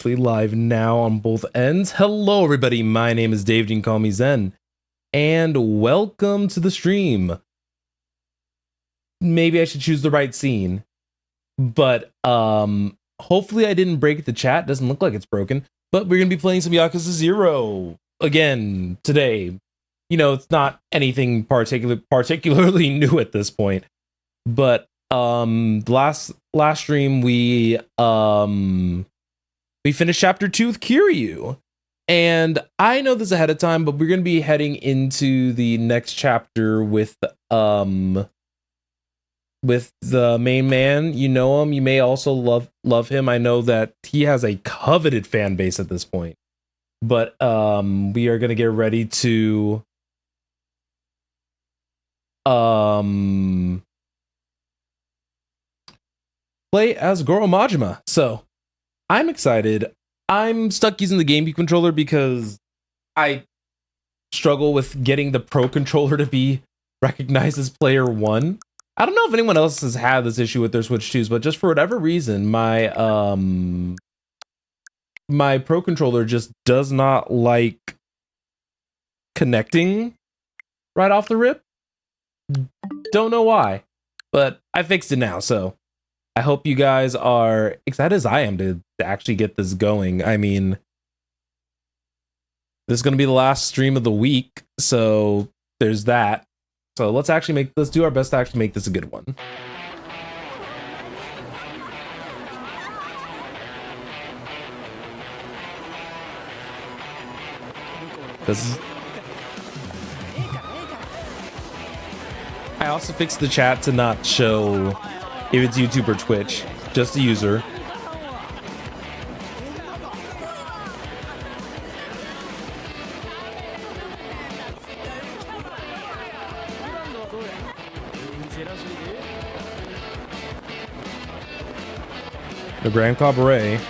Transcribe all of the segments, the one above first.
actually live now on both ends. Hello, everybody. My name is Dave. You can call me Zen. And welcome to the stream. Maybe I should choose the right scene. But hopefully I didn't break the chat. Doesn't look like it's broken. But we're going to be playing some Yakuza 0 again today. You know, it's not anything particularly new at this point. But last stream we finished chapter 2 with Kiryu, and I know this ahead of time, but we're gonna be heading into the next chapter with the main man. You know him, you may also love him. I know that he has a coveted fan base at this point, but we are gonna get ready to play as Goro Majima. So I'm excited. I'm stuck using the GameCube controller because I struggle with getting the Pro controller to be recognized as player 1. I don't know if anyone else has had this issue with their Switch 2s, but just for whatever reason, my Pro controller just does not like connecting right off the rip. Don't know why, but I fixed it now, so I hope you guys are excited as I am to actually get this going. I mean, this is going to be the last stream of the week, so there's that. So let's do our best to actually make this a good one. I also fixed the chat to not show if it's YouTube or Twitch, just the user. The Grand Cabaret.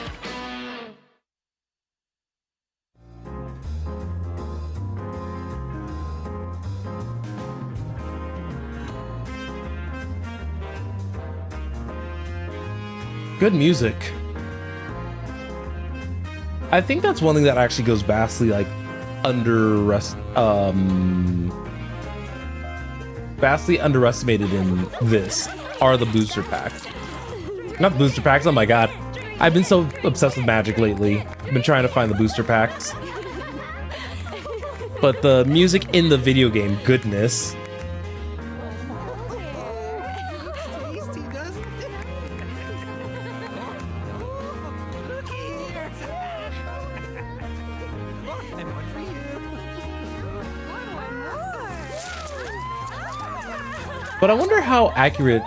Good music. I think that's one thing that actually goes vastly like vastly underestimated in this are the booster packs. Not the booster packs, oh my god. I've been so obsessed with Magic lately. I've been trying to find the booster packs. But the music in the video game, goodness. But I wonder how accurate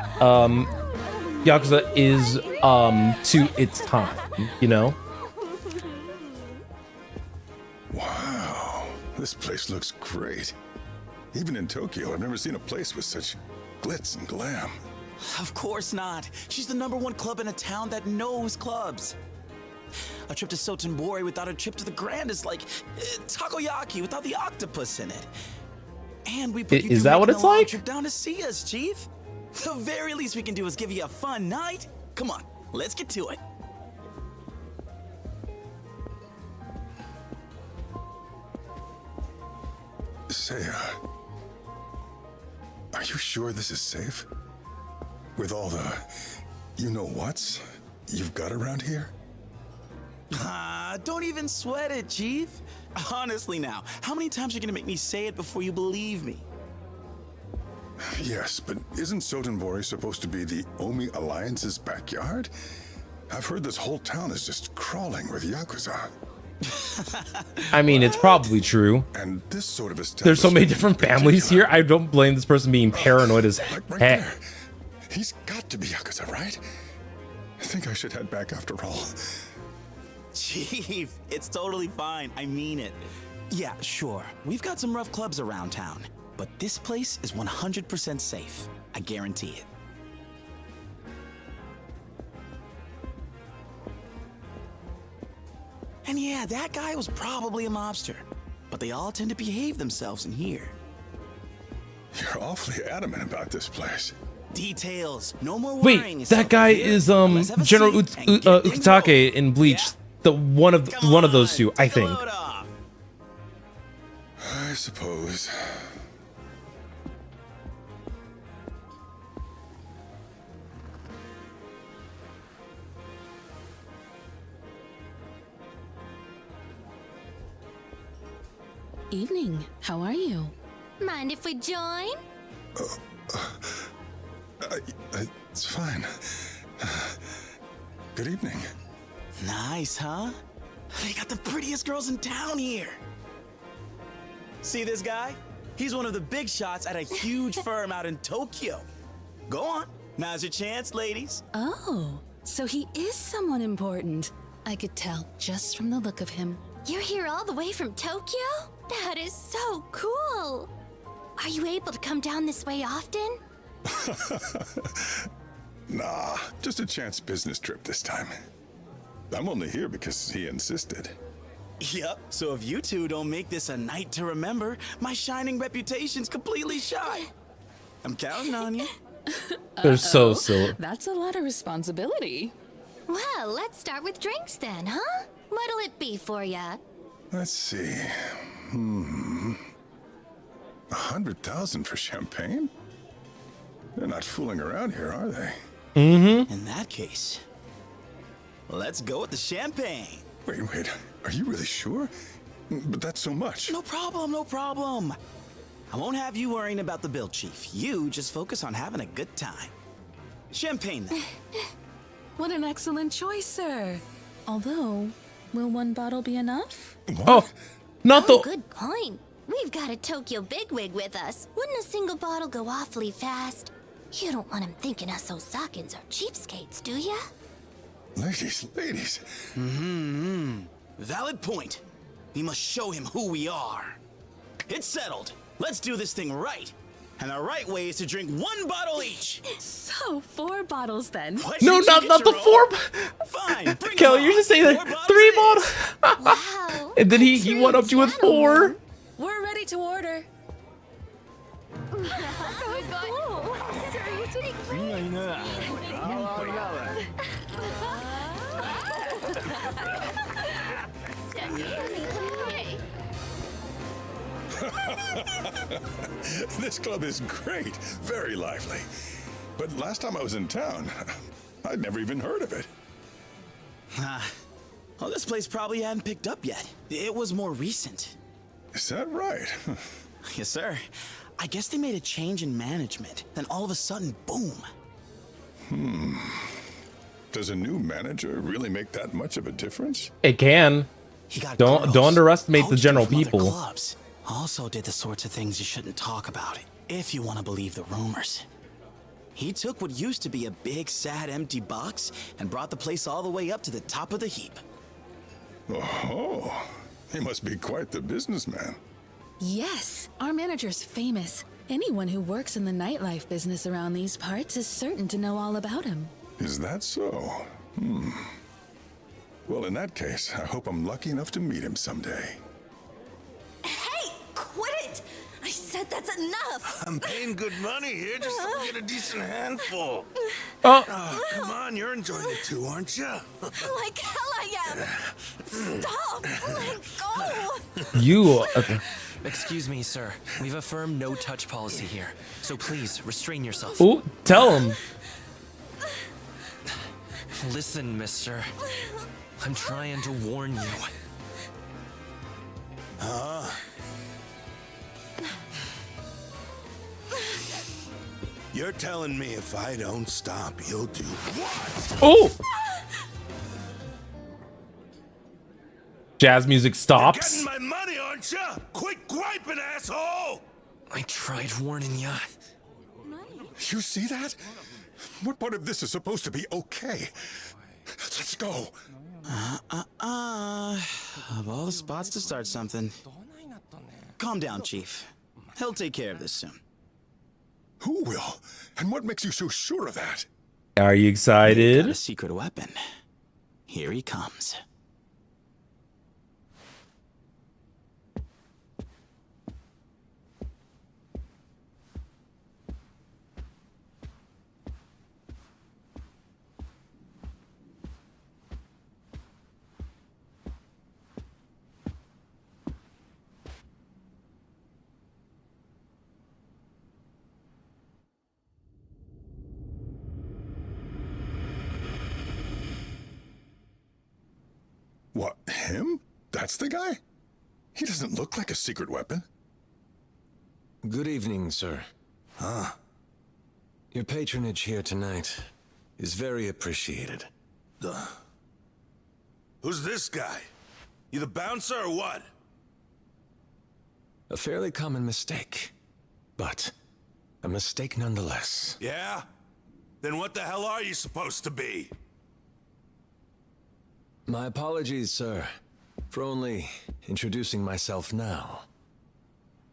Yakuza is to its time, you know? Wow, this place looks great. Even in Tokyo, I've never seen a place with such glitz and glam. Of course not. She's the #1 club in a town that knows clubs. A trip to Sotenbori without a trip to the Grand is like takoyaki without the octopus in it. And we put you is that what it's like? Trip down to see us, Chief. The very least we can do is give you a fun night. Come on, let's get to it. Say, are you sure this is safe? With all the you-know-whats you've got around here? Don't even sweat it, Chief. Honestly now, how many times are you gonna make me say it before you believe me? Yes, but isn't Sotenbori supposed to be the Omi Alliance's backyard? I've heard this whole town is just crawling with Yakuza. I mean, it's probably true. And this sort of There's so many different families here. I don't blame this person being paranoid as like right heck. there. He's got to be Yakuza, right? I think I should head back after all. Chief, it's totally fine. I mean it. Yeah, sure. We've got some rough clubs around town, but this place is 100% safe. I guarantee it. And yeah, that guy was probably a mobster, but they all tend to behave themselves in here. You're awfully adamant about this place. Details. No more worrying. Wait, that guy is General Ukitake in Bleach. Yeah. one of those two, I take a think. load off. I suppose. Evening. How are you? Mind if we join? It's fine. Good evening. Nice, huh? They got the prettiest girls in town here. See this guy? He's one of the big shots at a huge firm out in Tokyo. Go on. Now's your chance, ladies. Oh, so he is someone important. I could tell just from the look of him. You're here all the way from Tokyo? That is so cool. Are you able to come down this way often? Nah, just a chance business trip this time. I'm only here because he insisted. Yep, so if you two don't make this a night to remember, my shining reputation's completely shot. I'm counting on you. They're so silly. That's a lot of responsibility. Well, let's start with drinks then, huh? What'll it be for ya? Let's see. 100,000 for champagne? They're not fooling around here, are they? In that case, let's go with the champagne. Wait, are you really sure? But that's so much. No problem, no problem. I won't have you worrying about the bill, Chief. You just focus on having a good time. Champagne, then. What an excellent choice, sir. Although, will one bottle be enough? Oh, not the. Good point. We've got a Tokyo bigwig with us. Wouldn't a single bottle go awfully fast? You don't want him thinking us Osakans are cheapskates, do ya? Ladies. Valid point. We must show him who we are. It's settled. Let's do this thing right. And the right way is to drink one bottle each. So, 4 bottles then. Why No, shouldn't you not get the your four. own? Fine, bring Kelly, them you're on. just saying 4 that 3 bottles. Wow. And then he went up to you with 4. We're ready to order. This club is great. Very lively. But last time I was in town, I'd never even heard of it. Well, this place probably hadn't picked up yet. It was more recent. Is that right? Yes, sir. I guess they made a change in management. Then all of a sudden, boom. Does a new manager really make that much of a difference? It can. He got Don't girls underestimate the poached general from other people. Clubs. Also did the sorts of things you shouldn't talk about, if you want to believe the rumors. He took what used to be a big, sad, empty box and brought the place all the way up to the top of the heap. Oh, he must be quite the businessman. Yes, our manager's famous. Anyone who works in the nightlife business around these parts is certain to know all about him. Is that so? Well, in that case, I hope I'm lucky enough to meet him someday. Hey, quit it! I said that's enough! I'm paying good money here just so we get a decent handful. Oh, Oh, come on, you're enjoying it too, aren't you? Like hell I am! Stop! Let go! you. Excuse me, sir. We've a firm no-touch policy here, so please restrain yourself. Oh, tell him. Listen, mister. I'm trying to warn you. You're telling me if I don't stop, you'll do what? Oh. Jazz music Getting stops. my money, aren't you? Quit griping, asshole! I tried warning you. You see that? What part of this is supposed to be okay? Let's go. Of all the spots to start something. Calm down, Chief. He'll take care of this soon. Who will? And what makes you so sure of that? Are you Got a excited? secret weapon. Here he comes. What, him? That's the guy? He doesn't look like a secret weapon. Good evening, sir. Your patronage here tonight is very appreciated. Who's this guy? You the bouncer or what? A fairly common mistake, but a mistake nonetheless. Yeah? Then what the hell are you supposed to be? My apologies, sir, for only introducing myself now.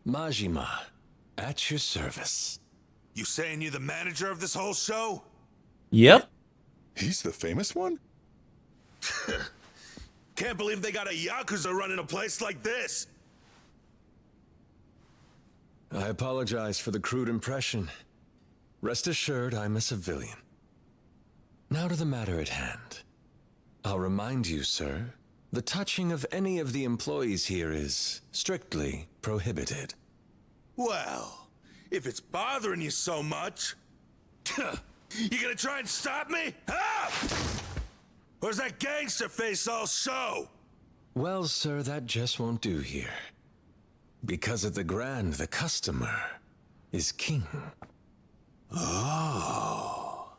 Majima, at your service. You saying you're the manager of this whole show? Yep. He's the famous one? Can't believe they got a Yakuza running a place like this. I apologize for the crude impression. Rest assured, I'm a civilian. Now to the matter at hand. I'll remind you, sir, the touching of any of the employees here is strictly prohibited. Well, if it's bothering you so much, you gonna try and stop me? Huh? Or is that gangster face all show? Well, sir, that just won't do here. Because at the Grand, the customer is king. Oh.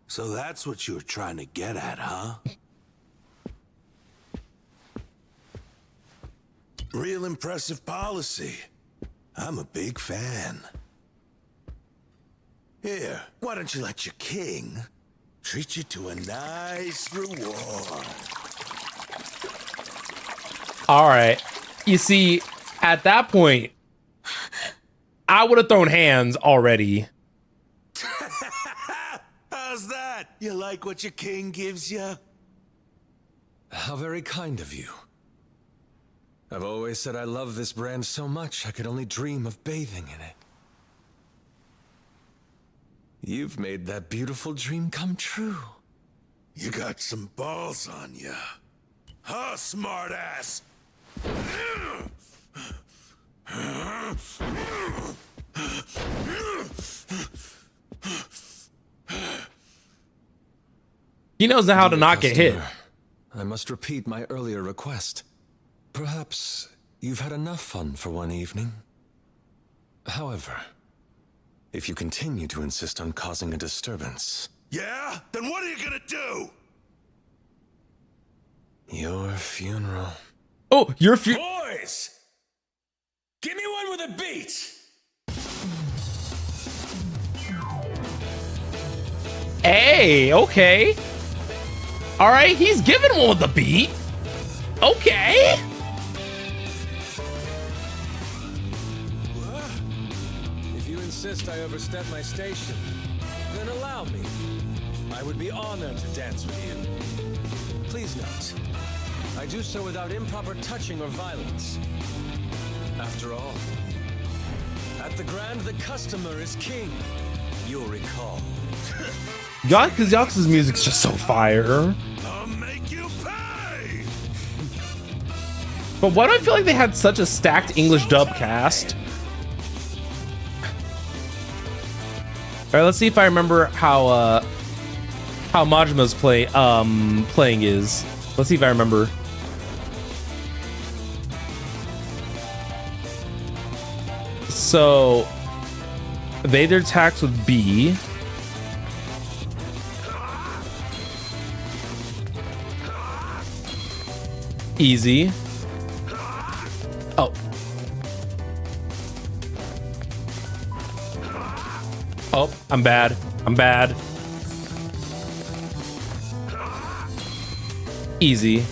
So that's what you were trying to get at, huh? Real impressive policy. I'm a big fan. Here, why don't you let your king treat you to a nice reward? All right. You see, at that point, I would have thrown hands already. How's that? You like what your king gives you? How very kind of you. I've always said I love this brand so much I could only dream of bathing in it. You've made that beautiful dream come true. You got some balls on you. Huh, smartass? He knows how to Dear not get hit. customer, I must repeat my earlier request. Perhaps you've had enough fun for one evening. However, if you continue to insist on causing a disturbance... Yeah? Then what are you gonna do? Your funeral. Oh, your Boys! Give me one with a beat! Hey, okay. All right, he's giving one with the beat. Okay. If you insist I overstep my station, then allow me. I would be honored to dance with you. Please note, I do so without improper touching or violence. After all, at the Grand, the customer is king. You'll recall. God, because Yakuza's music's just so fire. I'll make you pay! But why do I feel like they had such a stacked English dub cast? All right, let's see if I remember how Majima's playing is. Let's see if I remember. So Vader attacks with B. Easy. Oh. Oh, I'm bad. I'm bad. Easy.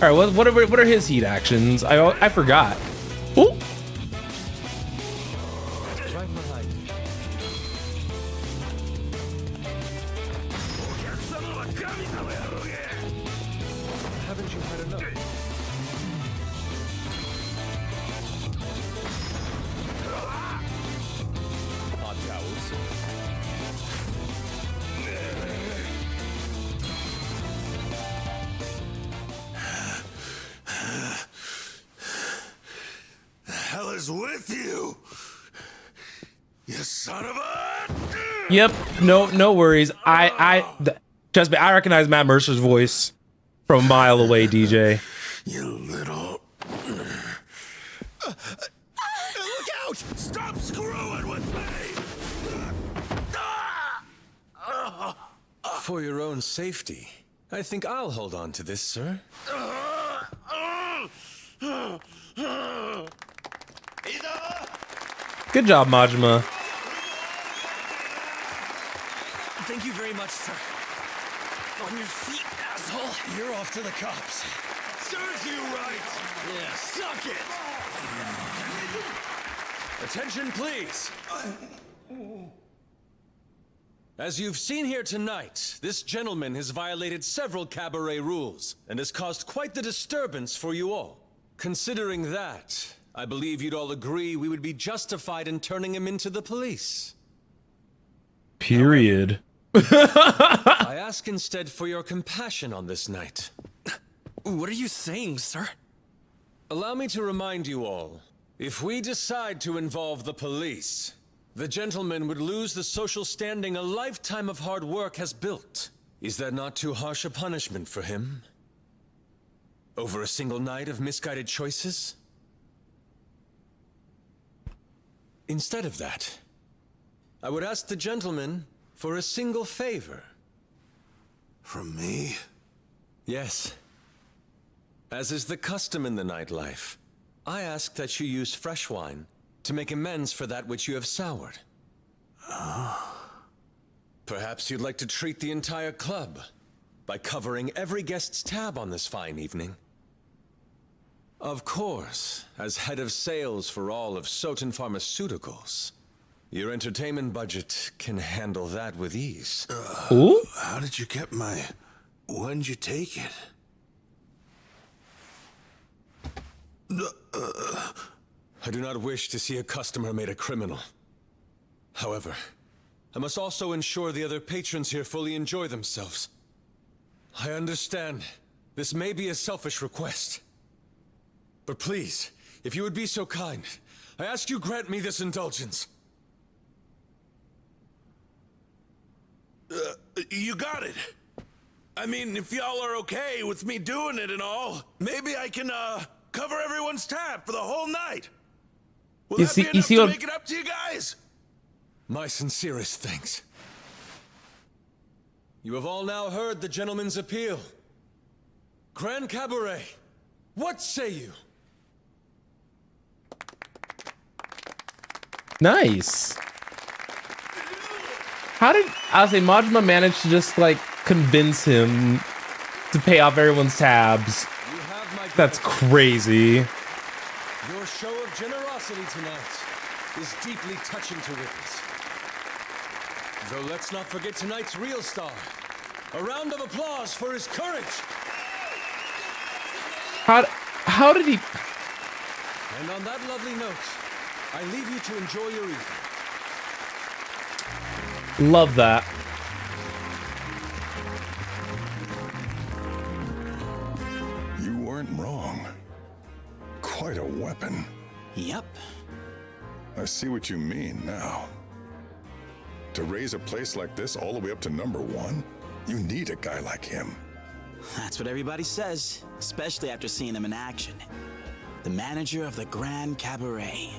All right, what are his heat actions? I forgot. Ooh. Right behind you. Haven't you had enough? Hot towels. hell is with you? You son of a... Yep, no worries. Trust me, I recognize Matt Mercer's voice from a mile away, DJ. You little... Look out! Stop screwing with me! For your own safety, I think I'll hold on to this, sir. Good job, Majima. Thank you very much, sir. On your feet, asshole. You're off to the cops. Serves you right. Yeah. Suck it. Attention, please. As you've seen here tonight, this gentleman has violated several cabaret rules and has caused quite the disturbance for you all. Considering that, I believe you'd all agree we would be justified in turning him into the police. Period. I ask instead for your compassion on this night. What are you saying, sir? Allow me to remind you all, if we decide to involve the police, the gentleman would lose the social standing a lifetime of hard work has built. Is that not too harsh a punishment for him? Over a single night of misguided choices? Instead of that, I would ask the gentleman for a single favor. From me? Yes. As is the custom in the nightlife, I ask that you use fresh wine to make amends for that which you have soured. Perhaps you'd like to treat the entire club by covering every guest's tab on this fine evening. Of course, as head of sales for all of Soten Pharmaceuticals, your entertainment budget can handle that with ease. Ooh? How did you get my... When'd you take it? I do not wish to see a customer made a criminal. However, I must also ensure the other patrons here fully enjoy themselves. I understand this may be a selfish request. But please, if you would be so kind, I ask you grant me this indulgence. You got it. I mean, if y'all are okay with me doing it and all, maybe I can, cover everyone's tab for the whole night. Will You that see- be you enough see to what- make it up to you guys? My sincerest thanks. You have all now heard the gentleman's appeal. Grand Cabaret, what say you? Nice. How did I say Majima manage to just like convince him to pay off everyone's tabs? You have my That's gratitude. crazy. Your show of generosity tonight is deeply touching to witness. Though let's not forget tonight's real star. A round of applause for his courage. How did he? And on that lovely note, I leave you to enjoy your evening. Love that. You weren't wrong. Quite a weapon. Yep. I see what you mean now. To raise a place like this all the way up to #1, you need a guy like him. That's what everybody says, especially after seeing him in action. The manager of the Grand Cabaret,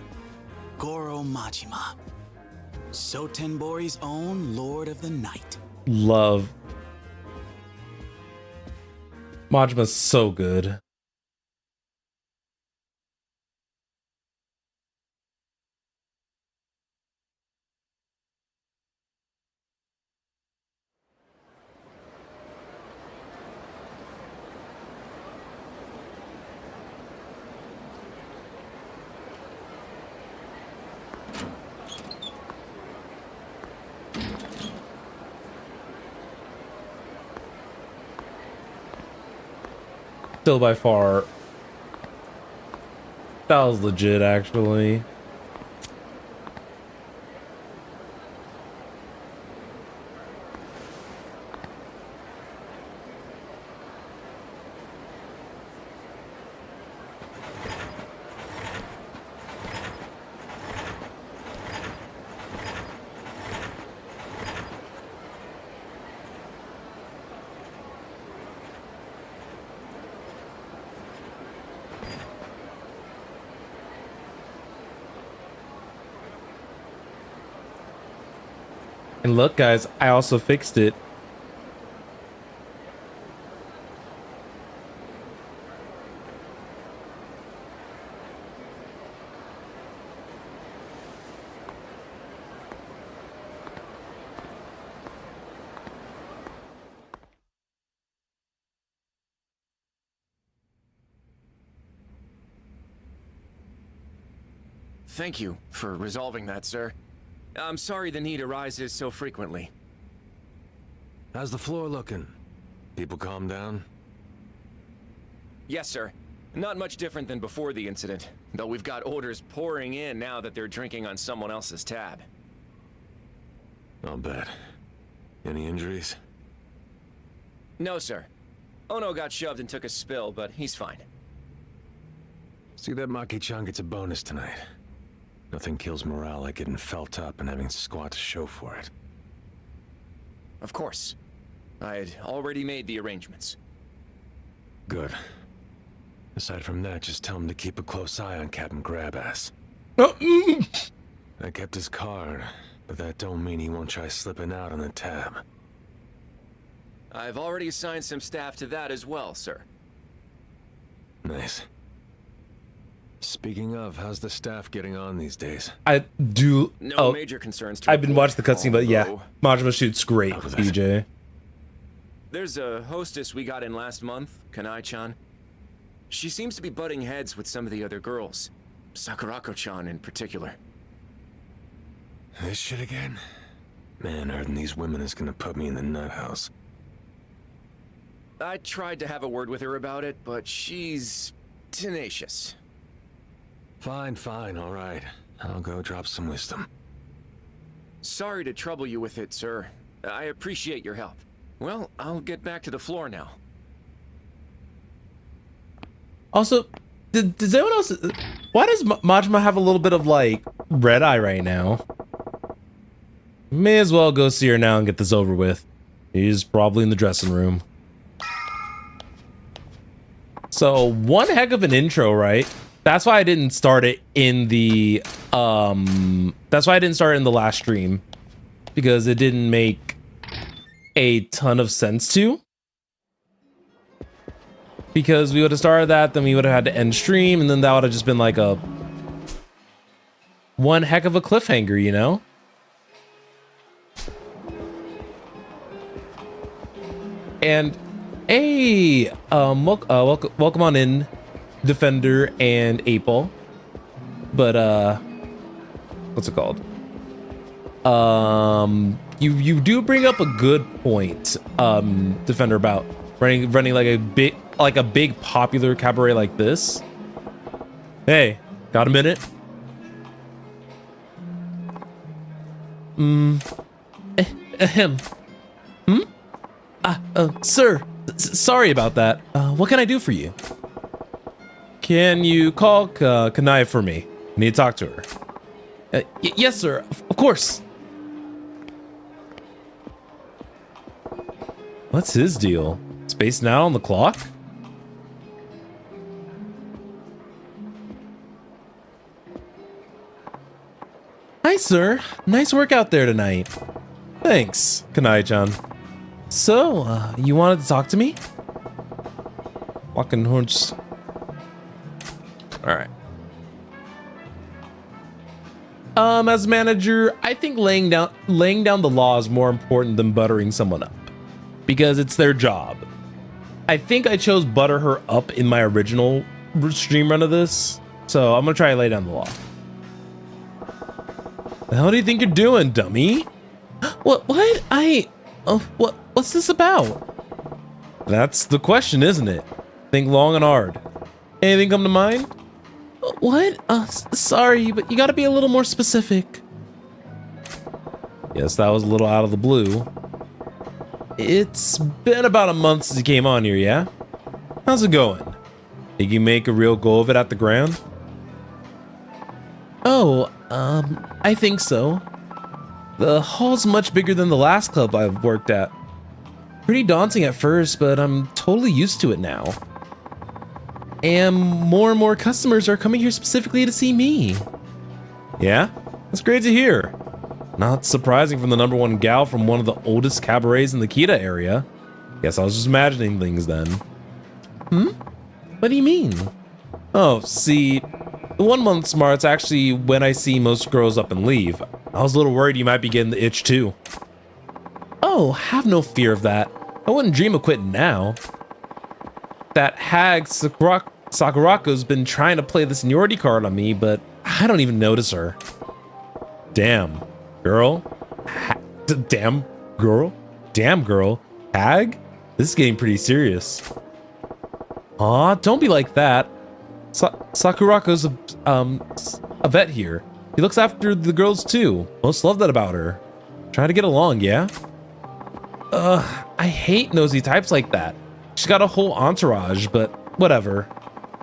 Goro Majima. Sotenbori's own Lord of the Night. Love. Majima's so good. Still by far. That was legit, actually. And look, guys, I also fixed it. Thank you for resolving that, sir. I'm sorry the need arises so frequently. How's the floor looking? People calm down? Yes, sir. Not much different than before the incident, though we've got orders pouring in now that they're drinking on someone else's tab. I'll bet. Any injuries? No, sir. Ono got shoved and took a spill, but he's fine. See that Maki-chan gets a bonus tonight. Nothing kills morale like getting felt up and having squad to show for it. Of course. I had already made the arrangements. Good. Aside from that, just tell him to keep a close eye on Captain Grabass. I kept his card, but that don't mean he won't try slipping out on the tab. I've already assigned some staff to that as well, sir. Nice. Speaking of, how's the staff getting on these days? I do. No major concerns to I've been report, watching the cutscene, but yeah, although Majima shoots great, BJ. There's a hostess we got in last month, Kanai-chan. She seems to be butting heads with some of the other girls. Sakurako-chan in particular. This shit again? Man, hurting these women is gonna put me in the nut house. I tried to have a word with her about it, but she's tenacious. Fine, all right. I'll go drop some wisdom. Sorry to trouble you with it, sir. I appreciate your help. Well, I'll get back to the floor now. Also, does anyone else... Why does Majima have a little bit of, like, red eye right now? May as well go see her now and get this over with. He's probably in the dressing room. So, one heck of an intro, right? That's why I didn't start it in the... That's why I didn't start it in the last stream. Because it didn't make a ton of sense to. Because we would have started that, then we would have had to end stream, and then that would have just been like a... one heck of a cliffhanger, you know? And, hey, welcome on in, Defender and Apel. But, what's it called? You do bring up a good point, Defender, about running like a big popular cabaret like this. Hey, got a minute? Ahem. Sir, sorry about that. What can I do for you? Can you call Kanai for me? I need to talk to her. Yes, sir. Of course. What's his deal? Spacing out on the clock? Hi, sir. Nice work out there tonight. Thanks, Kanai-chan. So, you wanted to talk to me? Walking horns. Alright. As manager, I think laying down the law is more important than buttering someone up. Because it's their job. I think I chose butter her up in my original stream run of this. So I'm gonna try to lay down the law. The hell do you think you're doing, dummy? What? What's this about? That's the question, isn't it? Think long and hard. Anything come to mind? What? Sorry, but you gotta be a little more specific. Yes, that was a little out of the blue. It's been about a month since you came on here, yeah? How's it going? Think you make a real go of it at the ground? Oh, I think so. The hall's much bigger than the last club I've worked at. Pretty daunting at first, but I'm totally used to it now. And more customers are coming here specifically to see me. Yeah? That's great to hear. Not surprising from the #1 gal from one of the oldest cabarets in the Kita area. Guess I was just imagining things then. What do you mean? Oh, see, the 1 month smart's actually when I see most girls up and leave. I was a little worried you might be getting the itch too. Oh, have no fear of that. I wouldn't dream of quitting now. That hag Sakurako's been trying to play the seniority card on me, but I don't even notice her. Damn, girl. Damn, girl. Damn, girl. Hag? This is getting pretty serious. Aw, don't be like that. Sakurako's a vet here. He looks after the girls too. Most love that about her. Trying to get along, yeah? I hate nosy types like that. She's got a whole entourage, but whatever.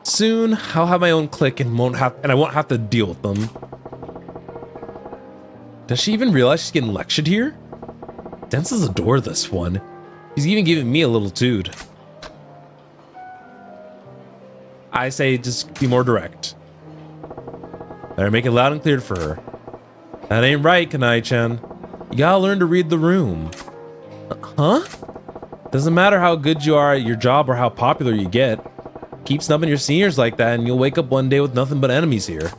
Soon, I'll have my own clique and I won't have to deal with them. Does she even realize she's getting lectured here? Denses adore this one. He's even giving me a little toot. I say just be more direct. Better make it loud and clear for her. That ain't right, Kanai-chan. You gotta learn to read the room. Huh? Doesn't matter how good you are at your job or how popular you get. Keep snubbing your seniors like that and you'll wake up one day with nothing but enemies here.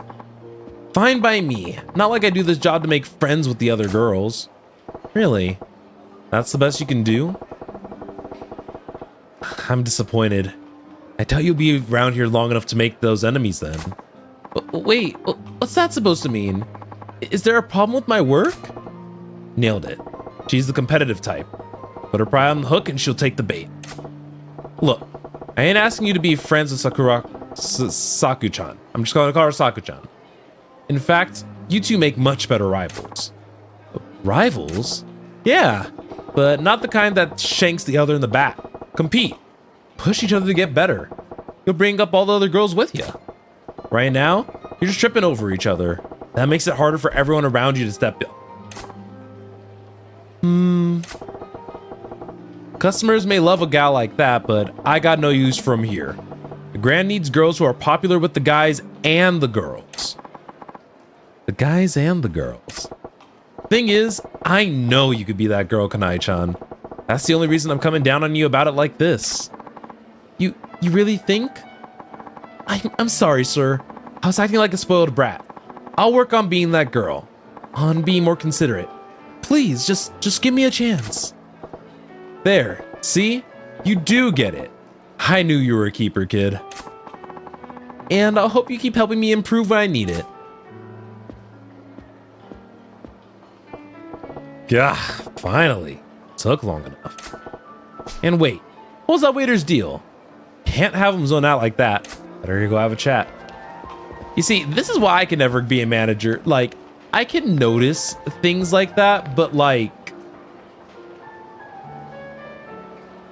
Fine by me. Not like I do this job to make friends with the other girls. Really? That's the best you can do? I'm disappointed. I doubt you'll be around here long enough to make those enemies then. Wait, what's that supposed to mean? Is there a problem with my work? Nailed it. She's the competitive type. Put her pride on the hook and she'll take the bait. Look, I ain't asking you to be friends with Saku-chan. I'm just gonna call her Saku-chan. In fact, you two make much better rivals. Rivals? Yeah, but not the kind that shanks the other in the back. Compete. Push each other to get better. You'll bring up all the other girls with you. Right now, you're just tripping over each other. That makes it harder for everyone around you to step up. Customers may love a gal like that, but I got no use for him here. The Grand needs girls who are popular with the guys and the girls. The guys and the girls. Thing is, I know you could be that girl, Kanai-chan. That's the only reason I'm coming down on you about it like this. You really think? I'm sorry, sir. I was acting like a spoiled brat. I'll work on being that girl. On being more considerate. Please, just give me a chance. There, see? You do get it. I knew you were a keeper, kid. And I'll hope you keep helping me improve when I need it. Gah, finally. Took long enough. And wait, what was that waiter's deal? Can't have him zone out like that. Better go have a chat. You see, this is why I can never be a manager. Like, I can notice things like that, but like...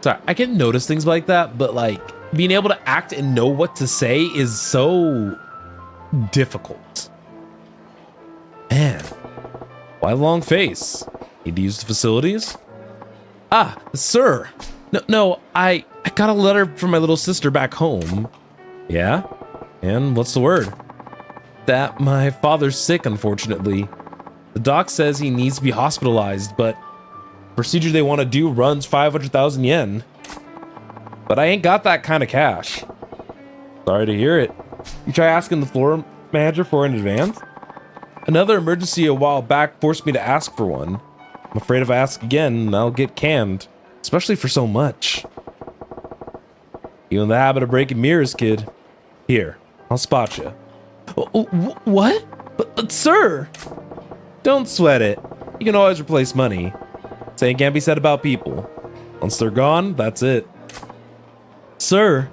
Sorry, I can notice things like that, but like, being able to act and know what to say is so difficult. Man, why the long face? Need to use the facilities? Ah, sir. No, I got a letter from my little sister back home. Yeah? And what's the word? That my father's sick, unfortunately. The doc says he needs to be hospitalized, but the procedure they want to do runs 500,000 yen. But I ain't got that kind of cash. Sorry to hear it. You try asking the floor manager for it in advance? Another emergency a while back forced me to ask for one. I'm afraid if I ask again, I'll get canned. Especially for so much. You in the habit of breaking mirrors, kid. Here, I'll spot you. What? But sir! Don't sweat it. You can always replace money. Same can't be said about people. Once they're gone, that's it. Sir!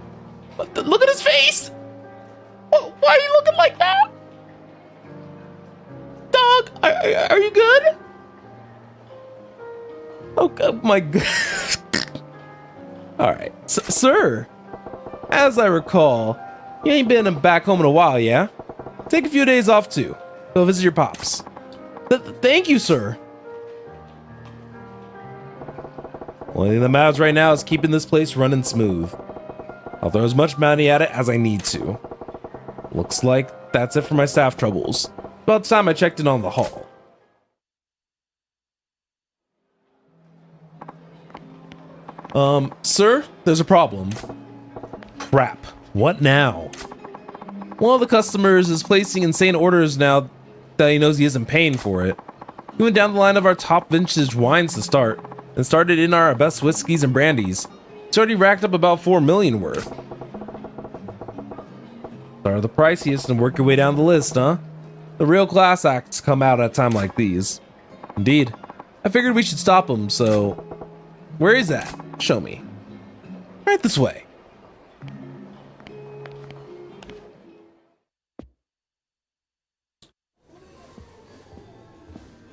Look at his face! Why are you looking like that? Dog, are you good? Oh my god. Alright, sir. As I recall, you ain't been back home in a while, yeah? Take a few days off too. Go visit your pops. Thank you, sir. Only thing that matters right now is keeping this place running smooth. I'll throw as much money at it as I need to. Looks like that's it for my staff troubles. About time I checked in on the hall. Sir, there's a problem. Crap. What now? One of the customers is placing insane orders now that he knows he isn't paying for it. We went down the line of our top vintage wines to start, and started in our best whiskeys and brandies. It's already racked up about 4 million worth. Start the priciest and work your way down the list, huh? The real class acts come out at a time like these. Indeed. I figured we should stop him, so... Where is that? Show me. Right this way.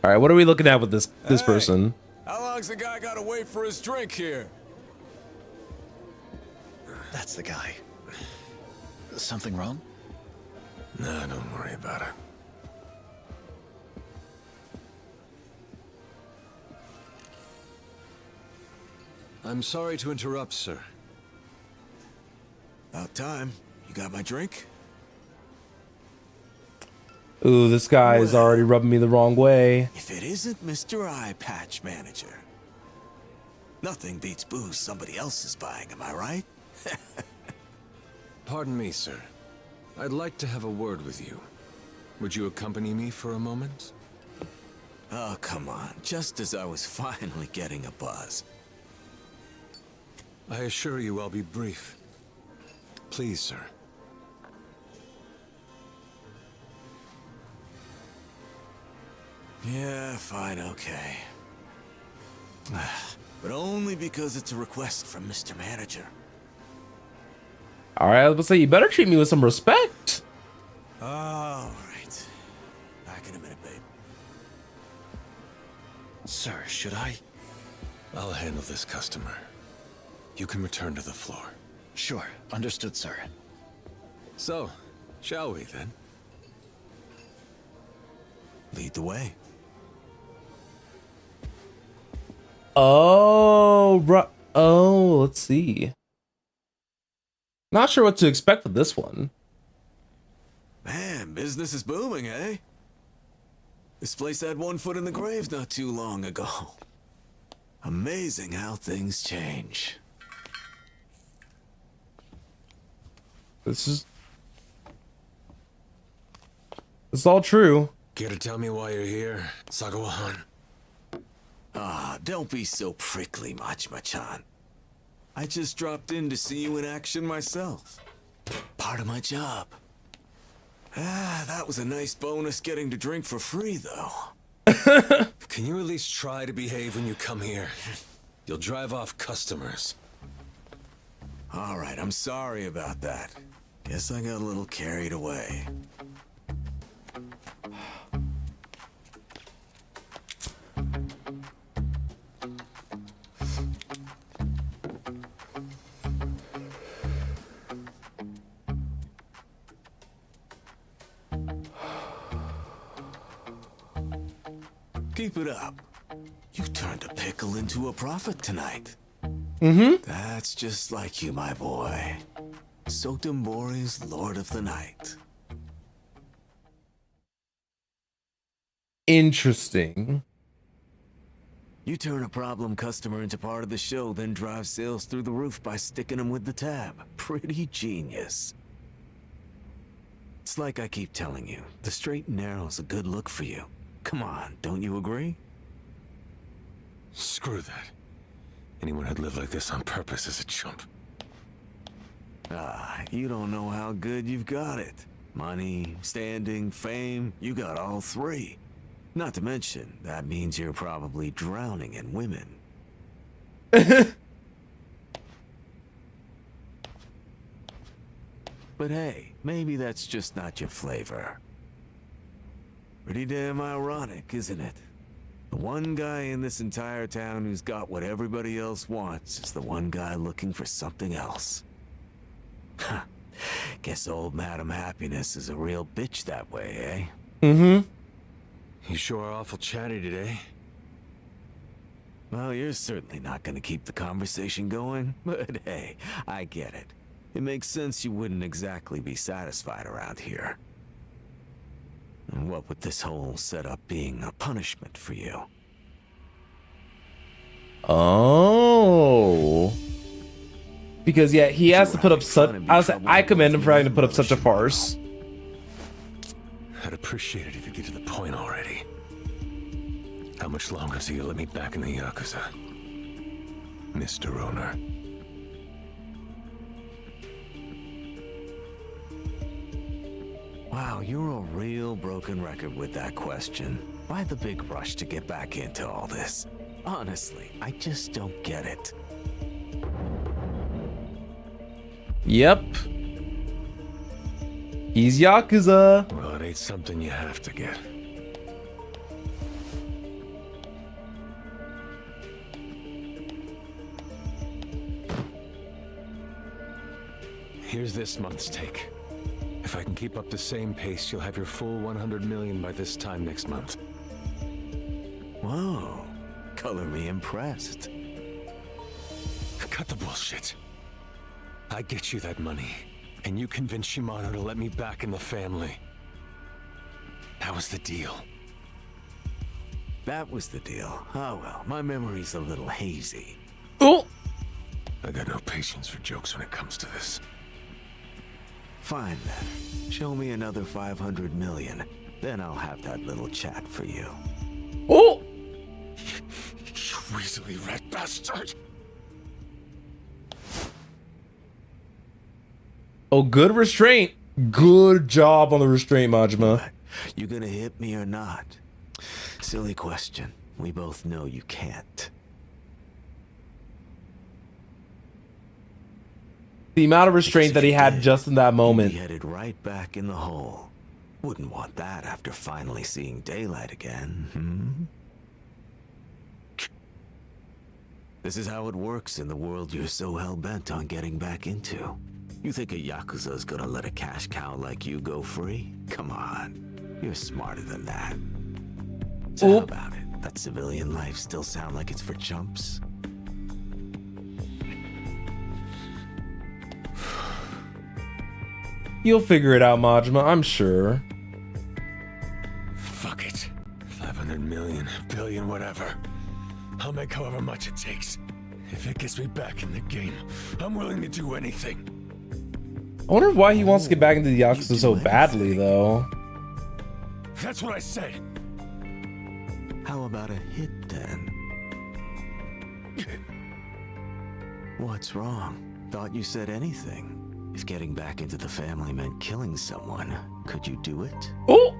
Alright, what are we looking at with this person? How long's the guy gotta wait for his drink here? That's the guy. Something wrong? Nah, don't worry about it. I'm sorry to interrupt, sir. About time. You got my drink? Ooh, this guy is already rubbing me the wrong way. If it isn't Mr. Eye Patch Manager. Nothing beats booze somebody else is buying, am I right? Pardon me, sir. I'd like to have a word with you. Would you accompany me for a moment? Oh, come on. Just as I was finally getting a buzz. I assure you I'll be brief. Please, sir. Yeah, fine, okay. But only because it's a request from Mr. Manager. Alright, I was gonna say, you better treat me with some respect. All right. Back in a minute, babe. Sir, should I? I'll handle this customer. You can return to the floor. Sure, understood, sir. So, shall we then? Lead the way. Oh, oh, let's see. Not sure what to expect with this one. Man, business is booming, eh? This place had one foot in the grave not too long ago. Amazing how things change. This is all true. Care to tell me why you're here, Sagawa-han? Ah, don't be so prickly, Majima-chan. I just dropped in to see you in action myself. Part of my job. Ah, that was a nice bonus getting to drink for free, though. Can you at least try to behave when you come here? You'll drive off customers. All right, I'm sorry about that. Guess I got a little carried away. Keep it up. You turned a pickle into a profit tonight. Mm-hmm. That's just like you, my boy. Sotenbori's Lord of the Night. Interesting. You turn a problem customer into part of the show, then drive sales through the roof by sticking them with the tab. Pretty genius. It's like I keep telling you, the straight and narrow's a good look for you. Come on, don't you agree? Screw that. Anyone who'd live like this on purpose is a chump. Ah, you don't know how good you've got it. Money, standing, fame, you got all three. Not to mention, that means you're probably drowning in women. But hey, maybe that's just not your flavor. Pretty damn ironic, isn't it? The one guy in this entire town who's got what everybody else wants is the one guy looking for something else. Guess old Madam Happiness is a real bitch that way, eh? Mm-hmm. You sure are awful chatty today. Well, you're certainly not gonna keep the conversation going, but hey, I get it. It makes sense you wouldn't exactly be satisfied around here. And what with this whole setup being a punishment for you? Oh. Oh. Because yeah, he has to put up such. I commend him for having to put up such a farce. I'd appreciate it if you get to the point already. How much longer till you let me back in the Yakuza, Mr. Owner? Wow, you're a real broken record with that question. Why the big rush to get back into all this? Honestly, I just don't get it. Yep. He's Yakuza. Well, it ain't something you have to get. Here's this month's take. If I can keep up the same pace, you'll have your full 100 million by this time next month. Whoa, color me impressed. Cut the bullshit. I get you that money, and you convince Shimano to let me back in the family. That was the deal. That was the deal. Oh well, my memory's a little hazy. Oh. I got no patience for jokes when it comes to this. Fine then. Show me another 500 million. Then I'll have that little chat for you. Oh. You weaselly red bastard! Oh, good restraint. Good job on the restraint, Majima. What? You gonna hit me or not? Silly question. We both know you can't. The amount of restraint that he had just in that moment. He'd be headed right back in the hole. Wouldn't want that after finally seeing daylight again, This is how it works in the world you're so hell-bent on getting back into. You think a Yakuza's gonna let a cash cow like you go free? Come on. You're smarter than that. So how about it? That civilian life still sound like it's for chumps? You'll figure it out, Majima, I'm sure. Fuck it. 500 million, billion, whatever. I'll make however much it takes. If it gets me back in the game, I'm willing to do anything. I wonder why he wants to get back into the Yakuza so badly, though. That's what I said. How about a hit, then? What's wrong? Thought you said anything. If getting back into the family meant killing someone, could you do it? Oh!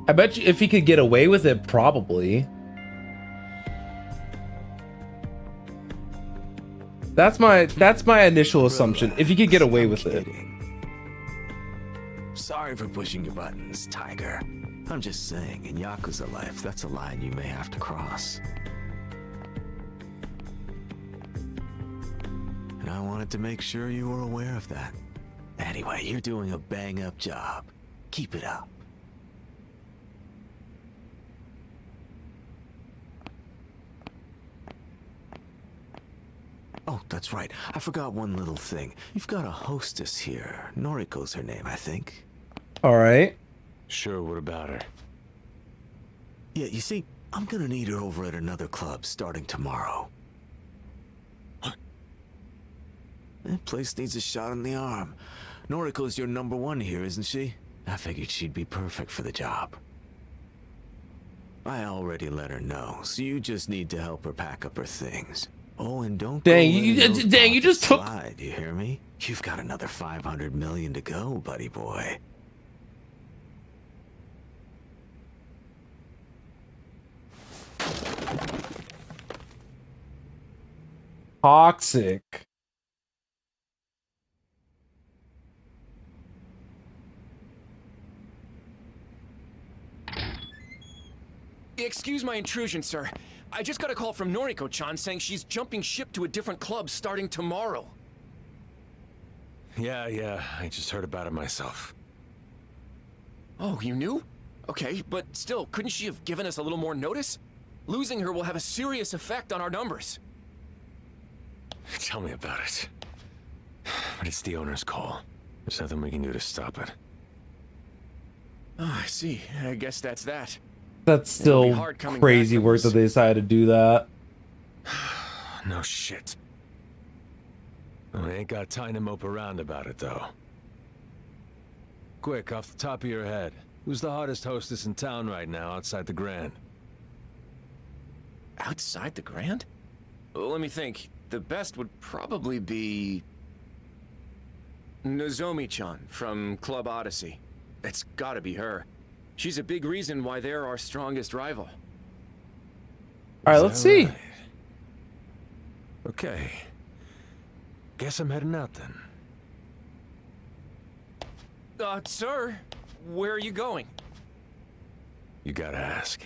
I bet you if he could get away with it, probably. That's my initial assumption. If he could get away with it. Sorry for pushing your buttons, Tiger. I'm just saying, in Yakuza life, that's a line you may have to cross. And I wanted to make sure you were aware of that. Anyway, you're doing a bang-up job. Keep it up. Oh, that's right. I forgot one little thing. You've got a hostess here. Noriko's her name, I think. All right. Sure, what about her? Yeah, you see, I'm gonna need her over at another club starting tomorrow. What? That place needs a shot in the arm. Noriko's your #1 here, isn't she? I figured she'd be perfect for the job. I already let her know, so you just need to help her pack up her things. Oh, and don't Dang, go you just took. slide, you hear me? You've got another 500 million to go, buddy boy. Toxic. Excuse my intrusion, sir. I just got a call from Noriko-chan saying she's jumping ship to a different club starting tomorrow. Yeah, I just heard about it myself. Oh, you knew? Okay, but still, couldn't she have given us a little more notice? Losing her will have a serious effect on our numbers. Tell me about it. But it's the owner's call. There's nothing we can do to stop it. Oh, I see. I guess that's that. That's still crazy work that they decided to do that. No shit. I ain't got time to mope around about it, though. Quick, off the top of your head, who's the hottest hostess in town right now outside the Grand? Outside the Grand? Well, let me think. The best would probably be... Nozomi-chan from Club Odyssey. It's gotta be her. She's a big reason why they're our strongest rival. All right, let's see. Right? Okay. Guess I'm heading out then. Sir, where are you going? You gotta ask.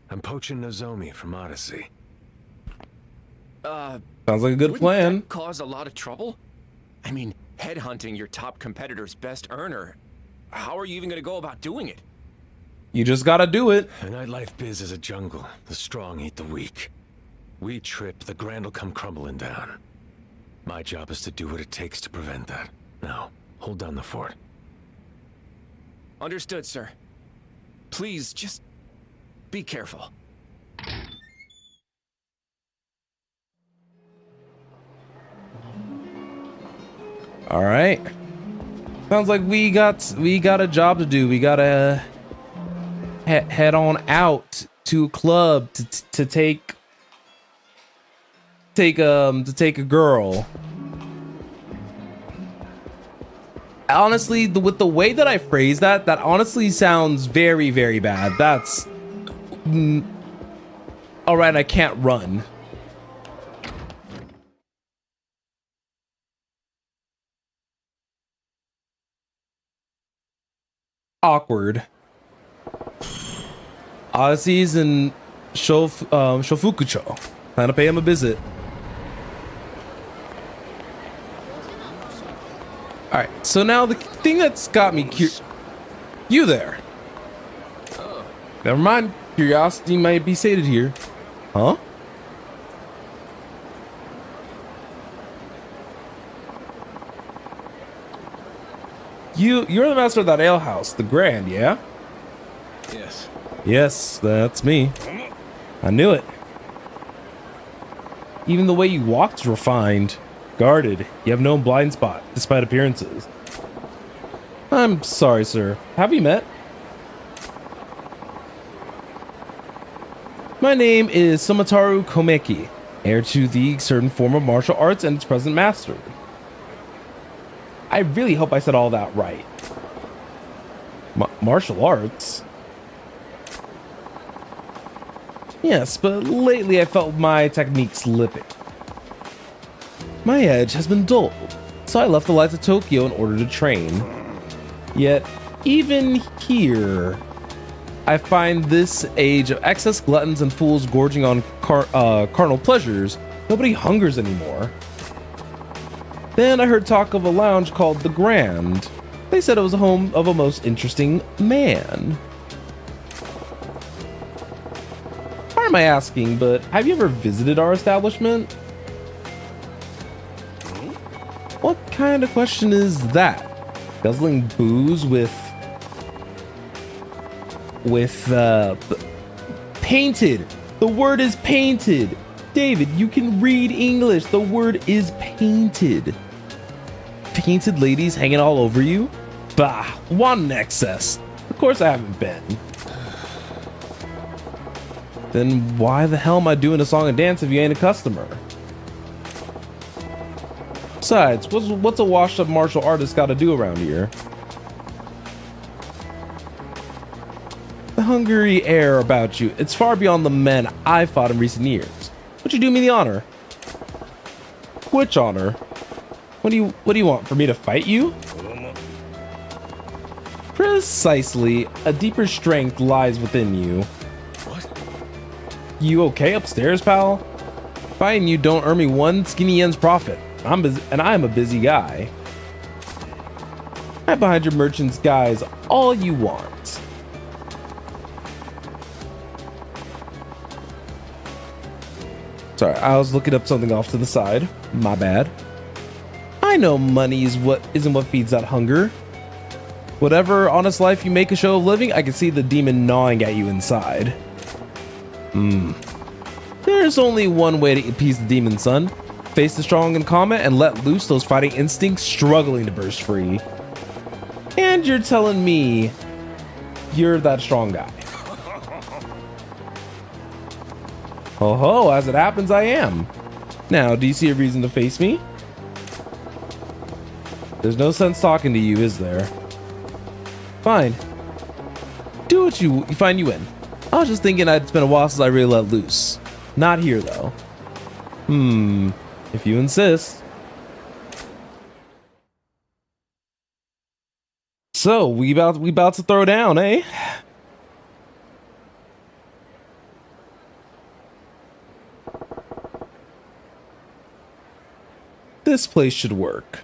I'm poaching Nozomi from Odyssey. Sounds like a good Wouldn't plan. that cause a lot of trouble? I mean, headhunting your top competitor's best earner. How are you even gonna go about doing it? You just gotta do it. The nightlife biz is a jungle. The strong eat the weak. We trip, the Grand will come crumbling down. My job is to do what it takes to prevent that. Now, hold down the fort. Understood, sir. Please, just be careful. All right. Sounds like we got a job to do. We gotta head on out to a club to take a girl. Honestly, with the way that I phrase that honestly sounds very, very bad. That's all right. I can't run. Awkward. Odyssey's in Shofukucho. Plan to pay him a visit. Alright, so now the thing that's got me you there. Never mind. Curiosity might be sated here. Huh? You're the master of that alehouse, the Grand, yeah? Yes. Yes, that's me. I knew it. Even the way you walked is refined. Guarded. You have no blind spot, despite appearances. I'm sorry, sir. Have we met? My name is Somataru Komeki, heir to the certain form of martial arts and its present master. I really hope I said all that right. Martial arts? Yes, but lately I felt my technique slipping. My edge has been dulled, so I left the lights of Tokyo in order to train. Yet, even here, I find this age of excess gluttons and fools gorging on carnal pleasures, nobody hungers anymore. Then I heard talk of a lounge called The Grand. They said it was a home of a most interesting man. Pardon my asking, but have you ever visited our establishment? What kind of question is that? Guzzling booze with painted. The word is painted. David, you can read English. The word is painted. Painted ladies hanging all over you? Bah, want an excess. Of course I haven't been. Then why the hell am I doing a song and dance if you ain't a customer? Besides, what's a washed up martial artist got to do around here? The hungry air about you, it's far beyond the men I fought in recent years. Would you do me the honor? Which honor? What do you want, for me to fight you? Precisely, a deeper strength lies within you. What? You okay upstairs, pal? Fighting you don't earn me one skinny yen's profit. I'm a busy guy. Hide behind your merchant's guise all you want. Sorry, I was looking up something off to the side. My bad. I know money isn't what feeds that hunger. Whatever honest life you make a show of living, I can see the demon gnawing at you inside. There's only one way to appease the demon, son. Face the strong in combat and let loose those fighting instincts struggling to burst free. And you're telling me you're that strong guy. Oh ho, as it happens, I am. Now, do you see a reason to face me? There's no sense talking to you, is there? Fine. Do what you find you in. I was just thinking it's been a while since I really let loose. Not here, though. If you insist. So, we about to throw down, eh? This place should work.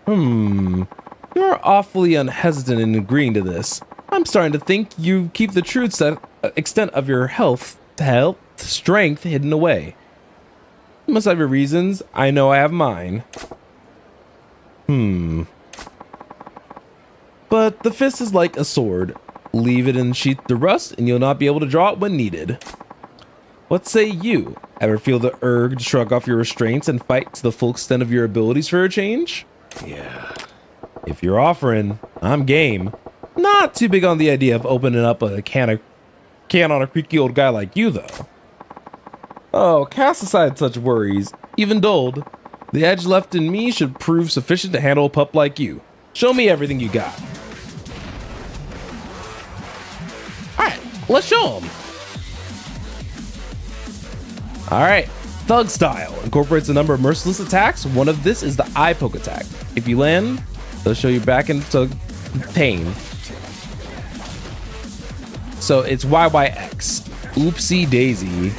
You're awfully unhesitant in agreeing to this. I'm starting to think you keep the true extent of your strength hidden away. You must have your reasons. I know I have mine. But the fist is like a sword. Leave it in sheath to rust and you'll not be able to draw it when needed. What say you? Ever feel the urge to shrug off your restraints and fight to the full extent of your abilities for a change? Yeah. If you're offering, I'm game. Not too big on the idea of opening up a can on a creaky old guy like you, though. Oh, cast aside such worries. Even dulled, the edge left in me should prove sufficient to handle a pup like you. Show me everything you got. Alright, let's show him. Alright, Thug Style incorporates a number of merciless attacks. One of this is the eye poke attack. If you land, they'll show you back into pain. So it's YYX. Oopsie daisy.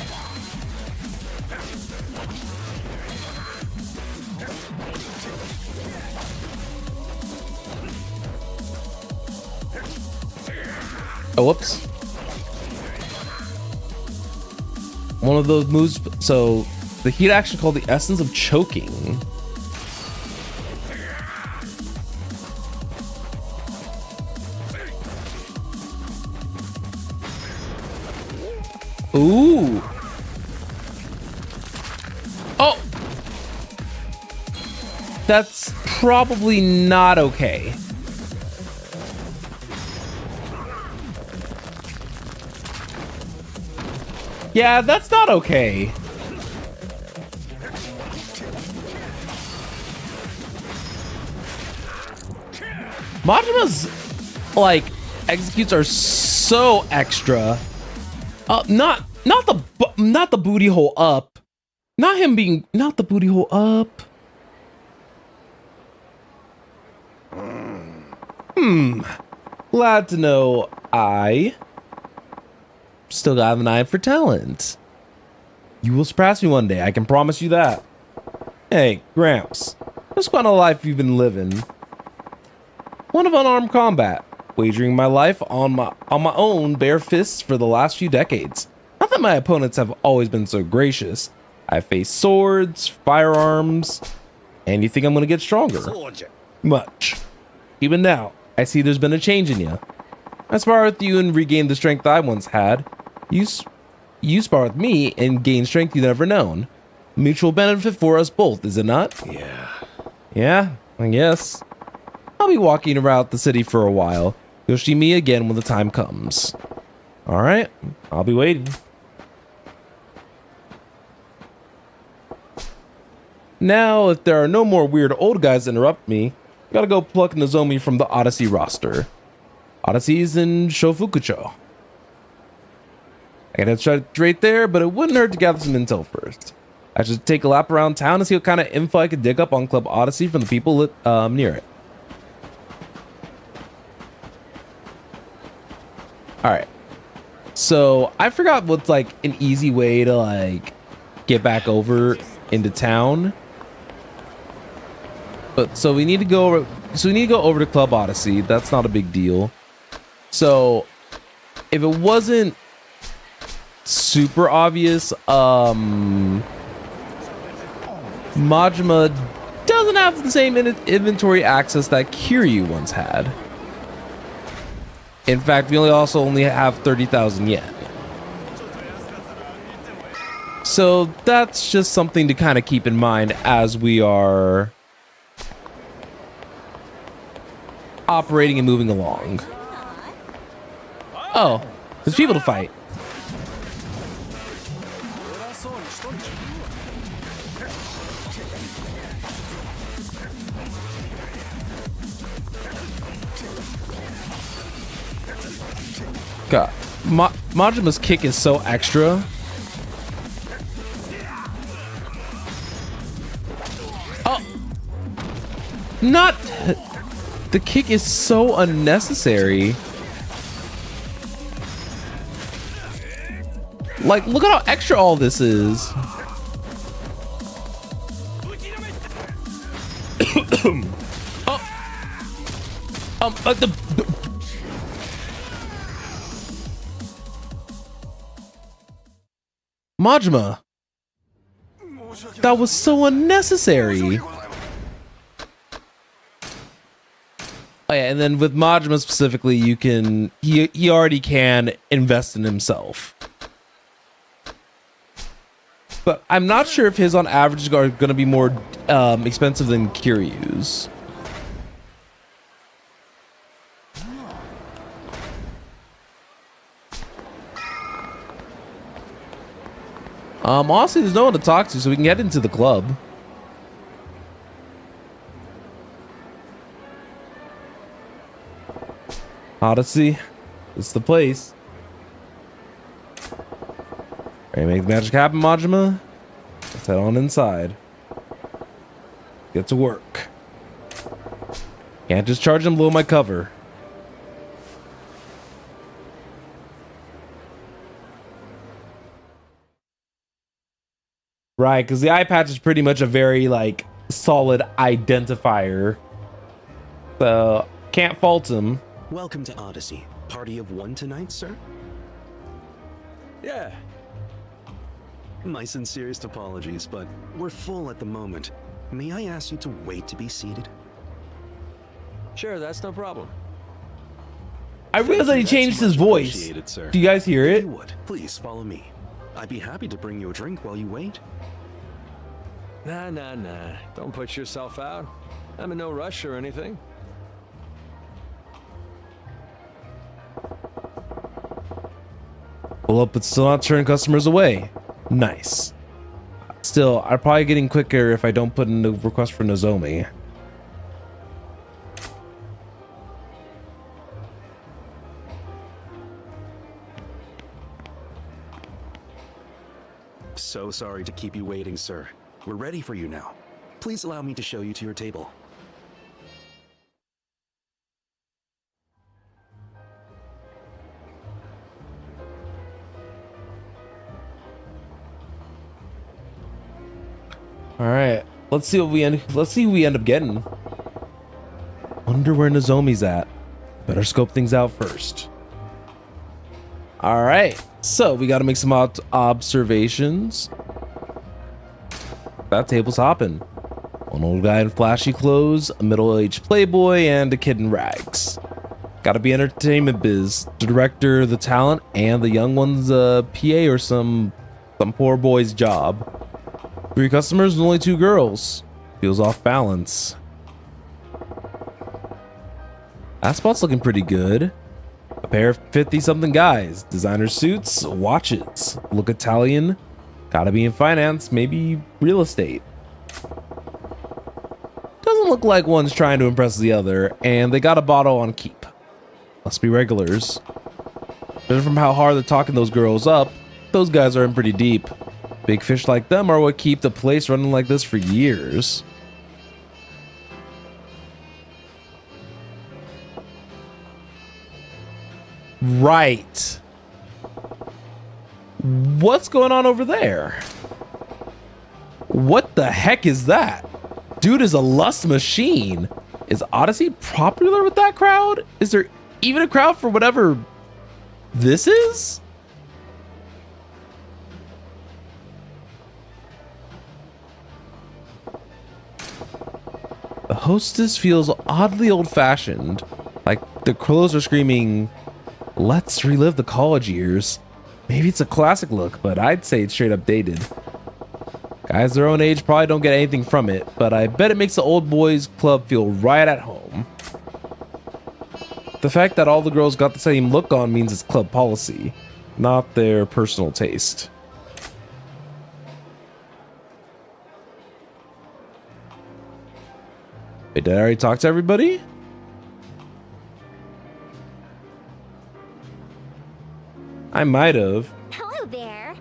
Oh, whoops. One of those moves, so the heat action called the Essence of Choking. Ooh. Oh. That's probably not okay. Yeah, that's not okay. Majima's like executes are so extra. Not the booty hole up. Not him being not the booty hole up. Glad to know I still got an eye for talent. You will surpass me one day, I can promise you that. Hey, Gramps, what's kind of life you've been living? One of unarmed combat, wagering my life on my own bare fists for the last few decades. Not that my opponents have always been so gracious. I faced swords, firearms, and you think I'm gonna get stronger? Much. Even now, I see there's been a change in you. I spar with you and regain the strength I once had. You spar with me and gain strength you've never known. Mutual benefit for us both, is it not? Yeah. Yeah, I guess. I'll be walking around the city for a while. You'll see me again when the time comes. Alright, I'll be waiting. Now, if there are no more weird old guys to interrupt me, gotta go pluck Nozomi from the Odyssey roster. Odyssey's in Shofukucho. I gotta try right there, but it wouldn't hurt to gather some intel first. I should take a lap around town and see what kind of info I could dig up on Club Odyssey from the people near it. Alright. So, I forgot what's like an easy way to like get back over into town. But so we need to go over to Club Odyssey. That's not a big deal. So if it wasn't super obvious, Majima doesn't have the same inventory access that Kiryu once had. In fact, we only have 30,000 yen. So that's just something to kind of keep in mind as we are operating and moving along. Oh, there's people to fight. God, Majima's kick is so extra. Oh, not the kick is so unnecessary. Like, look at how extra all this is. Oh, Majima. That was so unnecessary. Oh yeah, and then with Majima specifically, you can he already can invest in himself. But I'm not sure if his on average are going to be more expensive than Kiryu's. Honestly, there's no one to talk to, so we can get into the club. Odyssey, it's the place. Ready to make the magic happen, Majima? Let's head on inside. Get to work. Can't just charge them below my cover. Right, because the eye patch is pretty much a very, like, solid identifier. So, can't fault him. Welcome to Odyssey. Party of one tonight, sir? Yeah. My sincerest apologies, but we're full at the moment. May I ask you to wait to be seated? Sure, that's no problem. I realized that he changed his voice. Sir. Do you guys hear If it? you would, please follow me. I'd be happy to bring you a drink while you wait. Nah. Don't put yourself out. I'm in no rush or anything. Pull up, but still not turn customers away. Nice. Still, I'm probably getting quicker if I don't put in a request for Nozomi. So sorry to keep you waiting, sir. We're ready for you now. Please allow me to show you to your table. All right, let's see what we end up getting. Wonder where Nozomi's at. Better scope things out first. All right, so we got to make some observations. That table's hopping. One old guy in flashy clothes, a middle-aged playboy, and a kid in rags. Gotta be entertainment biz. The director, the talent, and the young one's PA or some poor boy's job. 3 customers and only 2 girls. Feels off balance. That spot's looking pretty good. A pair of 50-something guys. Designer suits, watches. Look Italian. Gotta be in finance, maybe real estate. Doesn't look like one's trying to impress the other, and they got a bottle on keep. Must be regulars. Judging from how hard they're talking those girls up, those guys are in pretty deep. Big fish like them are what keep the place running like this for years. Right. What's going on over there? What the heck is that? Dude is a lust machine. Is Odyssey popular with that crowd? Is there even a crowd for whatever this is? The hostess feels oddly old-fashioned. Like the clothes are screaming, "Let's relive the college years." Maybe it's a classic look, but I'd say it's straight up dated. Guys their own age probably don't get anything from it, but I bet it makes the old boys club feel right at home. The fact that all the girls got the same look on means it's club policy, not their personal taste. Wait, did I already talk to everybody? I might have. Hello there.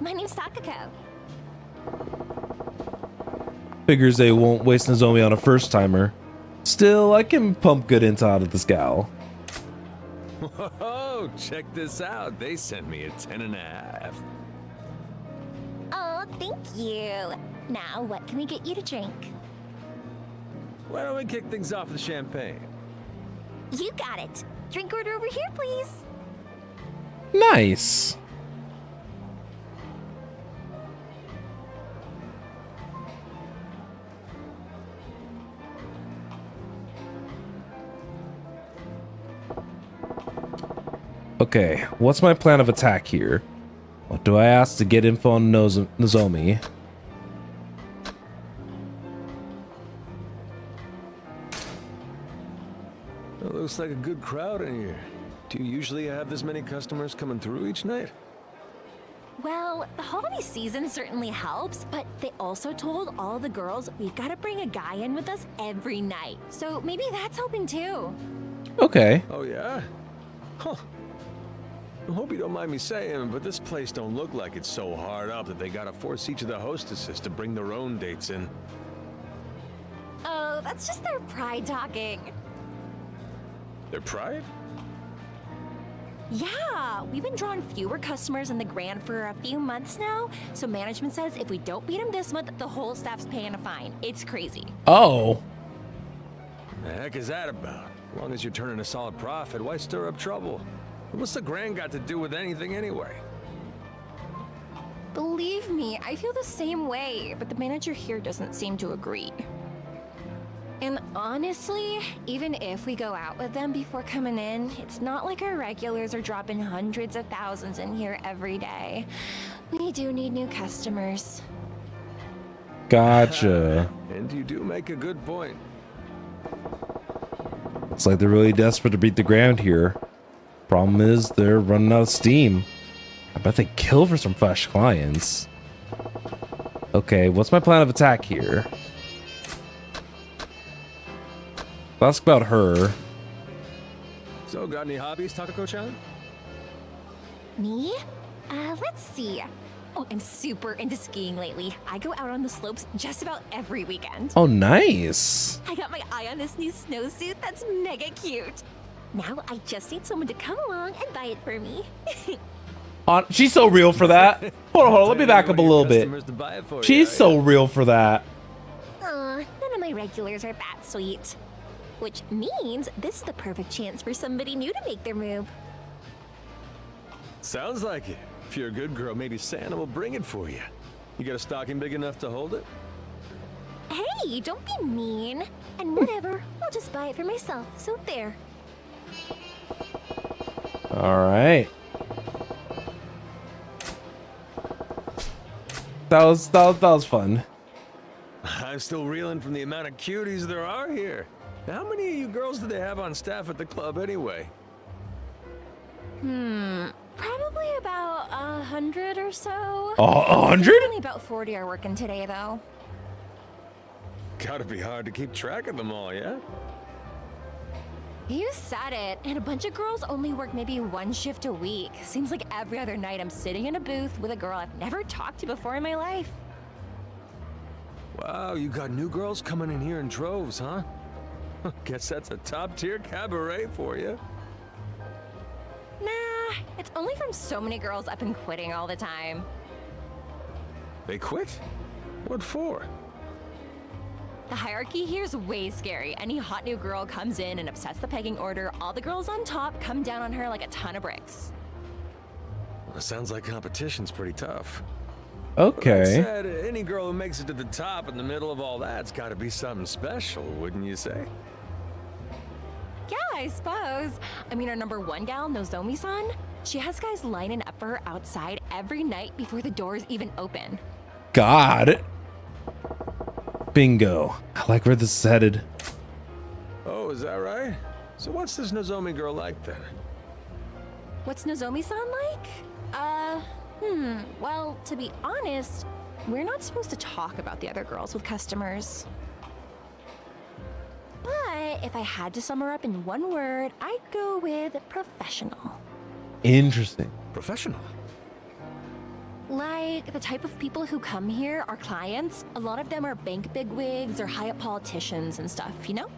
My name's Takako. Figures they won't waste Nozomi on a first timer. Still, I can pump good intel out of this gal. Whoa, check this out. They sent me a 10.5. Oh, thank you. Now, what can we get you to drink? Why don't we kick things off with champagne? You got it. Drink order over here, please. Nice. Okay, what's my plan of attack here? What do I ask to get info on Nozomi? It looks like a good crowd in here. Do you usually have this many customers coming through each night? Well, the holiday season certainly helps, but they also told all the girls we've got to bring a guy in with us every night. So maybe that's helping too. Okay. Oh, yeah? Huh. I hope you don't mind me saying, but this place don't look like it's so hard up that they gotta force each of the hostesses to bring their own dates in. Oh, that's just their pride talking. Their pride? Yeah, we've been drawing fewer customers in the Grand for a few months now, so management says if we don't beat them this month, the whole staff's paying a fine. It's crazy. Oh. The heck is that about? As long as you're turning a solid profit, why stir up trouble? What's the Grand got to do with anything anyway? Believe me, I feel the same way, but the manager here doesn't seem to agree. And honestly, even if we go out with them before coming in, it's not like our regulars are dropping hundreds of thousands in here every day. We do need new customers. Gotcha. And you do make a good point. Looks like they're really desperate to beat the ground here. Problem is, they're running out of steam. I bet they kill for some fresh clients. Okay, what's my plan of attack here? Ask about her. So, got any hobbies, Takako-chan? Me? Let's see. Oh, I'm super into skiing lately. I go out on the slopes just about every weekend. Oh, nice. I got my eye on this new snowsuit that's mega cute. Now I just need someone to come along and buy it for me. She's so real for that. Hold on, let me back up a little bit. She's so real for that. Aw, none of my regulars are that sweet. Which means this is the perfect chance for somebody new to make their move. Sounds like it. If you're a good girl, maybe Santa will bring it for you. You got a stocking big enough to hold it? Hey, don't be mean. And whatever, I'll just buy it for myself, so there. All right. That was fun. I'm still reeling from the amount of cuties there are here. How many of you girls do they have on staff at the club anyway? Probably about 100 or so. 100? Only about 40 are working today, though. Gotta be hard to keep track of them all, yeah? You said it. And a bunch of girls only work maybe one shift a week. Seems like every other night I'm sitting in a booth with a girl I've never talked to before in my life. Wow, you got new girls coming in here in droves, huh? Guess that's a top-tier cabaret for you. Nah, it's only from so many girls up and quitting all the time. They quit? What for? The hierarchy here is way scary. Any hot new girl comes in and upsets the pegging order, all the girls on top come down on her like a ton of bricks. Well, it sounds like competition's pretty tough. Okay. That said, any girl who makes it to the top in the middle of all that's gotta be something special, wouldn't you say? Yeah, I suppose. I mean, our number one gal, Nozomi-san, she has guys lining up for her outside every night before the doors even open. God. Bingo. I like where this is headed. Oh, is that right? So what's this Nozomi girl like then? What's Nozomi-san like? Well, to be honest, we're not supposed to talk about the other girls with customers. But if I had to sum her up in one word, I'd go with professional. Interesting. Professional? Like, the type of people who come here are clients. A lot of them are bank bigwigs or high-up politicians and stuff, you know?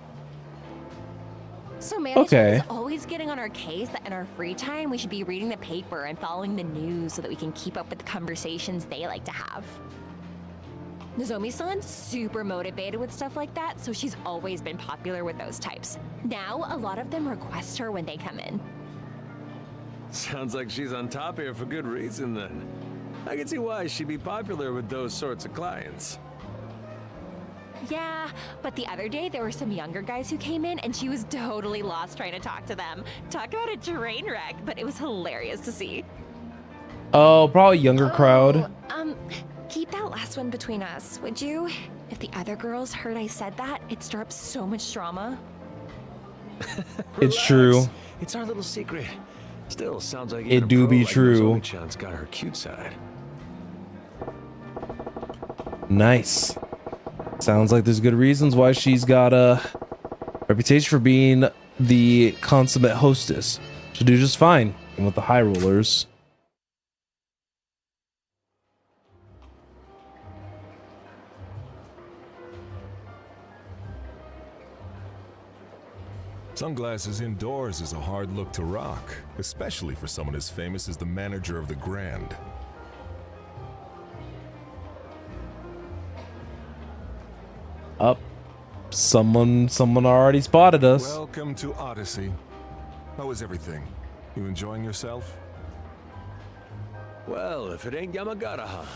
So management is always getting on our case that in our free time, we should be reading the paper and following the news so that we can keep up with the conversations they like to have. Nozomi-san's super motivated with stuff like that, so she's always been popular with those types. Now, a lot of them request her when they come in. Sounds like she's on top here for good reason then. I can see why she'd be popular with those sorts of clients. Yeah, but the other day there were some younger guys who came in and she was totally lost trying to talk to them. Talk about a train wreck, but it was hilarious to see. Oh, probably younger crowd. Keep that last one between us, would you? If the other girls heard I said that, it'd stir up so much drama. It's true. It's our little secret. Still sounds like it do be true. Nozomi-chan's got her cute side. Nice. Sounds like there's good reasons why she's got a reputation for being the consummate hostess. She'll do just fine with the high rollers. Sunglasses indoors is a hard look to rock, especially for someone as famous as the manager of the Grand. Up. Someone already spotted us. Welcome to Odyssey. How is everything? You enjoying yourself? Well, if it ain't Yamagata-han,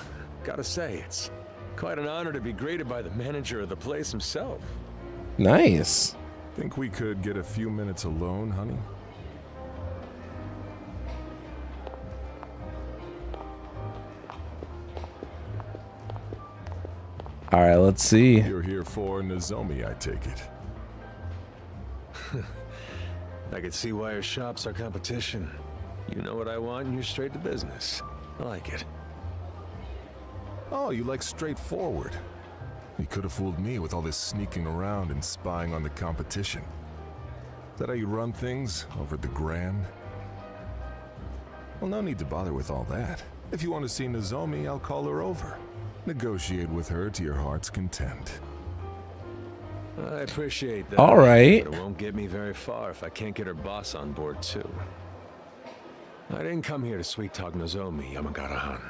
gotta say, it's quite an honor to be greeted by the manager of the place himself. Nice. Think we could get a few minutes alone, honey? All right, let's see. You're here for Nozomi, I take it. I could see why your shop's our competition. You know what I want and you're straight to business. I like it. Oh, you like straightforward. You could have fooled me with all this sneaking around and spying on the competition. Is that how you run things over at the Grand? Well, no need to bother with all that. If you want to see Nozomi, I'll call her over. Negotiate with her to your heart's content. I appreciate that. All right. But it won't get me very far if I can't get her boss on board too. I didn't come here to sweet talk Nozomi, Yamagata-han.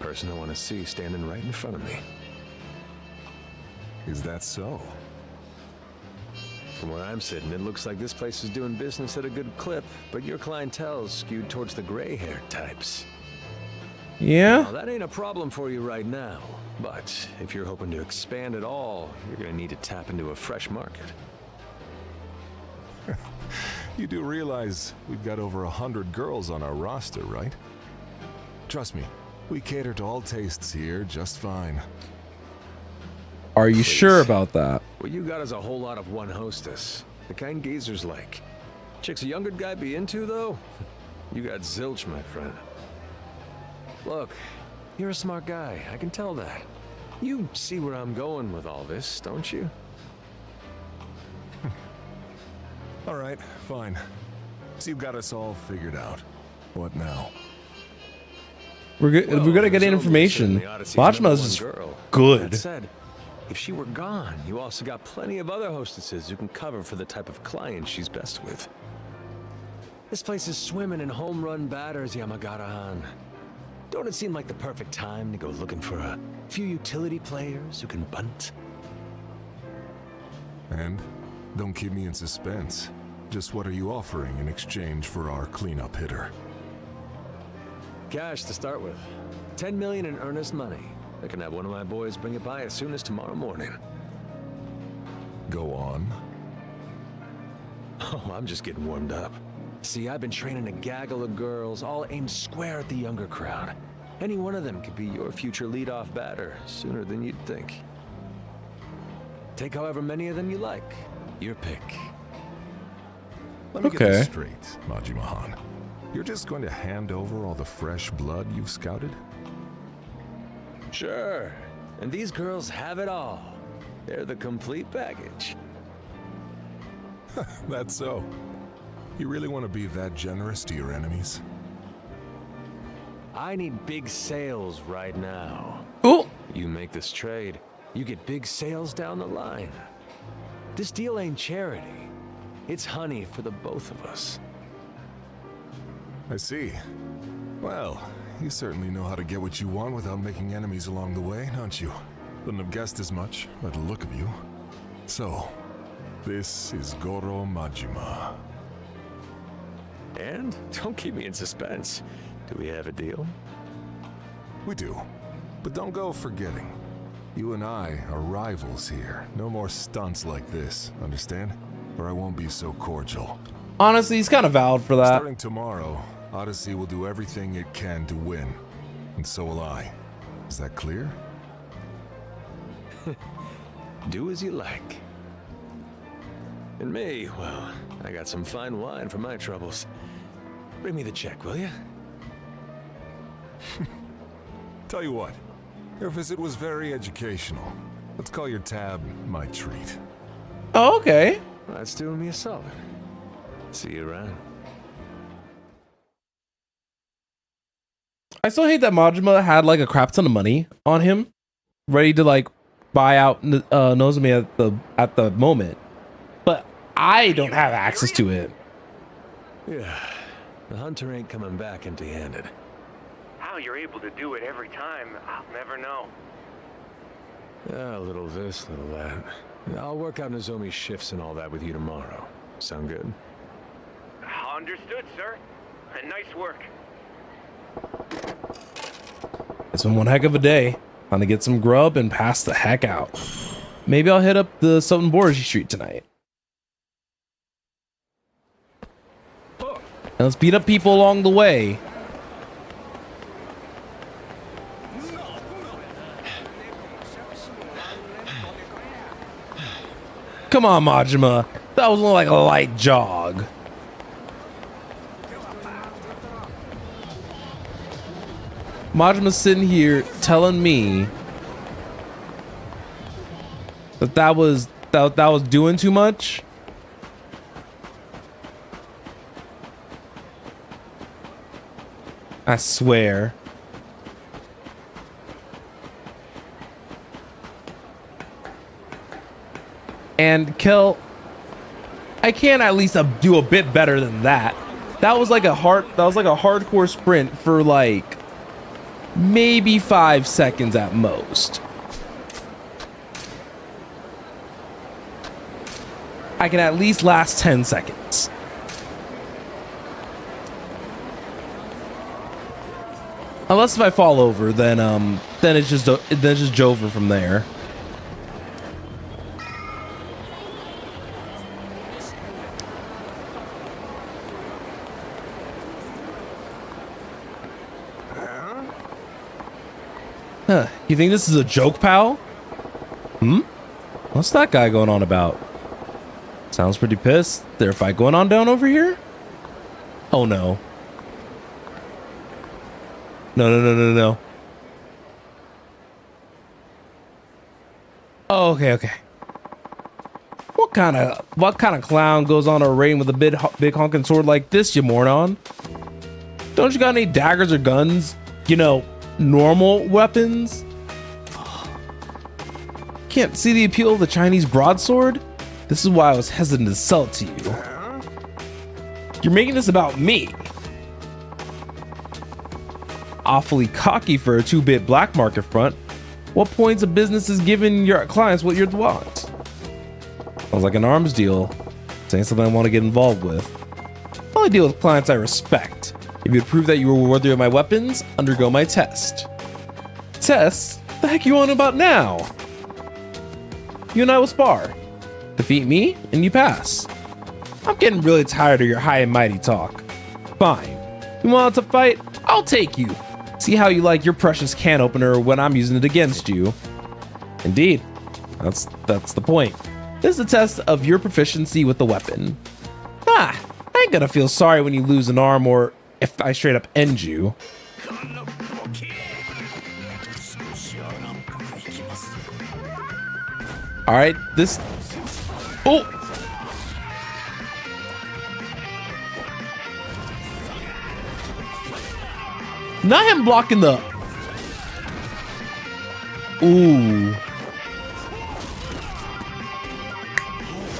Person I want to see standing right in front of me. Is that so? From where I'm sitting, it looks like this place is doing business at a good clip, but your clientele's skewed towards the gray-haired types. Yeah? Now, that ain't a problem for you right now, but if you're hoping to expand at all, you're gonna need to tap into a fresh market. You do realize we've got over 100 girls on our roster, right? Trust me, we cater to all tastes here just fine. Are you sure about that? What you got is a whole lot of one hostess. The kind geezers like. Chicks a younger guy be into, though? You got zilch, my friend. Look, you're a smart guy. I can tell that. You see where I'm going with all this, don't you? All right, fine. So you've got us all figured out. What now? We're gonna get information. Majima's just good. That said, if she were gone, you also got plenty of other hostesses who can cover for the type of client she's best with. This place is swimming in home run batters, Yamagata-han. Don't it seem like the perfect time to go looking for a few utility players who can bunt? And don't keep me in suspense. Just what are you offering in exchange for our cleanup hitter? Cash to start with. 10 million in earnest money. I can have one of my boys bring it by as soon as tomorrow morning. Go on. Oh, I'm just getting warmed up. See, I've been training a gaggle of girls, all aimed square at the younger crowd. Any one of them could be your future lead-off batter sooner than you'd think. Take however many of them you like. Your pick. Let me get this straight, Majima-han. You're just going to hand over all the fresh blood you've scouted? Sure. And these girls have it all. They're the complete package. That's so. You really want to be that generous to your enemies? I need big sales right now. Oh. You make this trade, you get big sales down the line. This deal ain't charity. It's honey for the both of us. I see. Well, you certainly know how to get what you want without making enemies along the way, don't you? Couldn't have guessed as much by the look of you. So, this is Goro Majima. And don't keep me in suspense. Do we have a deal? We do. But don't go forgetting. You and I are rivals here. No more stunts like this, understand? Or I won't be so cordial. Honestly, he's kind of valid for that. Starting tomorrow, Odyssey will do everything it can to win. And so will I. Is that clear? Do as you like. And me, well, I got some fine wine for my troubles. Bring me the check, will you? Tell you what, your visit was very educational. Let's call your tab my treat. Oh, okay. That's doing me a solid. See you around. I still hate that Majima had like a crap ton of money on him, ready to like buy out Nozomi at the moment, but I don't have access to it. Yeah, the hunter ain't coming back empty-handed. How you're able to do it every time, I'll never know. A little this, little that. I'll work out Nozomi's shifts and all that with you tomorrow. Sound good? Understood, sir. And nice work. It's been one heck of a day. Time to get some grub and pass the heck out. Maybe I'll hit up the Sotenborgi Street tonight. And let's beat up people along the way. Come on, Majima. That was only like a light jog. Majima's sitting here telling me that was doing too much. I swear. And Kel, I can at least do a bit better than that. That was like a hardcore sprint for like maybe 5 seconds at most. I can at least last 10 seconds. Unless if I fall over, then it's just Jover from there. Huh, you think this is a joke, pal? What's that guy going on about? Sounds pretty pissed. There a fight going on down over here? Oh no. No. Oh, okay. What kind of clown goes on a raid with a big honking sword like this, you moron? Don't you got any daggers or guns? You know, normal weapons? Can't see the appeal of the Chinese broadsword? This is why I was hesitant to sell it to you. You're making this about me. Awfully cocky for a 2-bit black market front. What points of business is giving your clients what you want? Sounds like an arms deal. This ain't something I want to get involved with. I only deal with clients I respect. If you prove that you were worthy of my weapons, undergo my test. Test? The heck you on about now? You and I will spar. Defeat me, and you pass. I'm getting really tired of your high and mighty talk. Fine. You want to fight? I'll take you. See how you like your precious can opener when I'm using it against you. Indeed. That's the point. This is a test of your proficiency with the weapon. I ain't gonna feel sorry when you lose an arm or if I straight up end you. Alright, this... Oh! Not him blocking the... Ooh.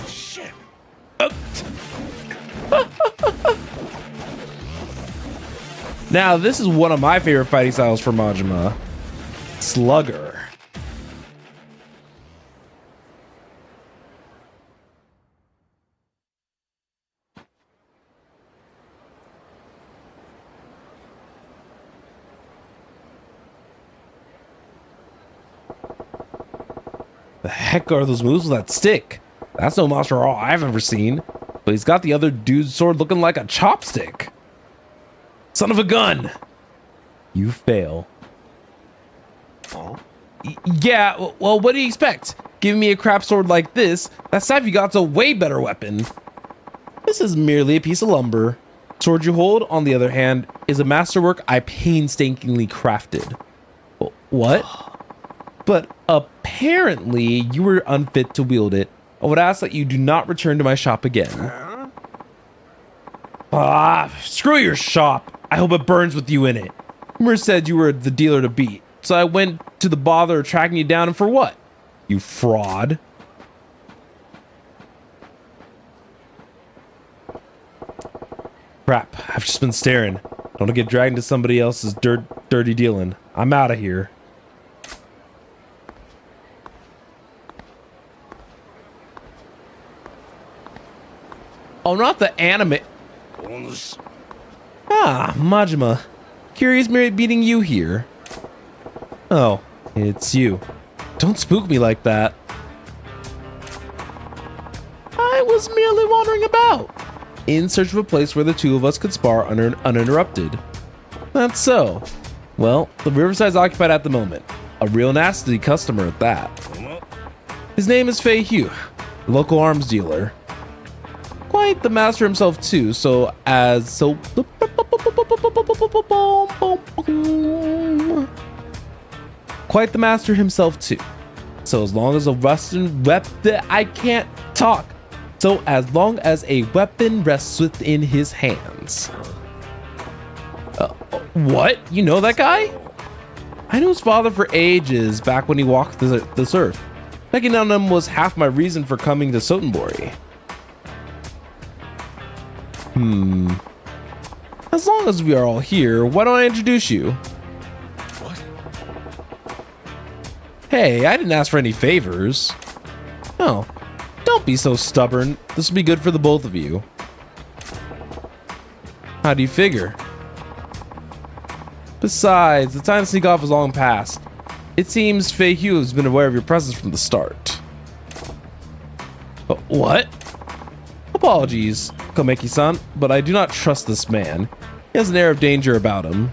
Shit. Now, this is one of my favorite fighting styles for Majima. Slugger. The heck are those moves with that stick? That's no Monster All I've ever seen. But he's got the other dude's sword looking like a chopstick. Son of a gun! You fail. Oh? Yeah, well, what do you expect? Giving me a crap sword like this, that staff you got's a way better weapon. This is merely a piece of lumber. Sword you hold, on the other hand, is a masterwork I painstakingly crafted. What? But apparently you were unfit to wield it. I would ask that you do not return to my shop again. Screw your shop. I hope it burns with you in it. Rumor said you were the dealer to beat, so I went to the bother of tracking you down, and for what? You fraud. Crap, I've just been staring. Don't get dragged into somebody else's dirty dealing. I'm out of here. Oh, not the anime. Majima. Curious meeting you here. Oh, it's you. Don't spook me like that. I was merely wandering about, in search of a place where the two of us could spar uninterrupted. That's so. Well, the Riverside's occupied at the moment. A real nasty customer at that. His name is Fei Hugh, local arms dealer. Quite the master himself too, Quite the master himself too. So as long as a So as long as a weapon rests within his hands. What? You know that guy? I knew his father for ages back when he walked this earth. Checking on him was half my reason for coming to Sotenbori. As long as we are all here, why don't I introduce you? What? Hey, I didn't ask for any favors. Oh, don't be so stubborn. This will be good for the both of you. How do you figure? Besides, the time to sneak off is long past. It seems Fei Hugh has been aware of your presence from the start. What? Apologies, Komeki-san, but I do not trust this man. He has an air of danger about him.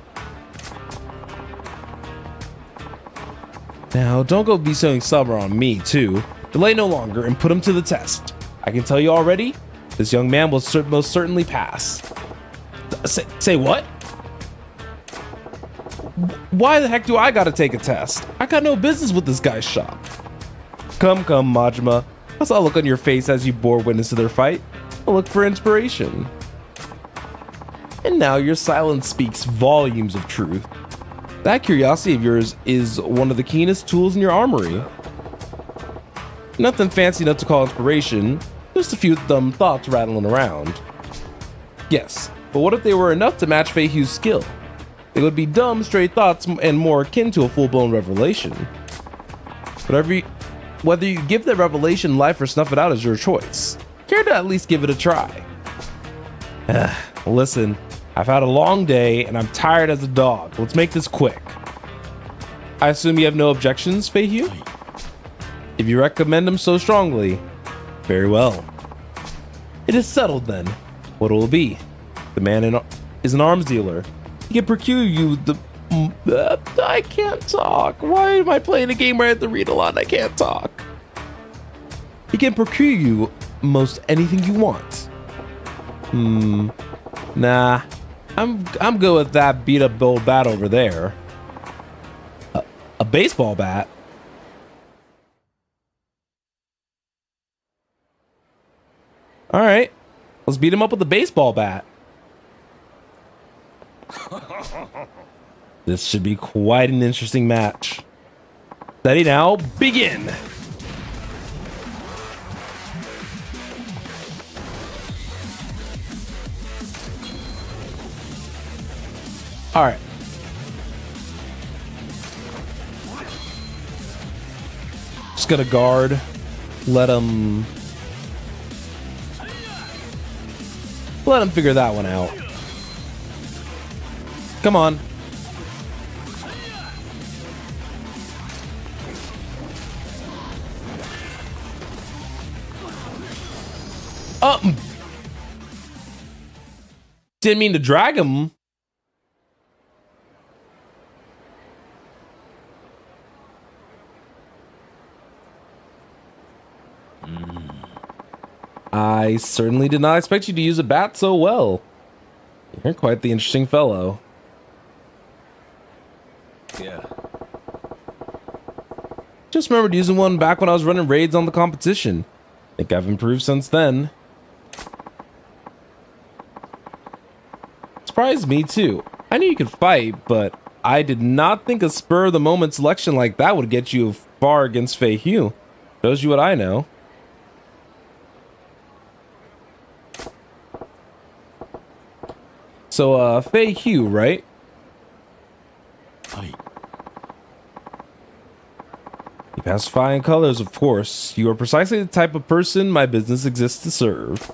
Now, don't go be so stubborn on me, too. Delay no longer and put him to the test. I can tell you already, this young man will most certainly pass. Say what? Why the heck do I gotta take a test? I got no business with this guy's shop. Come, Majima. I saw a look on your face as you bore witness to their fight. A look for inspiration. And now your silence speaks volumes of truth. That curiosity of yours is one of the keenest tools in your armory. Nothing fancy enough to call inspiration, just a few dumb thoughts rattling around. Yes, but what if they were enough to match Fei Hugh's skill? They would be dumb, straight thoughts and more akin to a full-blown revelation. Whether you give the revelation life or snuff it out is your choice. Care to at least give it a try? Listen, I've had a long day and I'm tired as a dog. Let's make this quick. I assume you have no objections, Fei Hugh? If you recommend him so strongly, very well. It is settled then. What will it be? The man is an arms dealer. He can procure you the I can't talk. Why am I playing a game where I have to read a lot and I can't talk? He can procure you most anything you want. Nah. I'm good with that beat up old bat over there. A baseball bat? Alright. Let's beat him up with a baseball bat. This should be quite an interesting match. Steady now, begin! Alright. Just gotta guard. Let him figure that one out. Come on. Oh! Didn't mean to drag him. I certainly did not expect you to use a bat so well. You're quite the interesting fellow. Yeah. Just remembered using one back when I was running raids on the competition. Think I've improved since then. Surprised me too. I knew you could fight, but I did not think a spur of the moment selection like that would get you far against Fei Hugh. Shows you what I know. So, Fei Hugh, right? Hi. You pass flying colors, of course. You are precisely the type of person my business exists to serve.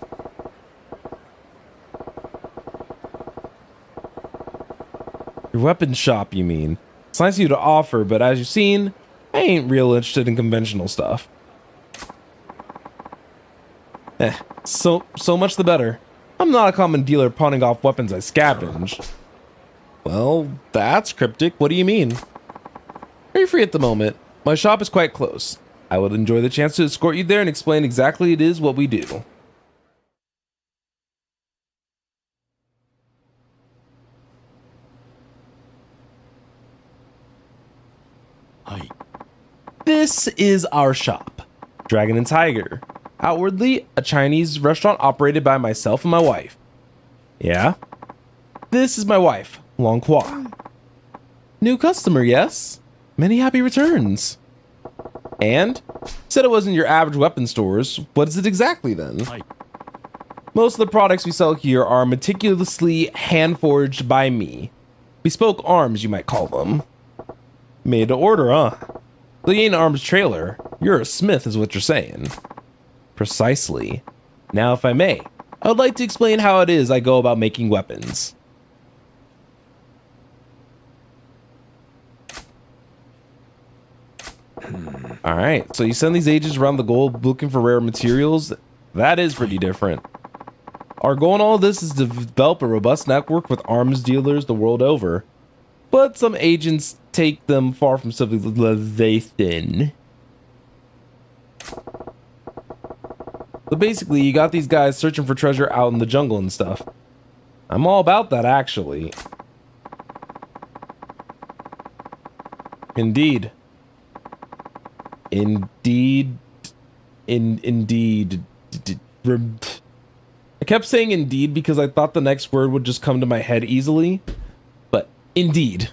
Your weapon shop, you mean? It's nice of you to offer, but as you've seen, I ain't real interested in conventional stuff. So much the better. I'm not a common dealer pawning off weapons I scavenge. Well, that's cryptic. What do you mean? Are you free at the moment? My shop is quite close. I would enjoy the chance to escort you there and explain exactly it is what we do. Hi. This is our shop, Dragon and Tiger. Outwardly, a Chinese restaurant operated by myself and my wife. Yeah? This is my wife, Long Hua. New customer, yes? Many happy returns. And? Said it wasn't your average weapon stores. What is it exactly then? Hi. Most of the products we sell here are meticulously hand-forged by me. Bespoke arms, you might call them. Made to order, huh? So you ain't an arms trailer. You're a smith, is what you're saying. Precisely. Now, if I may, I would like to explain how it is I go about making weapons. Alright, so you send these agents around the globe looking for rare materials. That is pretty different. Our goal in all of this is to develop a robust network with arms dealers the world over. But some agents take them far from civilization. So basically, you got these guys searching for treasure out in the jungle and stuff. I'm all about that, actually. Indeed. Indeed. Indeed. I kept saying indeed because I thought the next word would just come to my head easily. But indeed.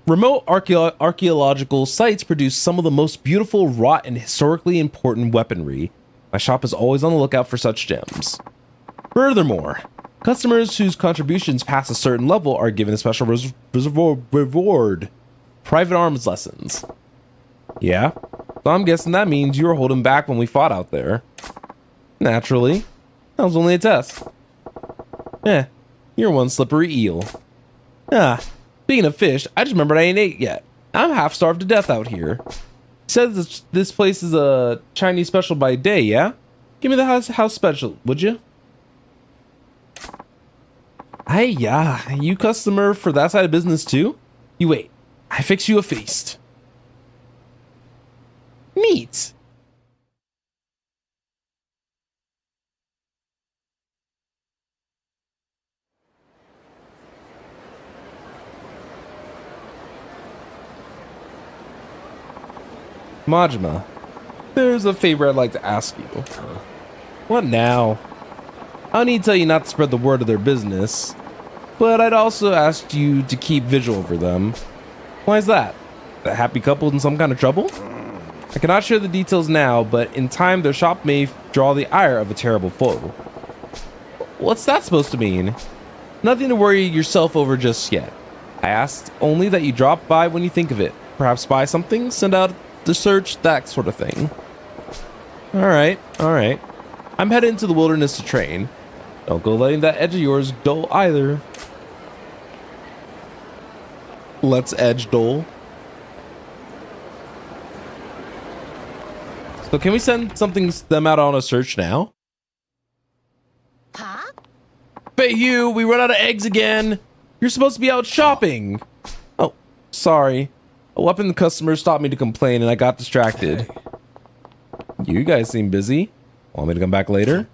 Remote archaeological sites produce some of the most beautiful, wrought, and historically important weaponry. My shop is always on the lookout for such gems. Furthermore, customers whose contributions pass a certain level are given a special reward. Private arms lessons. Yeah? So I'm guessing that means you were holding back when we fought out there. Naturally. That was only a test. You're one slippery eel. Speaking of fish, I just remembered I ain't ate yet. I'm half starved to death out here. Says this place is a Chinese special by day, yeah? Give me the house special, would you? Hey, yeah, you customer for that side of business too? You wait. I fix you a feast. Neat. Majima, there's a favor I'd like to ask you. What now? I don't need to tell you not to spread the word of their business, but I'd also ask you to keep vigil over them. Why is that? A happy couple in some kind of trouble? I cannot share the details now, but in time their shop may draw the ire of a terrible foe. What's that supposed to mean? Nothing to worry yourself over just yet. I asked only that you drop by when you think of it. Perhaps buy something, send out the search, that sort of thing. Alright. I'm headed into the wilderness to train. Don't go letting that edge of yours dull either. Let's edge dull. So can we send them out on a search now? Huh? Hey you, we run out of eggs again. You're supposed to be out shopping. Oh, sorry. A weapon customer stopped me to complain and I got distracted. You guys seem busy. Want me to come back later?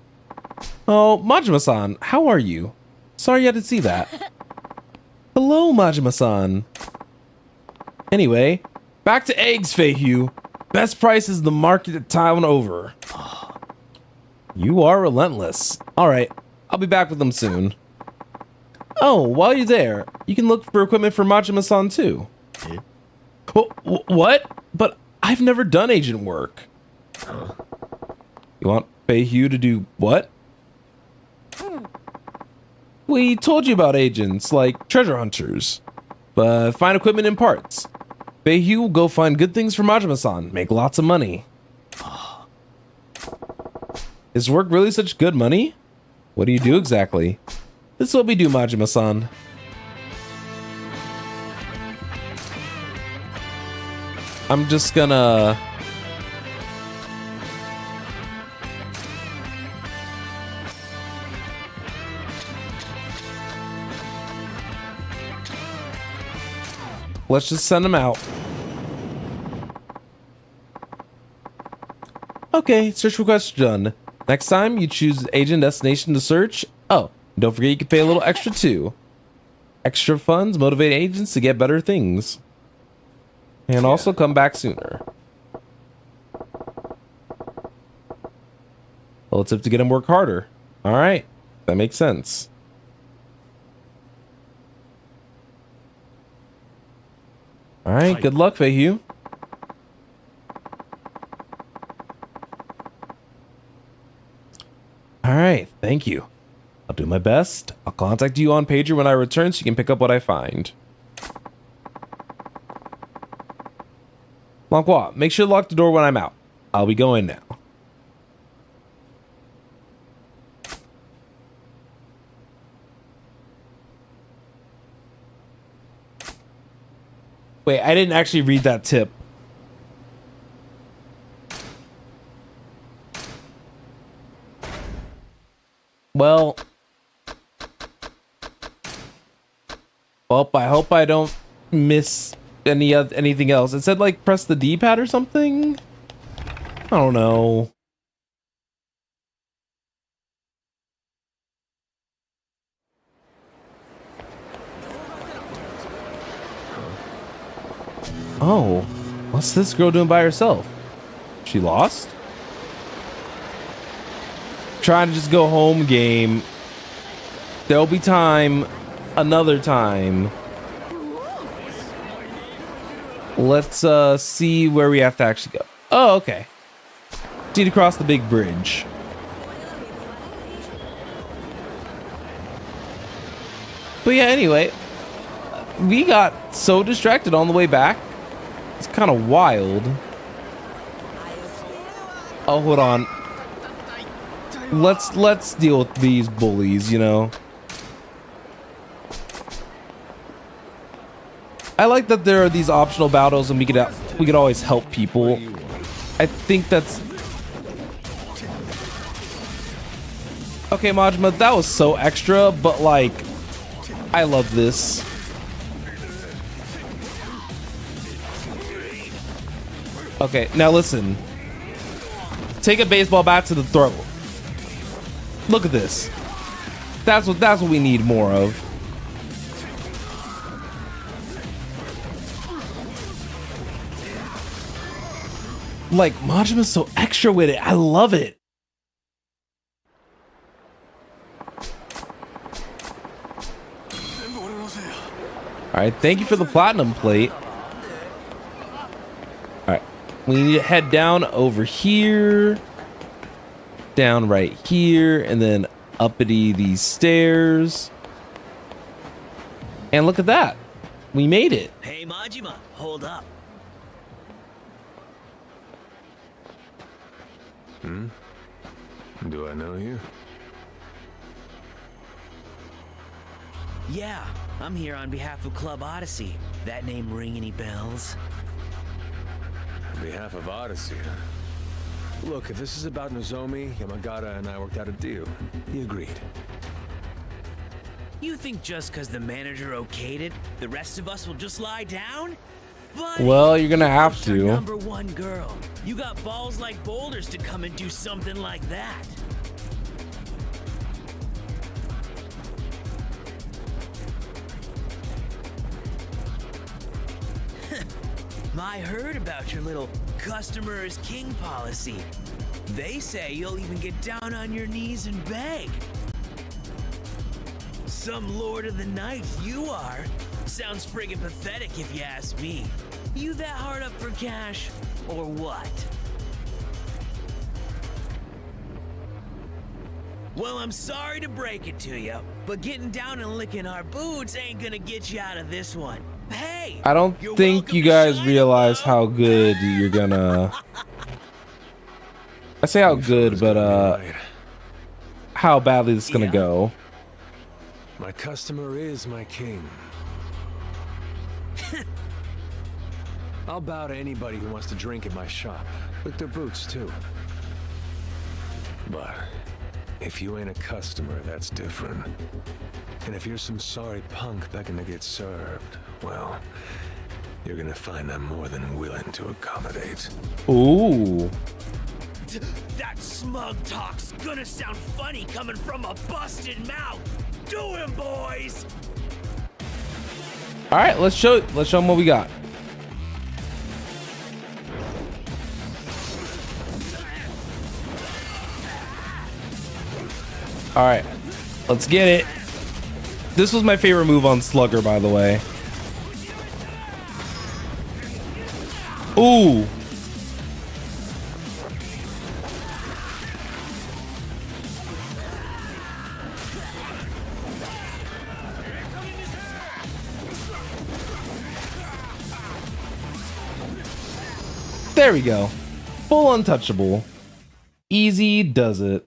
Oh, Majima-san, how are you? Sorry you had to see that. Hello, Majima-san. Anyway, back to eggs, Feihu. Best prices the market at town over. You are relentless. Alright, I'll be back with them soon. Oh, while you're there, you can look for equipment for Majima-san too. What? But I've never done agent work. You want Feihu to do what? We told you about agents, like treasure hunters. But find equipment and parts. Feihu will go find good things for Majima-san, make lots of money. Is work really such good money? What do you do exactly? This is what we do, Majima-san. I'm just gonna... Let's just send them out. Okay, search request done. Next time you choose agent destination to search. Oh, don't forget you can pay a little extra too. Extra funds motivate agents to get better things. And also come back sooner. A little tip to get him work harder. Alright, that makes sense. Alright, good luck, Feihu. Alright, thank you. I'll do my best. I'll contact you on pager when I return so you can pick up what I find. Lanqua, make sure to lock the door when I'm out. I'll be going now. Wait, I didn't actually read that tip. Well, I hope I don't miss anything else. It said like press the D-pad or something. I don't know. Oh, what's this girl doing by herself? She lost? Trying to just go home game. There'll be time. Another time. Let's see where we have to actually go. Oh, okay. Need to cross the big bridge. But yeah, anyway, we got so distracted on the way back. It's kind of wild. Oh, hold on. Let's deal with these bullies, you know. I like that there are these optional battles and we could always help people. I think that's... Okay, Majima, that was so extra, but like, I love this. Okay, now listen. Take a baseball bat to the throat. Look at this. That's what we need more of. Like, Majima's so extra with it. I love it. Alright, thank you for the platinum plate. Alright, we need to head down over here. Down right here, and then uppity these stairs. And look at that. We made it. Hey, Majima, hold up. Do I know you? Yeah, I'm here on behalf of Club Odyssey. That name ring any bells? On behalf of Odyssey, huh? Look, if this is about Nozomi, Yamagata and I worked out a deal. He agreed. You think just because the manager okayed it, the rest of us will just lie down? But Well, you're gonna have you're to. number one girl. You got balls like boulders to come and do something like that. I heard about your little customer is king policy. They say you'll even get down on your knees and beg. Some lord of the night you are. Sounds friggin' pathetic if you ask me. You that hard up for cash, or what? Well, I'm sorry to break it to you, but getting down and licking our boots ain't gonna get you out of this one. Hey! I don't think you guys realize how good you're gonna... I say how good, but how badly this is gonna go. My customer is my king. I'll bow to anybody who wants to drink at my shop. Lick their boots, too. But if you ain't a customer, that's different. And if you're some sorry punk begging to get served, well, you're gonna find I'm more than willing to accommodate. Ooh. That smug talk's gonna sound funny coming from a busted mouth. Do him, boys! All right, let's show them what we got. All right, let's get it. This was my favorite move on Slugger, by the way. Ooh. There we go. Full untouchable. Easy does it.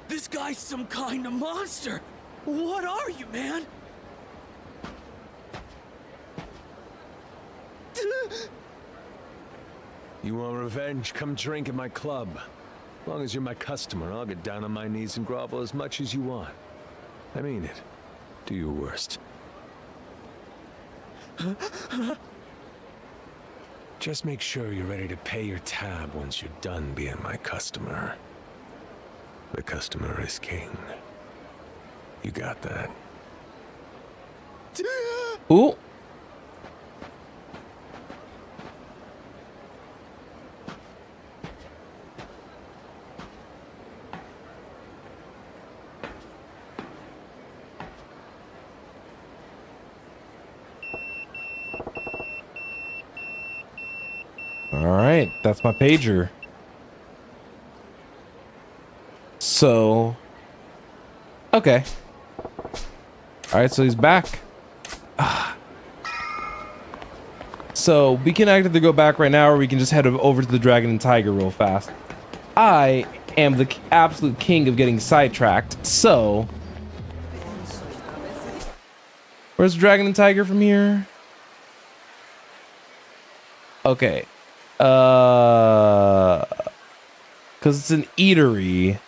This guy's some kind of monster. What are you, man? You want revenge? Come drink at my club. As long as you're my customer, I'll get down on my knees and grovel as much as you want. I mean it. Do your worst. Just make sure you're ready to pay your tab once you're done being my customer. The customer is king. You got that? Ooh. All right, that's my pager. So, okay. All right, so he's back. So we can either go back right now, or we can just head over to the Dragon and Tiger real fast. I am the absolute king of getting sidetracked. So, where's the Dragon and Tiger from here? Okay. Because it's an eatery.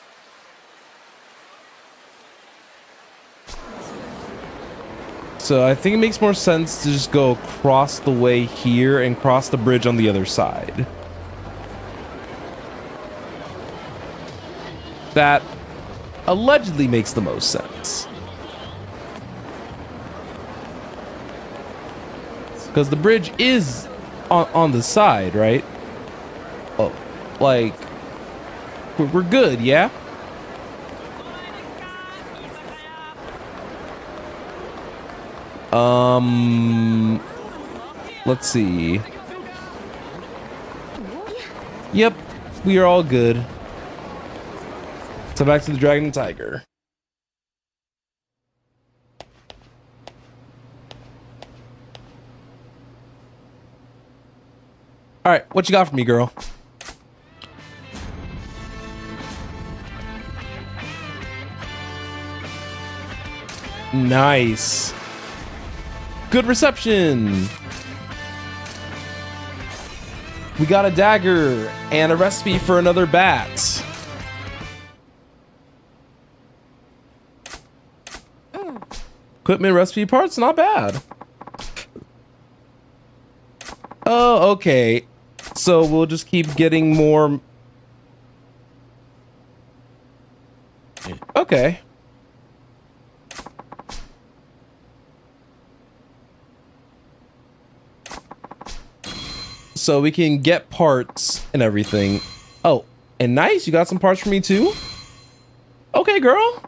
So I think it makes more sense to just go across the way here and cross the bridge on the other side. That allegedly makes the most sense. Because the bridge is on the side, right? Oh, like, we're good, yeah? Let's see. Yep, we are all good. So back to the Dragon and Tiger. All right, what you got for me, girl? Nice. Good reception. We got a dagger and a recipe for another bat. Equipment, recipe, parts, not bad. Oh, okay. So we'll just keep getting more. Okay. So we can get parts and everything. Oh, and nice, you got some parts for me too? Okay, girl.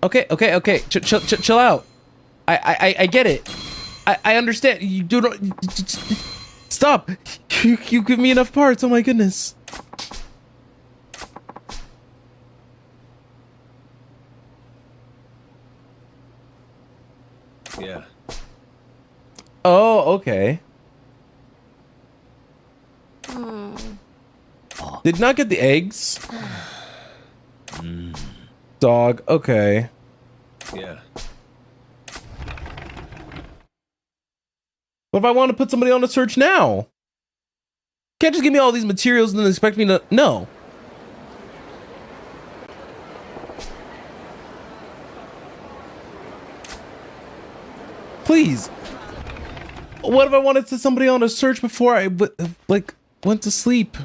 Okay. Chill out. I get it. I understand. You do not. Stop. You give me enough parts. Oh my goodness. Yeah. Oh, okay. Did not get the eggs. Dog. Okay. Yeah. What if I want to put somebody on a search now? Can't just give me all these materials and then expect me to... No. Please. What if I wanted to somebody on a search before I went to sleep?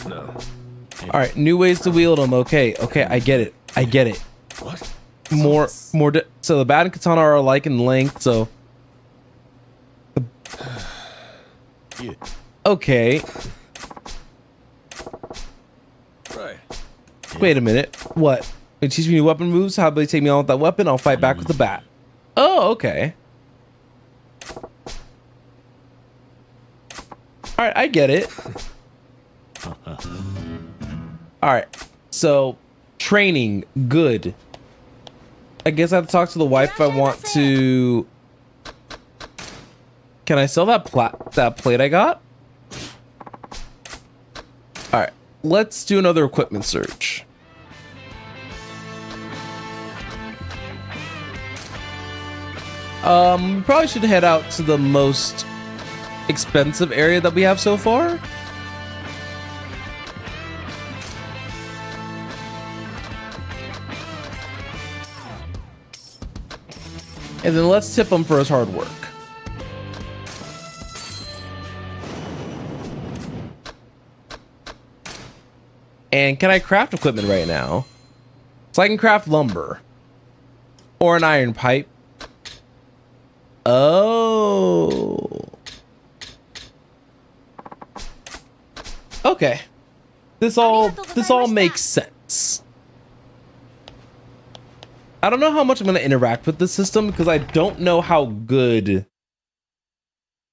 No. All right, new ways to wield them. Okay, I get it. What? More. So the bat and katana are alike in length. So. Yeah. Okay. Right. Wait a minute. What? They teach me new weapon moves. How about they take me on with that weapon? I'll fight back with the bat. Oh, okay. All right, I get it. All right, so training, good. I guess I have to talk to the wife if I want to. Can I sell that plate I got? All right, let's do another equipment search. We probably should head out to the most expensive area that we have so far. And then let's tip him for his hard work. And can I craft equipment right now? So I can craft lumber. Or an iron pipe. Oh. Okay. This all makes sense. I don't know how much I'm going to interact with the system because I don't know how good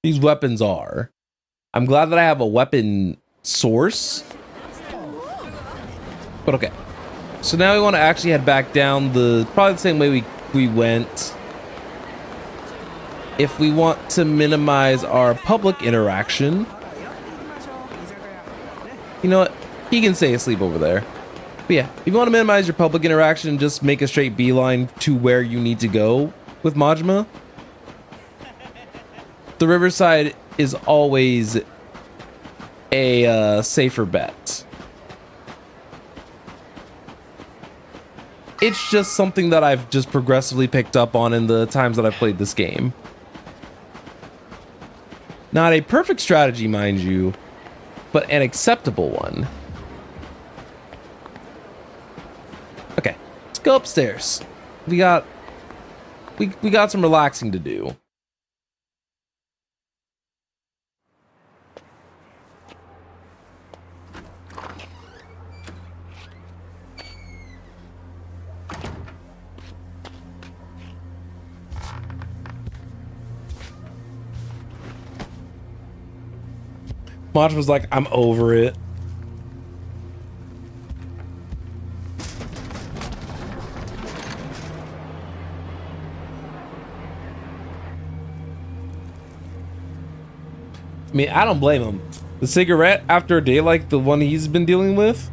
these weapons are. I'm glad that I have a weapon source. But okay. So now we want to actually head back down probably the same way we went. If we want to minimize our public interaction. You know what? He can stay asleep over there. But yeah, if you want to minimize your public interaction, just make a straight beeline to where you need to go with Majima. The Riverside is always a safer bet. It's just something that I've just progressively picked up on in the times that I've played this game. Not a perfect strategy, mind you, but an acceptable one. Okay, let's go upstairs. We got some relaxing to do. Majima was like, I'm over it. I mean, I don't blame him. The cigarette after a day like the one he's been dealing with.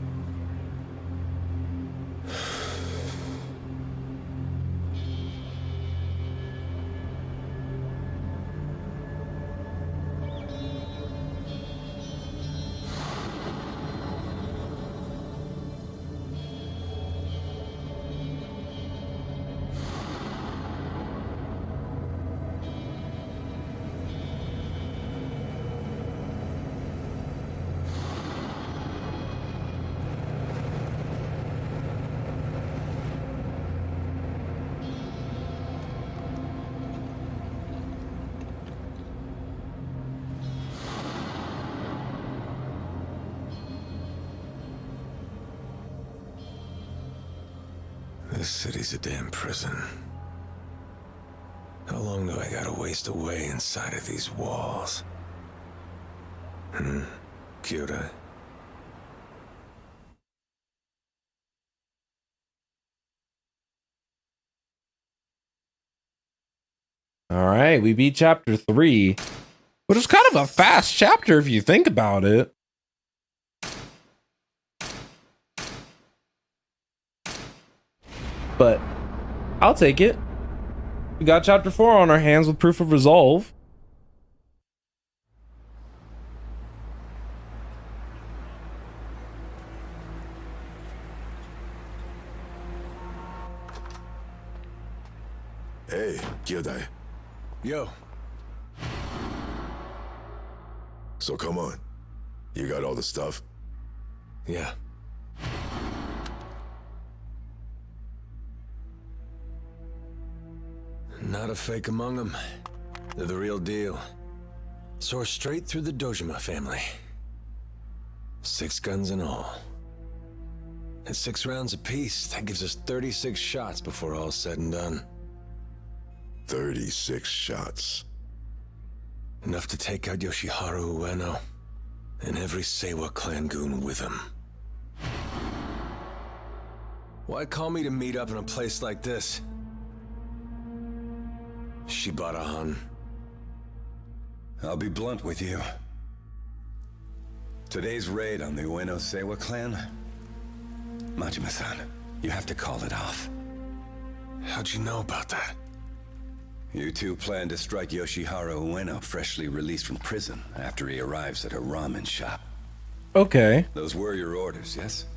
This city's a damn prison. How long do I gotta waste away inside of these walls? Kyura? All right, we beat chapter 3, which is kind of a fast chapter if you think about it. But I'll take it. We got chapter 4 on our hands with proof of resolve. Hey, Kyodai. Yo. So come on. You got all the stuff? Yeah. Not a fake among them. They're the real deal. Soar straight through the Dojima family. 6 guns in all. At 6 rounds apiece, that gives us 36 shots before all's said and done. 36 shots. Enough to take out Yoshiharu Ueno and every Seiwa clan goon with him. Why call me to meet up in a place like this? Shibata-han. I'll be blunt with you. Today's raid on the Ueno Seiwa clan? Majima-san, you have to call it off. How'd you know about that? You two plan to strike Yoshiharu Ueno, freshly released from prison, after he arrives at a ramen shop. Okay. Those were your orders, yes?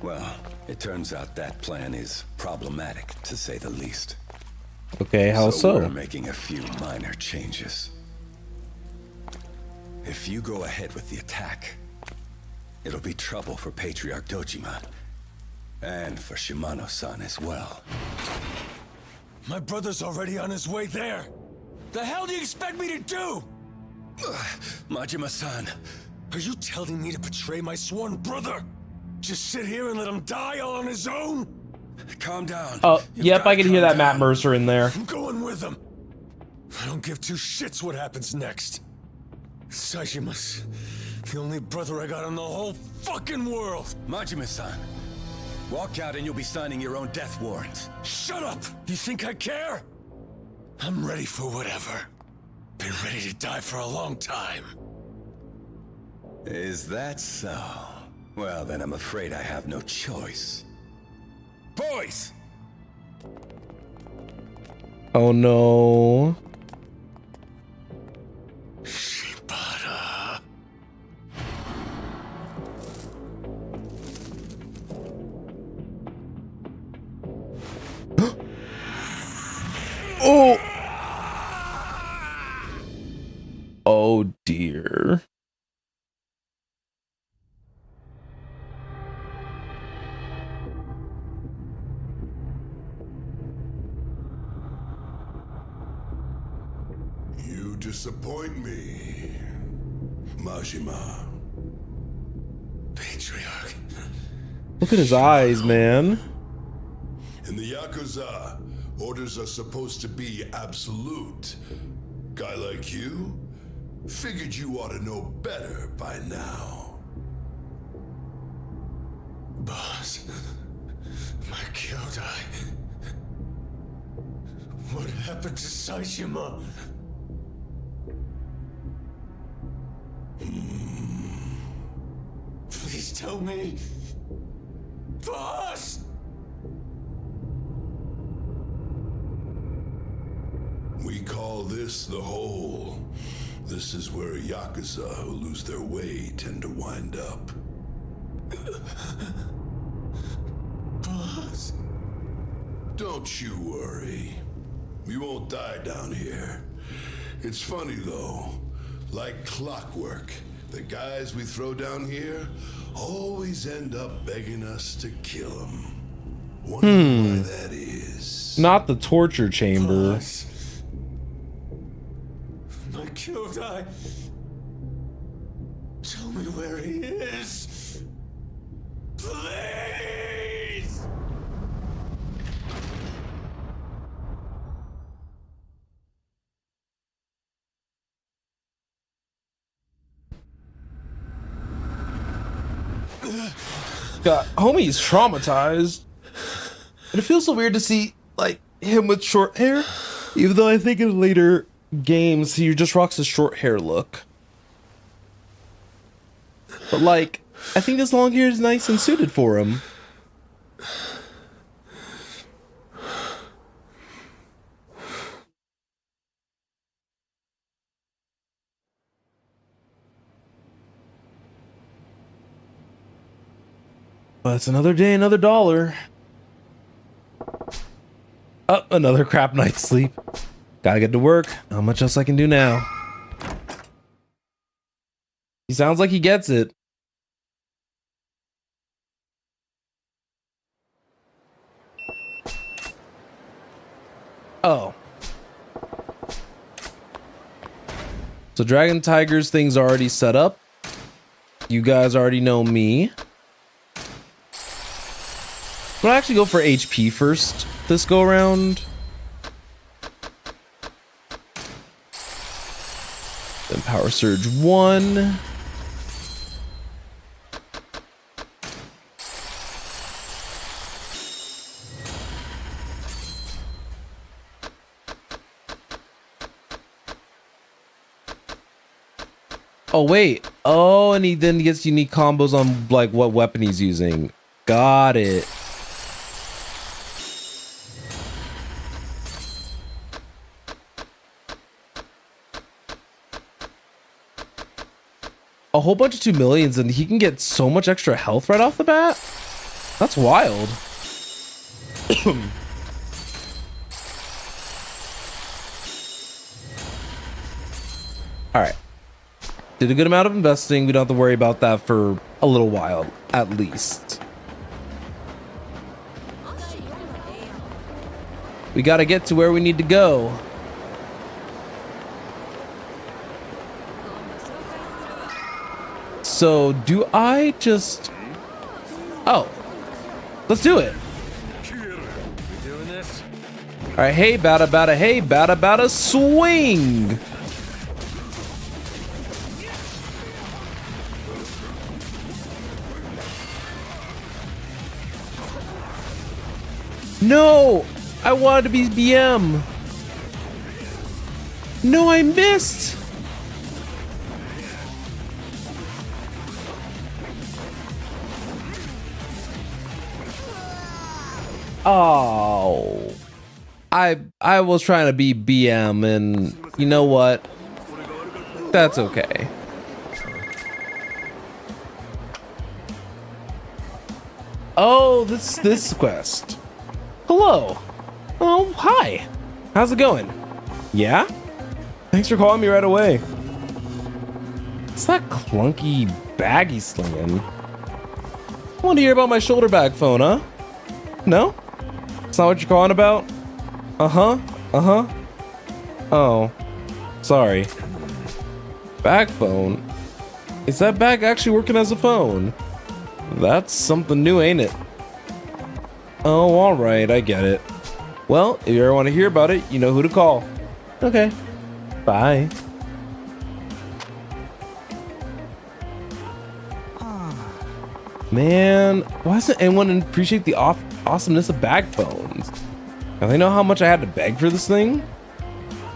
Well, it turns out that plan is problematic, to say the least. Okay, how so? We're making a few minor changes. If you go ahead with the attack, it'll be trouble for Patriarch Dojima, and for Shimano-san as well. My brother's already on his way there! The hell do you expect me to do? Majima-san, are you telling me to betray my sworn brother? Just sit here and let him die all on his own? Calm down. Oh, yep, I can hear that Matt Mercer in there. I'm going with him. I don't give 2 shits what happens next. Sajima's the only brother I got in the whole fucking world. Majima-san, walk out and you'll be signing your own death warrant. Shut up! You think I care? I'm ready for whatever. Been ready to die for a long time. Is that so? Well, then I'm afraid I have no choice. Boys! Oh no. Shibata. Oh. Oh dear. You disappoint me, Majima. Patriarch. Look at his eyes, man. In the Yakuza, orders are supposed to be absolute. Guy like you? Figured you ought to know better by now. Boss. My Kyodai. What happened to Saishima? Please tell me. Boss! We call this the hole. This is where Yakuza who lose their way tend to wind up. Boss. Don't you worry. You won't die down here. It's funny though. Like clockwork, the guys we throw down here always end up begging us to kill them. Wonder why that is. Not the torture chamber. Boss. My Kyodai. Tell me where he is. Please! God, homie's traumatized. And it feels so weird to see, like, him with short hair. Even though I think in later games, he just rocks a short hair look. But, like, I think this long hair is nice and suited for him. But it's another day, another dollar. Oh, another crap night's sleep. Gotta get to work. Not much else I can do now. He sounds like he gets it. Oh. So Dragon Tiger's thing's already set up. You guys already know me. I'm gonna actually go for HP first this go around. Then Power Surge 1. Oh wait. Oh, and he then gets unique combos on like what weapon he's using. Got it. A whole bunch of 2 millions and he can get so much extra health right off the bat. That's wild. All right. Did a good amount of investing. We don't have to worry about that for a little while, at least. We got to get to where we need to go. So, do I just... Oh. Let's do it. Alright, hey, bada, swing! No! I wanted to be BM. No, I missed! Oh, I was trying to be BM, and you know what? That's okay. Oh, this quest. Hello. Oh, hi. How's it going? Yeah? Thanks for calling me right away. What's that clunky bag he's slinging? I want to hear about my shoulder bag phone, huh? No? That's not what you're calling about? Uh-huh. Uh-huh. Oh. Sorry. Bag phone? Is that bag actually working as a phone? That's something new, ain't it? Oh, alright, I get it. Well, if you ever want to hear about it, you know who to call. Okay. Bye. Man, why doesn't anyone appreciate the awesomeness of bag phones? Now they know how much I had to beg for this thing?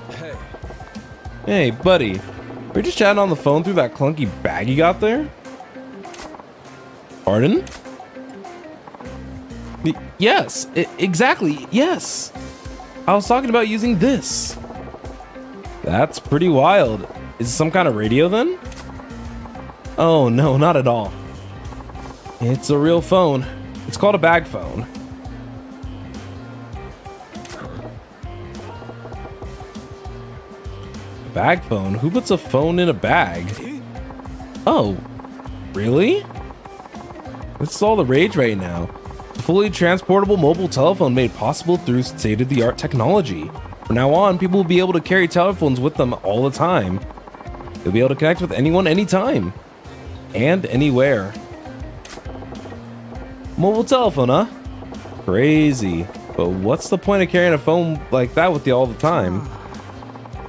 Hey. Hey, buddy. We're just chatting on the phone through that clunky bag you got there? Pardon? Yes, exactly, yes. I was talking about using this. That's pretty wild. Is it some kind of radio then? Oh no, not at all. It's a real phone. It's called a bag phone. Bag phone? Who puts a phone in a bag? Oh, really? This is all the rage right now. A fully transportable mobile telephone made possible through state-of-the-art technology. From now on, people will be able to carry telephones with them all the time. They'll be able to connect with anyone anytime. And anywhere. Mobile telephone, huh? Crazy. But what's the point of carrying a phone like that with you all the time?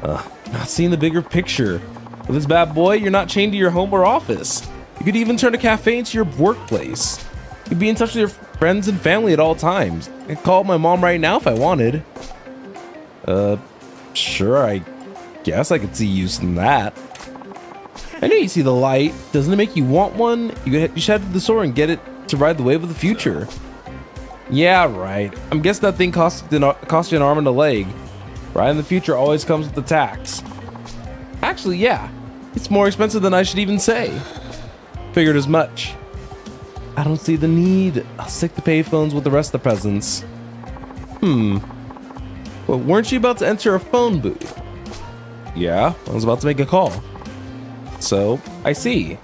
Not seeing the bigger picture. With this bad boy, you're not chained to your home or office. You could even turn a cafe into your workplace. You'd be in touch with your friends and family at all times. I could call my mom right now if I wanted. Sure, I guess I could see use in that. I know you see the light. Doesn't it make you want one? You should head to the store and get it to ride the wave of the future. Yeah, right. I'm guessing that thing costs you an arm and a leg. Riding the future always comes with the tax. Actually, yeah. It's more expensive than I should even say. Figured as much. I don't see the need. I'll stick the payphones with the rest of the presents. Well, weren't you about to enter a phone booth? Yeah, I was about to make a call. So, I see.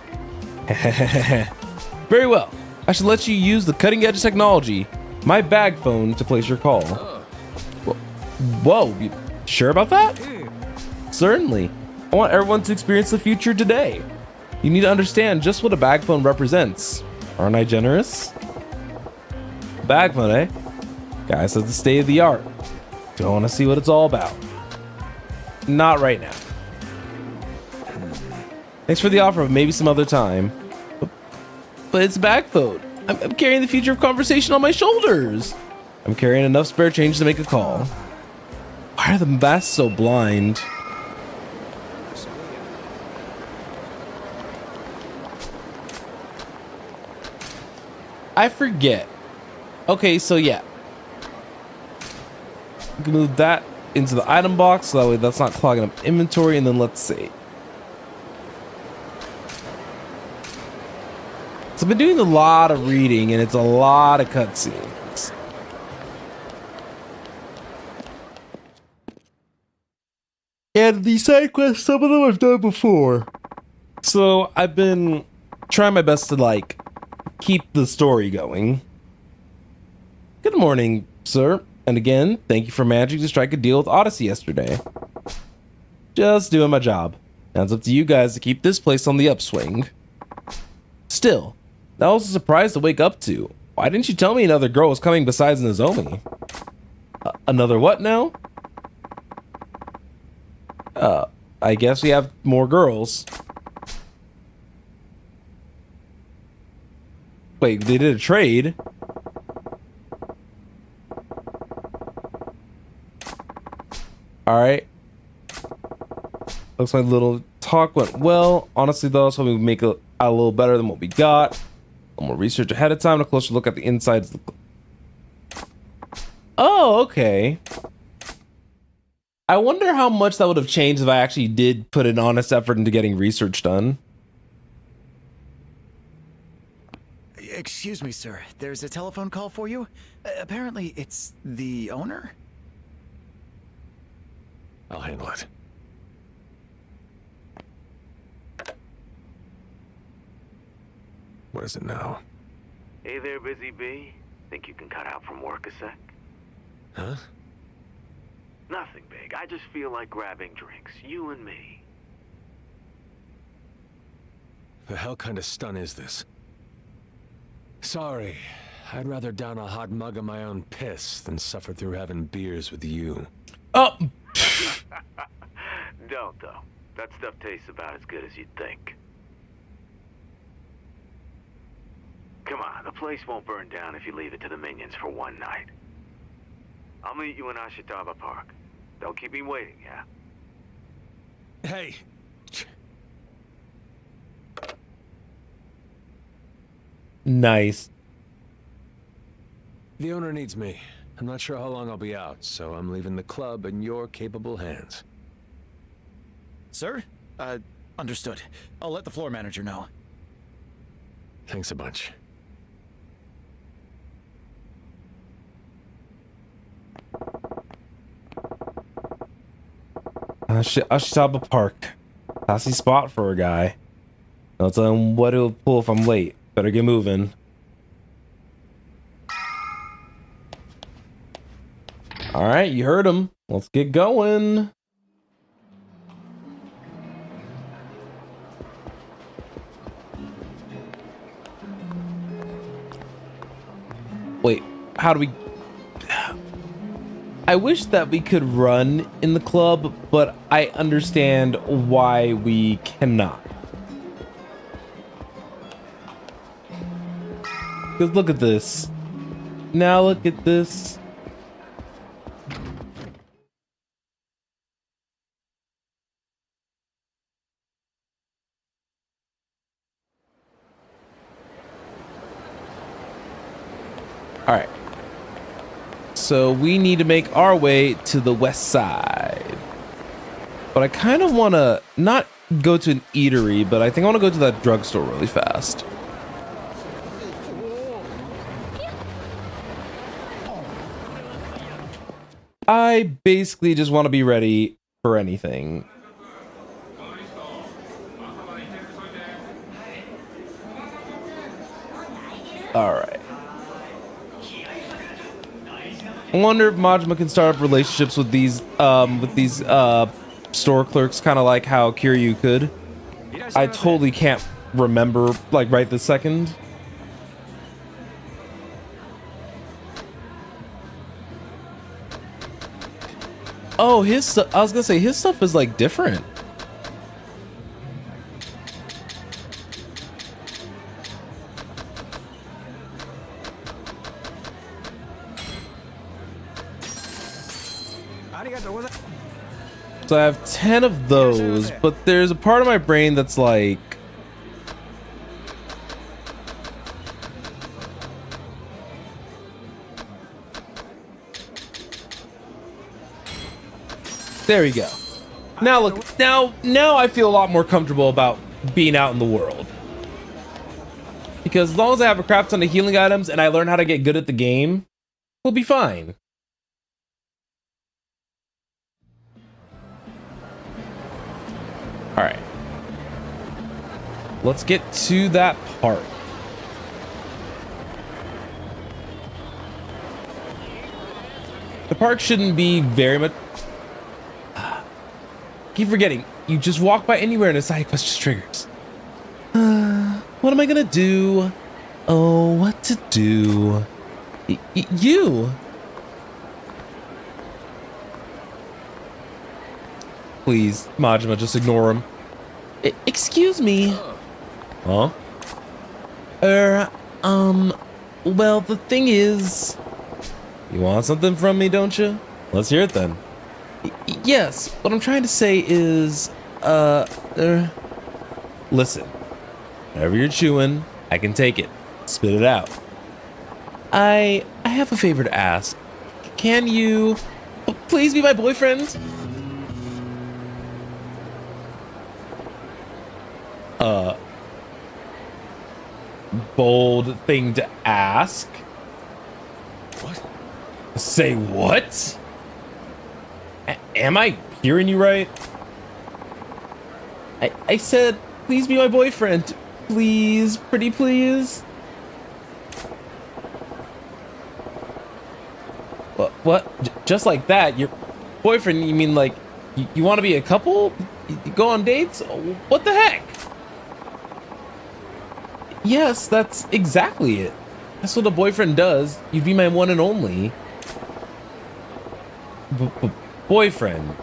Very well. I should let you use the cutting edge technology, my bag phone, to place your call. Whoa, you sure about that? Certainly. I want everyone to experience the future today. You need to understand just what a bag phone represents. Aren't I generous? Bag phone, eh? Guy says the state of the art. Don't want to see what it's all about. Not right now. Thanks for the offer, but maybe some other time. But it's a bag phone. I'm carrying the future of conversation on my shoulders. I'm carrying enough spare change to make a call. Why are the masks so blind? I forget. Okay, so yeah. We can move that into the item box so that way that's not clogging up inventory, and then let's see. So I've been doing a lot of reading and it's a lot of cutscenes. And the side quests, some of them I've done before. So I've been trying my best to like keep the story going. Good morning, sir. And again, thank you for managing to strike a deal with Odyssey yesterday. Just doing my job. Now it's up to you guys to keep this place on the upswing. Still, that was a surprise to wake up to. Why didn't you tell me another girl was coming besides Nozomi? Another what now? I guess we have more girls. Wait, they did a trade? Alright. Looks like little talk went well. Honestly though, I was hoping we'd make it a little better than what we got. A little more research ahead of time, a closer look at the insides. Oh, okay. I wonder how much that would have changed if I actually did put an honest effort into getting research done. Excuse me, sir. There's a telephone call for you. Apparently, it's the owner? I'll handle it. What is it now? Hey there, Busy Bee. Think you can cut out from work a sec? Huh? Nothing big. I just feel like grabbing drinks. You and me. The hell kind of stun is this? Sorry. I'd rather down a hot mug of my own piss than suffer through having beers with you. Oh! Don't, though. That stuff tastes about as good as you'd think. Come on, the place won't burn down if you leave it to the minions for one night. I'll meet you in Ashitaba Park. Don't keep me waiting, yeah? Hey! Nice. The owner needs me. I'm not sure how long I'll be out, so I'm leaving the club in your capable hands. Sir? Understood. I'll let the floor manager know. Thanks a bunch. Ashitaba Park. Classy spot for a guy. I'll tell him what he'll pull if I'm late. Better get moving. Alright, you heard him. Let's get going. Wait, how do we... I wish that we could run in the club, but I understand why we cannot. Because look at this. Now look at this. All right. So we need to make our way to the west side. But I kind of want to not go to an eatery, but I think I want to go to that drugstore really fast. I basically just want to be ready for anything. All right. I wonder if Majima can start up relationships with these store clerks, kind of like how Kiryu could. I totally can't remember like right this second. Oh, his stuff. I was gonna say his stuff is like different. So I have 10 of those, but there's a part of my brain that's like, there we go. Now look, now I feel a lot more comfortable about being out in the world. Because as long as I have a crap ton of healing items and I learn how to get good at the game, we'll be fine. All right. Let's get to that part. The park shouldn't be very much... Keep forgetting, you just walk by anywhere and a side quest just triggers. What am I gonna do? Oh, what to do? You! Please, Majima, just ignore him. Excuse me. Huh? Well, the thing is... You want something from me, don't you? Let's hear it then. Yes, what I'm trying to say is, listen. Whatever you're chewing, I can take it. Spit it out. I have a favor to ask. Can you please be my boyfriend? Bold thing to ask. What? Say what? Am I hearing you right? I said, please be my boyfriend. Please, pretty please. What? Just like that? Your boyfriend, you mean like, you want to be a couple? You go on dates? What the heck? Yes, that's exactly it. That's what a boyfriend does. You'd be my one and only. Boyfriend.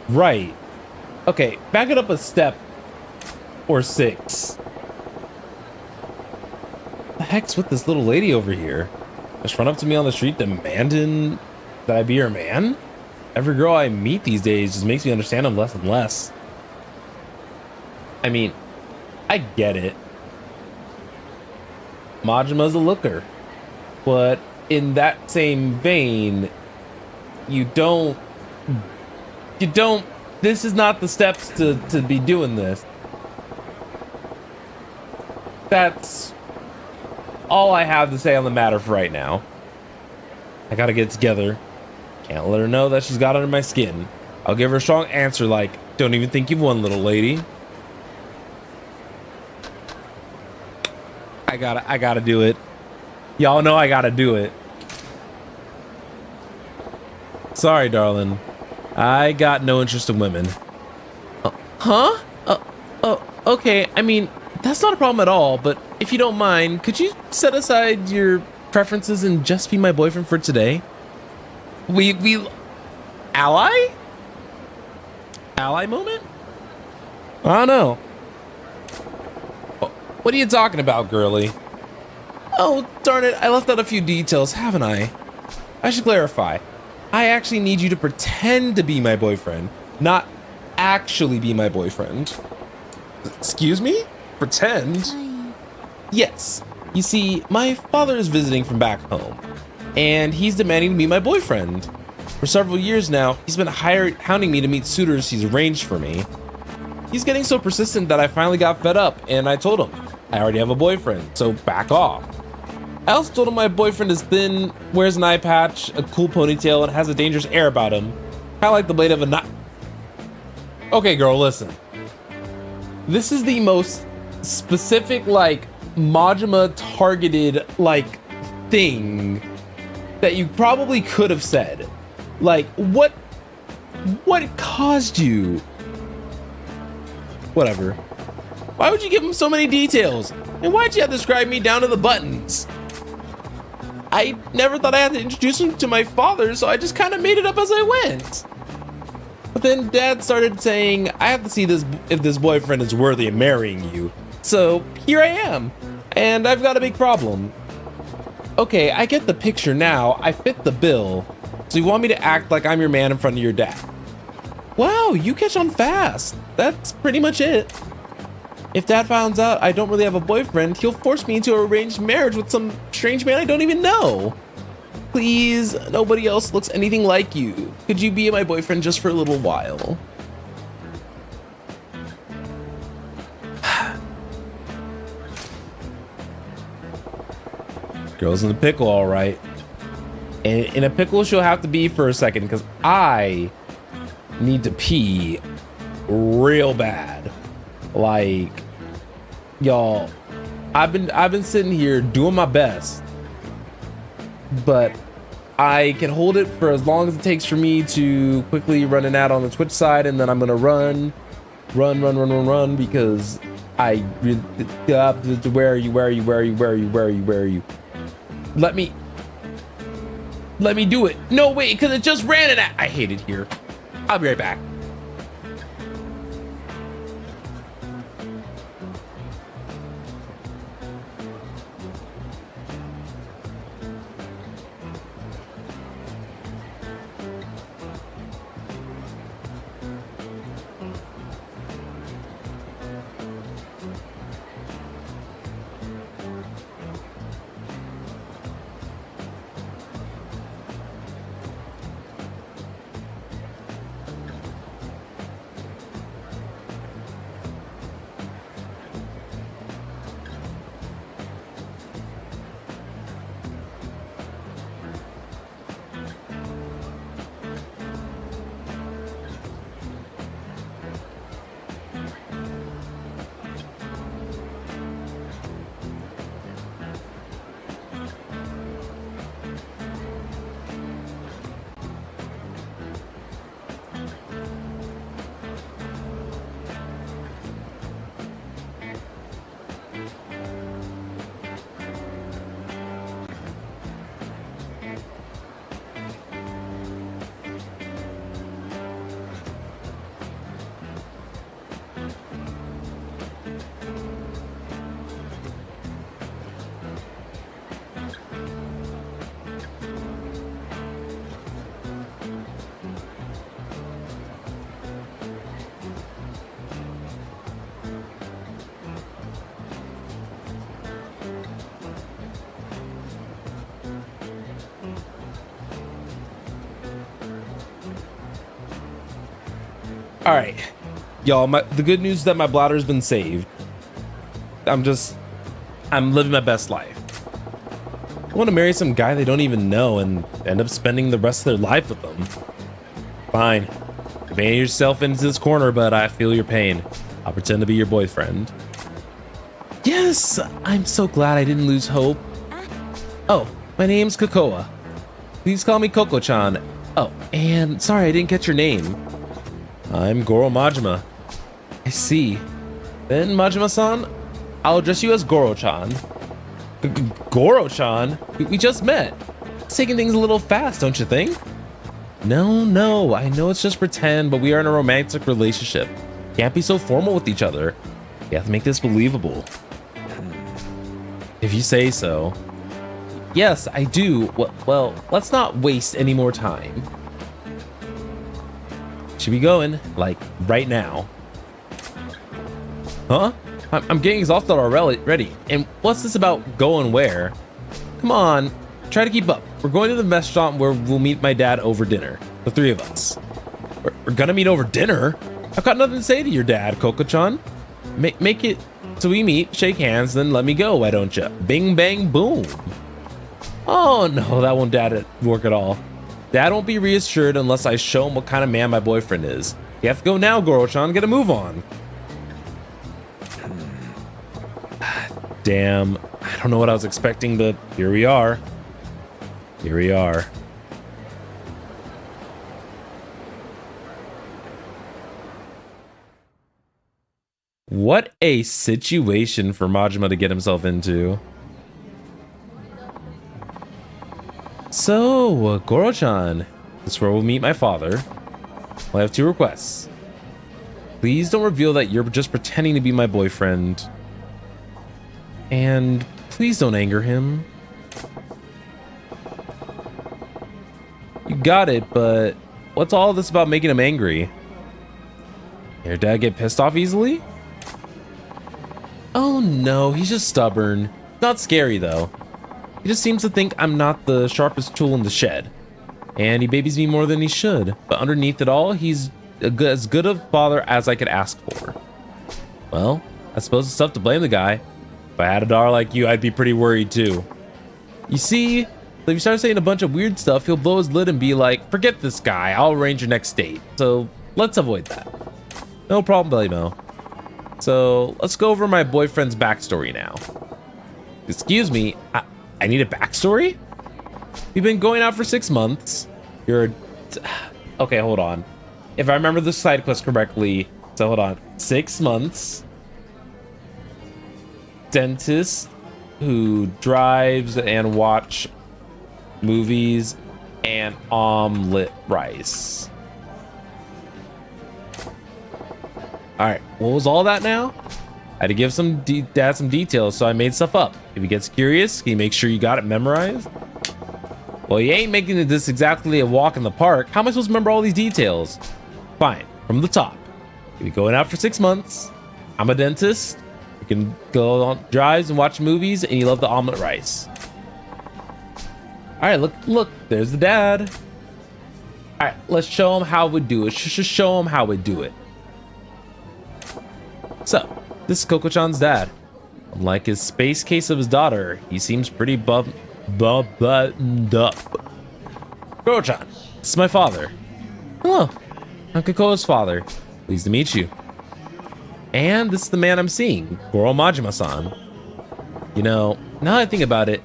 Right. Okay, back it up a step or 6. The heck's with this little lady over here? Just run up to me on the street demanding that I be her man? Every girl I meet these days just makes me understand them less and less. I mean, I get it. Majima's a looker. But in that same vein, you don't, this is not the steps to be doing this. That's all I have to say on the matter for right now. I gotta get it together. Can't let her know that she's got under my skin. I'll give her a strong answer like, don't even think you've won, little lady. I gotta do it. Y'all know I gotta do it. Sorry, darling. I got no interest in women. Huh? Okay. I mean, that's not a problem at all, but if you don't mind, could you set aside your preferences and just be my boyfriend for today? We ally? Ally moment? I don't know. What are you talking about, girly? Oh, darn it. I left out a few details, haven't I? I should clarify. I actually need you to pretend to be my boyfriend, not actually be my boyfriend. Excuse me? Pretend? Yes. You see, my father is visiting from back home, and he's demanding to be my boyfriend. For several years now, he's been hounding me to meet suitors he's arranged for me. He's getting so persistent that I finally got fed up, and I told him, I already have a boyfriend, so back off. I also told him my boyfriend is thin, wears an eye patch, a cool ponytail, and has a dangerous air about him. Kind of like the blade of a knife. Okay, girl, listen. This is the most specific, like, Majima targeted, like, thing that you probably could have said. Like, what caused you? Whatever. Why would you give him so many details? And why'd you have to describe me down to the buttons? I never thought I had to introduce him to my father, so I just kind of made it up as I went. But then Dad started saying, I have to see this if this boyfriend is worthy of marrying you. So here I am, and I've got a big problem. Okay, I get the picture now. I fit the bill. So you want me to act like I'm your man in front of your dad? Wow, you catch on fast. That's pretty much it. If Dad finds out I don't really have a boyfriend, he'll force me into an arranged marriage with some strange man I don't even know. Please, nobody else looks anything like you. Could you be my boyfriend just for a little while? Girl's in a pickle, all right. And in a pickle she'll have to be for a second because I need to pee real bad. Like, y'all, I've been sitting here doing my best, but I can hold it for as long as it takes for me to quickly run an ad on the Twitch side, and then I'm gonna run because I where are you? Let me do it. No, wait, because it just ran an ad. I hate it here. I'll be right back. All right, y'all. The good news is that my bladder's been saved. I'm living my best life. I want to marry some guy they don't even know and end up spending the rest of their life with them. Fine. Van yourself into this corner, but I feel your pain. I'll pretend to be your boyfriend. Yes, I'm so glad I didn't lose hope. Oh, my name's Kokoa. Please call me Koko-chan. Oh, and sorry I didn't get your name. I'm Goro Majima. I see. Then Majima-san, I'll address you as Goro-chan. Goro-chan? We just met. It's taking things a little fast, don't you think? No, I know it's just pretend, but we are in a romantic relationship. Can't be so formal with each other. You have to make this believable. If you say so. Yes, I do. Well, let's not waste any more time. Should be going, like, right now. Huh? I'm getting exhausted already. And what's this about going where? Come on, try to keep up. We're going to the restaurant where we'll meet my dad over dinner. The three of us. We're gonna meet over dinner? I've got nothing to say to your dad, Koko-chan. Make it so we meet, shake hands, then let me go, why don't you? Bing, bang, boom. Oh no, that won't work at all. Dad won't be reassured unless I show him what kind of man my boyfriend is. You have to go now, Goro-chan. Get a move on. Damn, I don't know what I was expecting, but here we are. Here we are. What a situation for Majima to get himself into. So, Goro-chan, this is where we'll meet my father. I have two requests. Please don't reveal that you're just pretending to be my boyfriend. And please don't anger him. You got it, but what's all this about making him angry? Your dad get pissed off easily? Oh no, he's just stubborn. Not scary though. He just seems to think I'm not the sharpest tool in the shed. And he babies me more than he should. But underneath it all, he's as good a father as I could ask for. Well, I suppose it's tough to blame the guy. If I had a daughter like you, I'd be pretty worried too. You see, if you start saying a bunch of weird stuff, he'll blow his lid and be like, forget this guy, I'll arrange your next date. So let's avoid that. No problem, Bellymo. So let's go over my boyfriend's backstory now. Excuse me, I need a backstory? We've been going out for 6 months. Okay, hold on. If I remember the side quest correctly, so hold on. 6 months. Dentist who drives and watch movies and omelet rice. All right, what was all that now? I had to give dad some details, so I made stuff up. If he gets curious, can you make sure you got it memorized? Well, you ain't making this exactly a walk in the park. How am I supposed to remember all these details? Fine, from the top. You'll be going out for 6 months. I'm a dentist. You can go on drives and watch movies, and you love the omelet rice. All right, look, there's the dad. All right, let's show him how we do it. Just show him how we do it. So, this is Koko-chan's dad. Unlike his space case of his daughter, he seems pretty buttoned up. Goro-chan, this is my father. Hello, I'm Kokoa's father. Pleased to meet you. And this is the man I'm seeing, Goro Majima-san. You know, now that I think about it,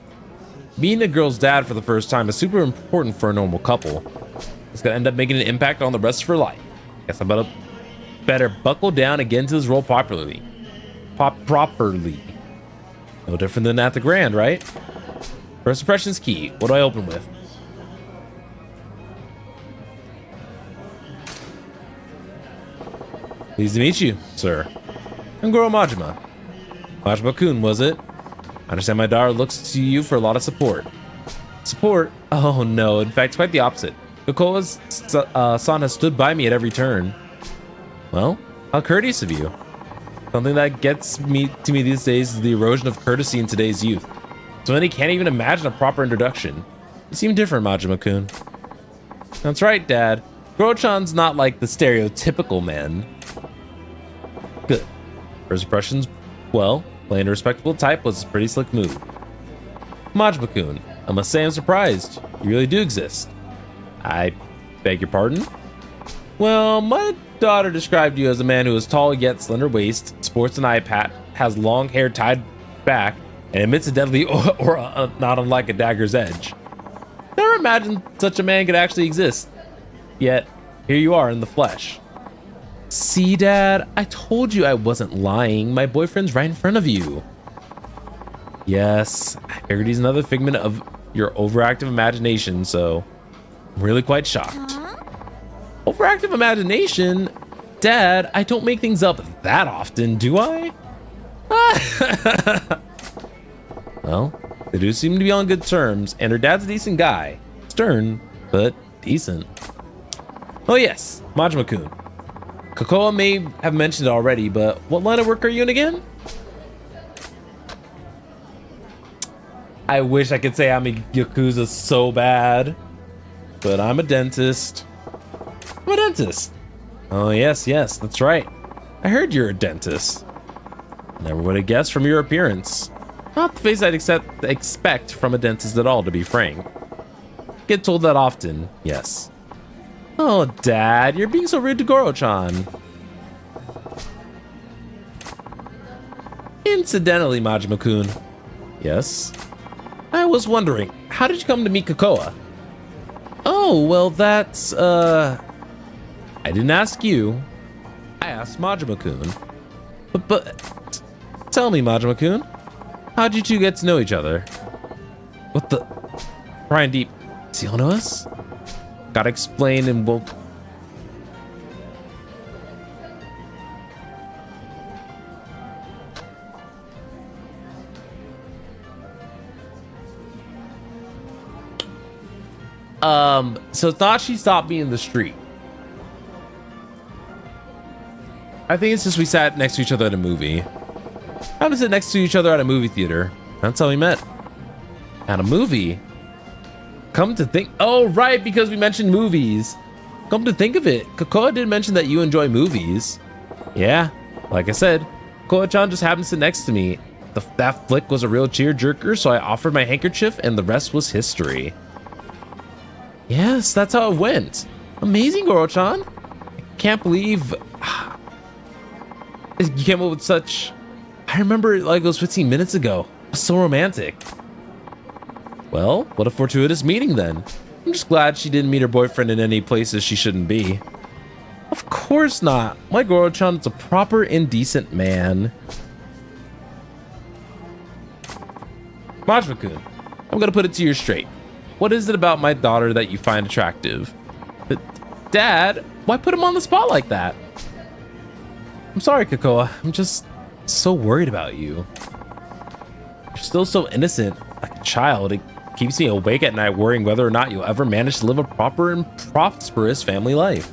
meeting a girl's dad for the first time is super important for a normal couple. It's gonna end up making an impact on the rest of her life. Guess I better buckle down and get into this role properly. No different than at the Grand, right? First impression's key. What do I open with? Pleased to meet you, sir. I'm Goro Majima. Majima-kun, was it? I understand my daughter looks to you for a lot of support. Support? Oh no, in fact, quite the opposite. Kokoa's son has stood by me at every turn. Well, how courteous of you. Something that gets to me these days is the erosion of courtesy in today's youth. So many can't even imagine a proper introduction. You seem different, Majima-kun. That's right, Dad. Goro-chan's not like the stereotypical man. Good. First impressions, well, playing a respectable type was a pretty slick move. Majima-kun, I must say I'm surprised. You really do exist. I beg your pardon? Well, my daughter described you as a man who is tall yet slender waist, sports an eye patch, has long hair tied back, and emits a deadly aura not unlike a dagger's edge. Never imagined such a man could actually exist. Yet, here you are in the flesh. See, Dad, I told you I wasn't lying. My boyfriend's right in front of you. Yes, I figured he's another figment of your overactive imagination, so I'm really quite shocked. Overactive imagination? Dad, I don't make things up that often, do I? Well, they do seem to be on good terms, and her dad's a decent guy. Stern, but decent. Oh yes, Majima-kun. Kokoa may have mentioned it already, but what line of work are you in again? I wish I could say I'm a Yakuza so bad, but I'm a dentist. I'm a dentist. Oh yes, that's right. I heard you're a dentist. Never would have guessed from your appearance. Not the face I'd expect from a dentist at all, to be frank. Get told that often, yes. Oh, Dad, you're being so rude to Goro-chan. Incidentally, Majima-kun. Yes? I was wondering, how did you come to meet Kokoa? Oh, well, that's, I didn't ask you. I asked Majima-kun. But, tell me, Majima-kun, how'd you two get to know each other? What the? Brian Deep, does he all know us? Gotta explain and we'll... So thought she stopped me in the street. I think it's just we sat next to each other at a movie. Happened to sit next to each other at a movie theater. That's how we met. At a movie? Come to think... Oh, right, because we mentioned movies. Come to think of it, Kokoa did mention that you enjoy movies. Yeah, like I said, Kokoa-chan just happened to sit next to me. That flick was a real cheer-jerker, so I offered my handkerchief, and the rest was history. Yes, that's how it went. Amazing, Goro-chan. I can't believe... You came up with such... I remember it like it was 15 minutes ago. It was so romantic. Well, what a fortuitous meeting then. I'm just glad she didn't meet her boyfriend in any places she shouldn't be. Of course not. My Goro-chan is a proper and decent man. Majima-kun, I'm gonna put it to you straight. What is it about my daughter that you find attractive? But Dad, why put him on the spot like that? I'm sorry, Kokoa. I'm just so worried about you. You're still so innocent, like a child. It keeps me awake at night worrying whether or not you'll ever manage to live a proper and prosperous family life.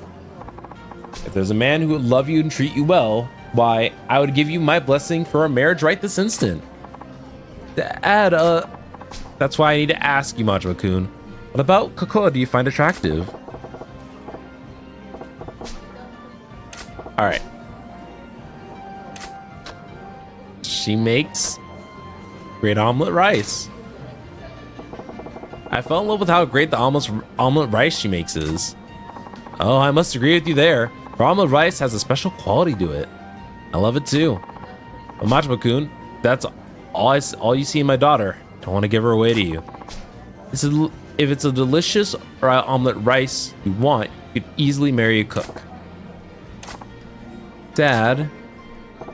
If there's a man who would love you and treat you well, why, I would give you my blessing for our marriage right this instant. Dad, that's why I need to ask you, Majima-kun. What about Kokoa do you find attractive? Alright. She makes great omelet rice. I fell in love with how great the omelet rice she makes is. Oh, I must agree with you there. Her omelet rice has a special quality to it. I love it too. But Majima-kun, that's all you see in my daughter. Don't want to give her away to you. If it's a delicious omelet rice you want, you could easily marry a cook. Dad,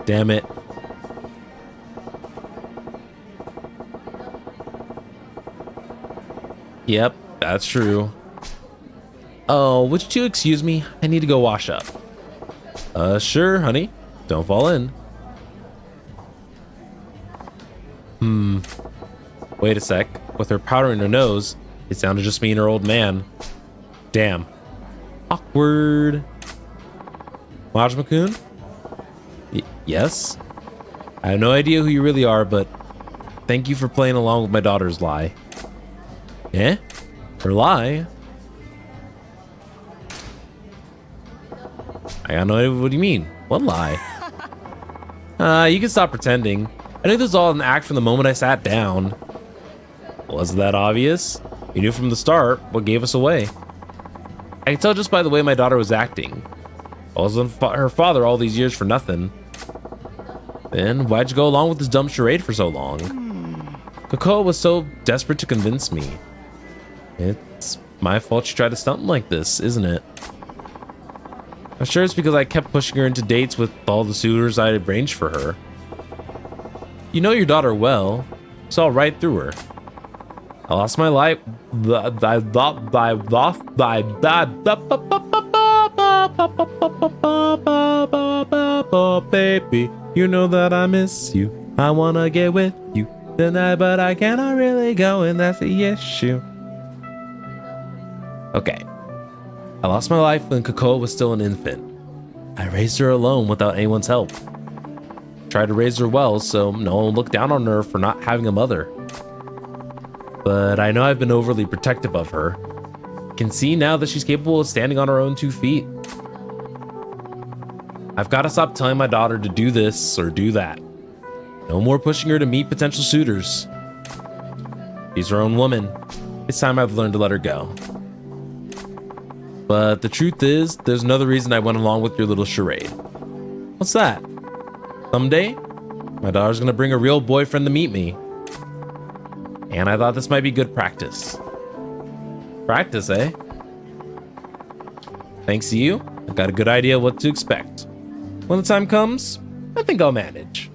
damn it. Yep, that's true. Oh, would you excuse me? I need to go wash up. Sure, honey. Don't fall in. Wait a sec. With her powder in her nose, it sounded just me and her old man. Damn. Awkward. Majima-kun? Yes? I have no idea who you really are, but thank you for playing along with my daughter's lie. Eh? Her lie? I got no idea what do you mean. What lie? You can stop pretending. I knew this was all an act from the moment I sat down. Was that obvious? You knew from the start what gave us away. I could tell just by the way my daughter was acting. I wasn't her father all these years for nothing. Then why'd you go along with this dumb charade for so long? Cocoa was so desperate to convince me. It's my fault she tried to stump me like this, isn't it? I'm sure it's because I kept pushing her into dates with all the suitors I had arranged for her. You know your daughter well. Saw right through her. I lost my life. Baby, you know that I miss you. I wanna get with you tonight, but I cannot really go, and that's the issue. Okay. I lost my life when Cocoa was still an infant. I raised her alone without anyone's help. Tried to raise her well so no one looked down on her for not having a mother. But I know I've been overly protective of her. Can see now that she's capable of standing on her own 2 feet. I've got to stop telling my daughter to do this or do that. No more pushing her to meet potential suitors. She's her own woman. It's time I've learned to let her go. But the truth is, there's another reason I went along with your little charade. What's that? Someday, my daughter's gonna bring a real boyfriend to meet me. And I thought this might be good practice. Practice, eh? Thanks to you, I've got a good idea what to expect. When the time comes, I think I'll manage.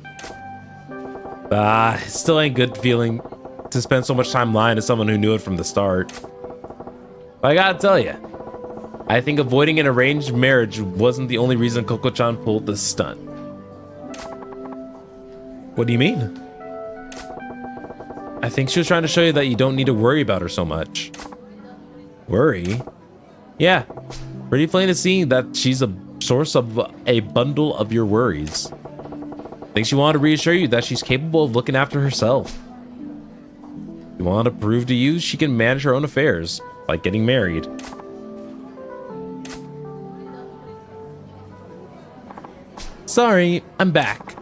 It still ain't good feeling to spend so much time lying to someone who knew it from the start. But I gotta tell you, I think avoiding an arranged marriage wasn't the only reason Coco-chan pulled this stunt. What do you mean? I think she was trying to show you that you don't need to worry about her so much. Worry? Yeah, pretty plain to see that she's a source of a bundle of your worries. I think she wanted to reassure you that she's capable of looking after herself. She wanted to prove to you she can manage her own affairs, like getting married. Sorry, I'm back.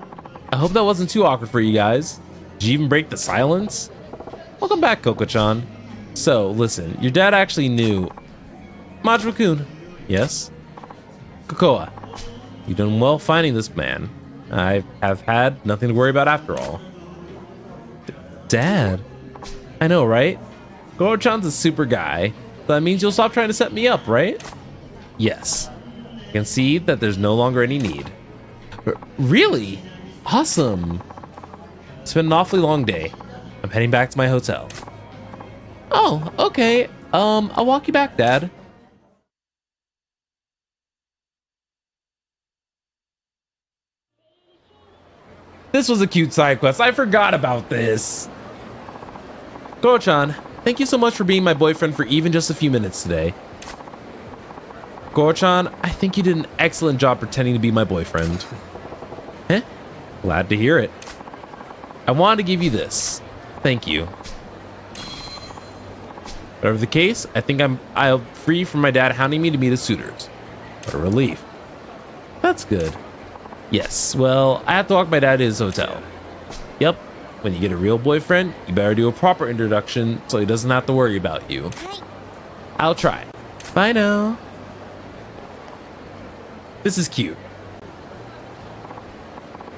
I hope that wasn't too awkward for you guys. Did you even break the silence? Welcome back, Coco-chan. So, listen, your dad actually knew... Majima-kun. Yes? Cocoa, you've done well finding this man. I have had nothing to worry about after all. Dad? I know, right? Goro-chan's a super guy. So that means you'll stop trying to set me up, right? Yes. I can see that there's no longer any need. Really? Awesome. It's been an awfully long day. I'm heading back to my hotel. Oh, okay. I'll walk you back, Dad. This was a cute side quest. I forgot about this. Goro-chan, thank you so much for being my boyfriend for even just a few minutes today. Goro-chan, I think you did an excellent job pretending to be my boyfriend. Heh? Glad to hear it. I wanted to give you this. Thank you. Whatever the case, I think I'm free from my dad hounding me to meet his suitors. What a relief. That's good. Yes, well, I have to walk my dad to his hotel. Yep, when you get a real boyfriend, you better do a proper introduction so he doesn't have to worry about you. I'll try. Bye now. This is cute.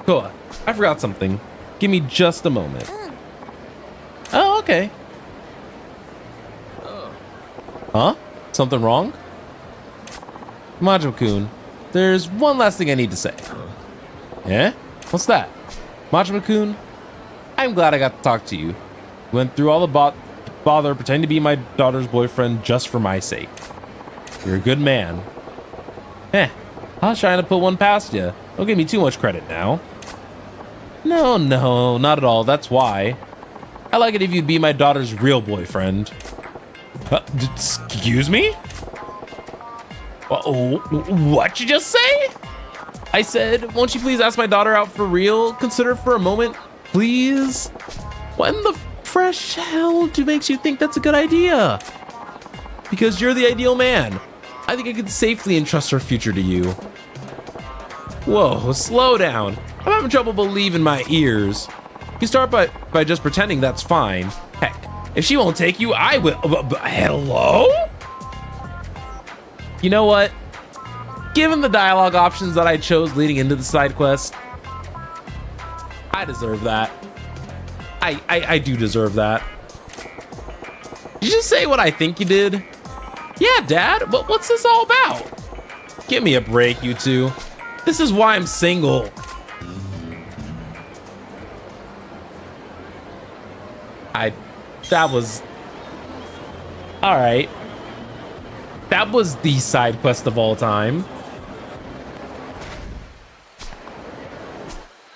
Koa, I forgot something. Give me just a moment. Oh, okay. Huh? Something wrong? Majima-kun, there's one last thing I need to say. Eh? What's that? Majima-kun, I'm glad I got to talk to you. Went through all the bother pretending to be my daughter's boyfriend just for my sake. You're a good man. I was trying to put one past you. Don't give me too much credit now. No, not at all. That's why. I like it if you'd be my daughter's real boyfriend. Excuse me? What'd you just say? I said, won't you please ask my daughter out for real? Consider for a moment, please? What in the fresh hell makes you think that's a good idea? Because you're the ideal man. I think I could safely entrust her future to you. Whoa, slow down. I'm having trouble believing my ears. You start by just pretending that's fine. Heck, if she won't take you, I will. Hello? You know what? Given the dialogue options that I chose leading into the side quest, I deserve that. I do deserve that. Did you just say what I think you did? Yeah, Dad, what's this all about? Give me a break, you two. This is why I'm single. That was... Alright. That was the side quest of all time.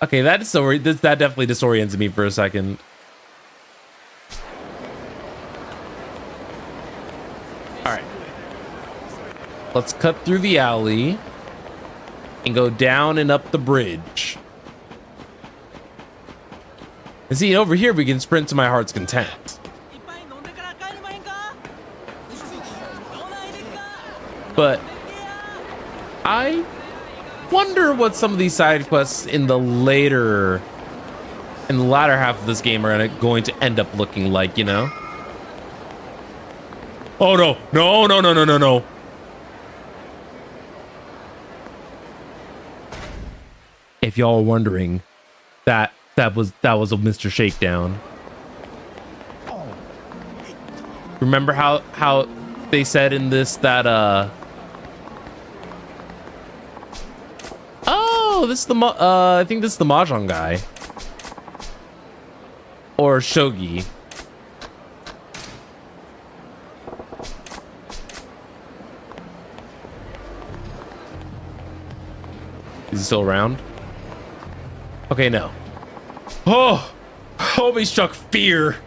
Okay, that definitely disoriented me for a second. Alright. Let's cut through the alley and go down and up the bridge. And see, over here we can sprint to my heart's content. But I wonder what some of these side quests in the latter half of this game are going to end up looking like, you know? Oh no, no, no, no, no, no, no. If y'all are wondering, that was a Mr. Shakedown. Remember how they said in this that oh, this is the I think this is the Mahjong guy or shogi. Is he still around? Okay, no. Oh, homie struck fear.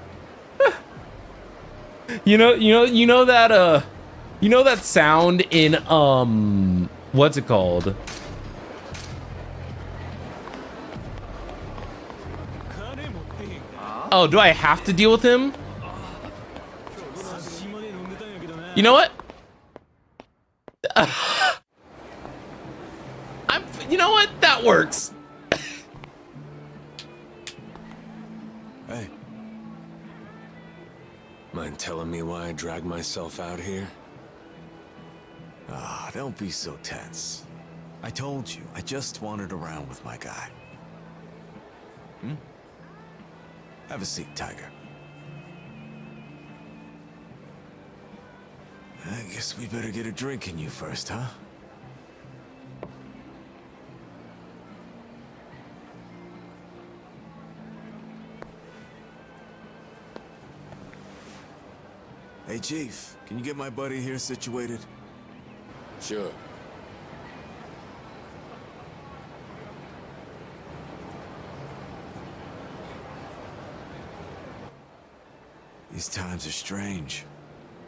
You know that sound in what's it called? Oh, do I have to deal with him? You know what? You know what? That works. Hey. Mind telling me why I dragged myself out here? Ah, don't be so tense. I told you, I just wandered around with my guy. Have a seat, Tiger. I guess we better get a drink in you first, huh? Hey, Chief, can you get my buddy here situated? Sure. These times are strange.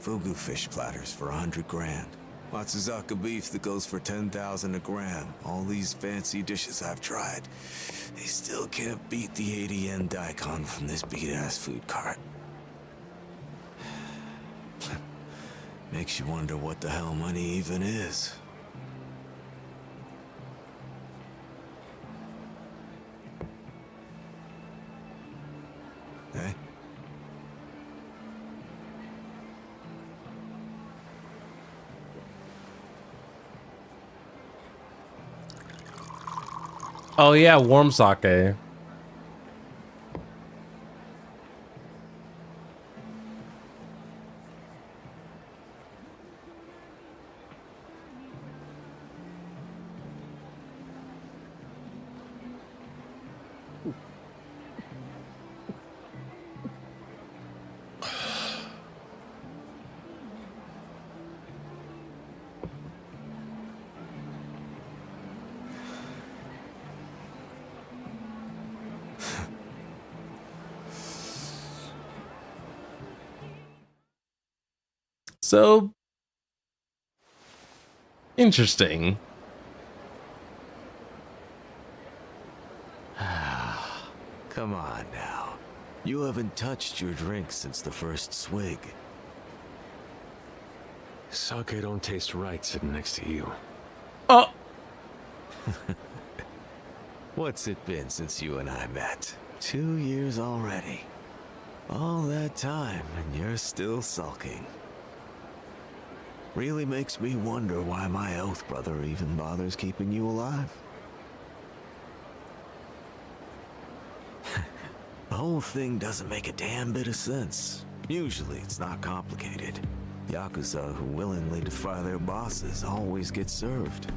Fugu fish platters for 100 grand. Matsuzaka beef that goes for 10,000 a gram. All these fancy dishes I've tried. They still can't beat the 80 yen daikon from this beat-ass food cart. Makes you wonder what the hell money even is. Hey? Oh yeah, warm sake. So interesting. Come on now. You haven't touched your drink since the first swig. Sake don't taste right sitting next to you. Oh. What's it been since you and I met? 2 years already. All that time, and you're still sulking. Really makes me wonder why my oath brother even bothers keeping you alive. The whole thing doesn't make a damn bit of sense. Usually it's not complicated. Yakuza who willingly defy their bosses always get served.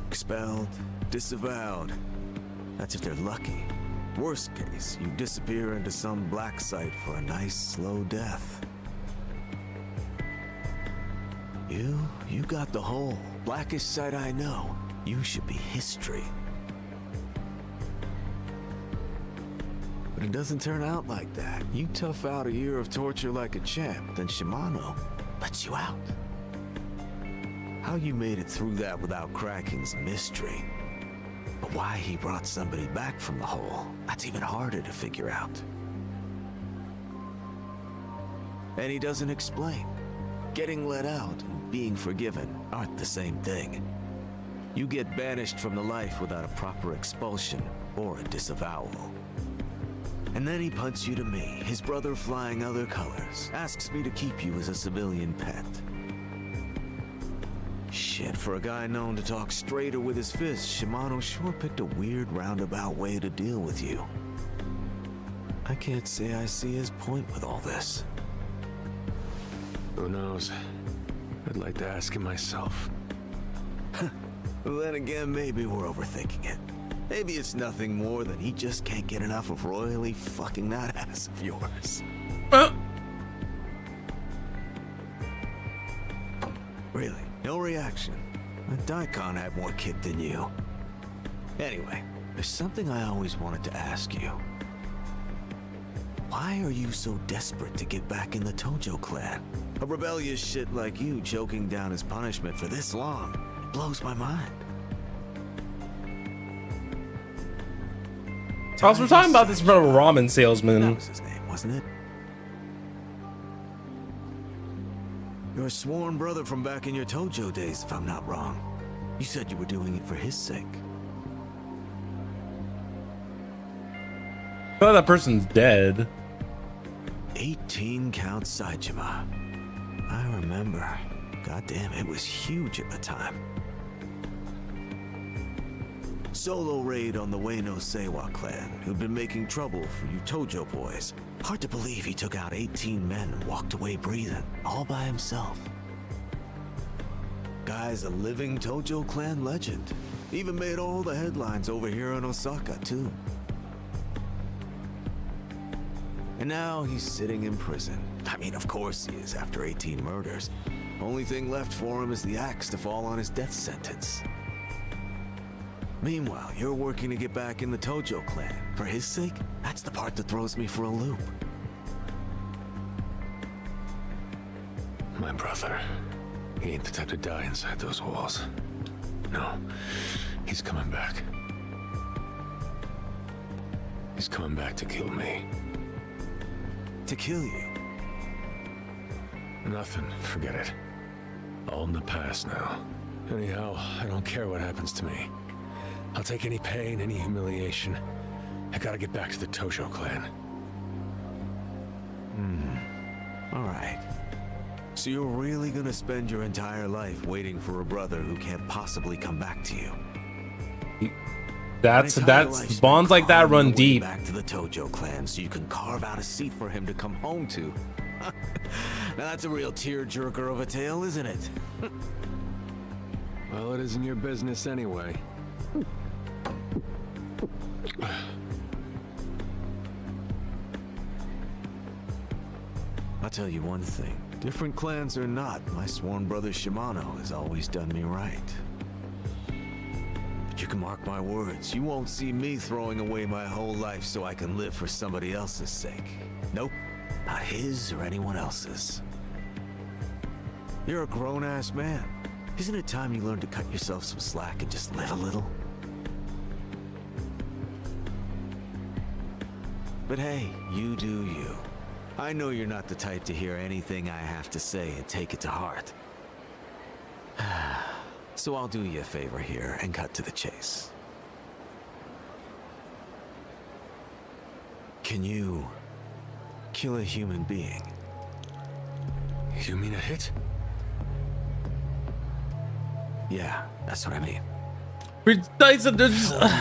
Expelled, disavowed. That's if they're lucky. Worst case, you disappear into some black site for a nice slow death. You got the whole blackest site I know. You should be history. But it doesn't turn out like that. You tough out a year of torture like a champ, then Shimano lets you out. How you made it through that without cracking's mystery. But why he brought somebody back from the hole, that's even harder to figure out. And he doesn't explain. Getting let out and being forgiven aren't the same thing. You get banished from the life without a proper expulsion or a disavowal. And then he punts you to me, his brother flying other colors, asks me to keep you as a civilian pet. Shit, for a guy known to talk straighter with his fists, Shimano sure picked a weird roundabout way to deal with you. I can't say I see his point with all this. Who knows? I'd like to ask him myself. Well, then again, maybe we're overthinking it. Maybe it's nothing more than he just can't get enough of royally fucking that ass of yours. Really? No reaction? That Daikon had more kick than you. Anyway, there's something I always wanted to ask you. Why are you so desperate to get back in the Tojo clan? A rebellious shit like you choking down his punishment for this long. It blows my mind. Also, we're talking about this from a ramen salesman. That was his name, wasn't it? You're a sworn brother from back in your Tojo days, if I'm not wrong. You said you were doing it for his sake. Oh, that person's dead. 18 count Majima. I remember. Goddamn, it was huge at the time. Solo raid on the Ueno Seiwa clan, who'd been making trouble for you Tojo boys. Hard to believe he took out 18 men and walked away breathing, all by himself. Guy's a living Tojo clan legend. Even made all the headlines over here in Osaka, too. And now he's sitting in prison. I mean, of course he is after 18 murders. Only thing left for him is the axe to fall on his death sentence. Meanwhile, you're working to get back in the Tojo clan. For his sake, that's the part that throws me for a loop. My brother. He ain't the type to die inside those walls. No, he's coming back. He's coming back to kill me. To kill you? Nothing, forget it. All in the past now. Anyhow, I don't care what happens to me. I'll take any pain, any humiliation. I gotta get back to the Tojo clan. All right. So you're really gonna spend your entire life waiting for a brother who can't possibly come back to you? That's bonds like that run deep. Back to the Tojo clan so you can carve out a seat for him to come home to. Now that's a real tearjerker of a tale, isn't it? Well, it isn't your business anyway. I'll tell you one thing. Different clans or not, my sworn brother Shimano has always done me right. But you can mark my words, you won't see me throwing away my whole life so I can live for somebody else's sake. Nope, not his or anyone else's. You're a grown-ass man. Isn't it time you learned to cut yourself some slack and just live a little? But hey, you do you. I know you're not the type to hear anything I have to say and take it to heart. So I'll do you a favor here and cut to the chase. Can you kill a human being? You mean a hit? Yeah, that's what I mean. They're just, What do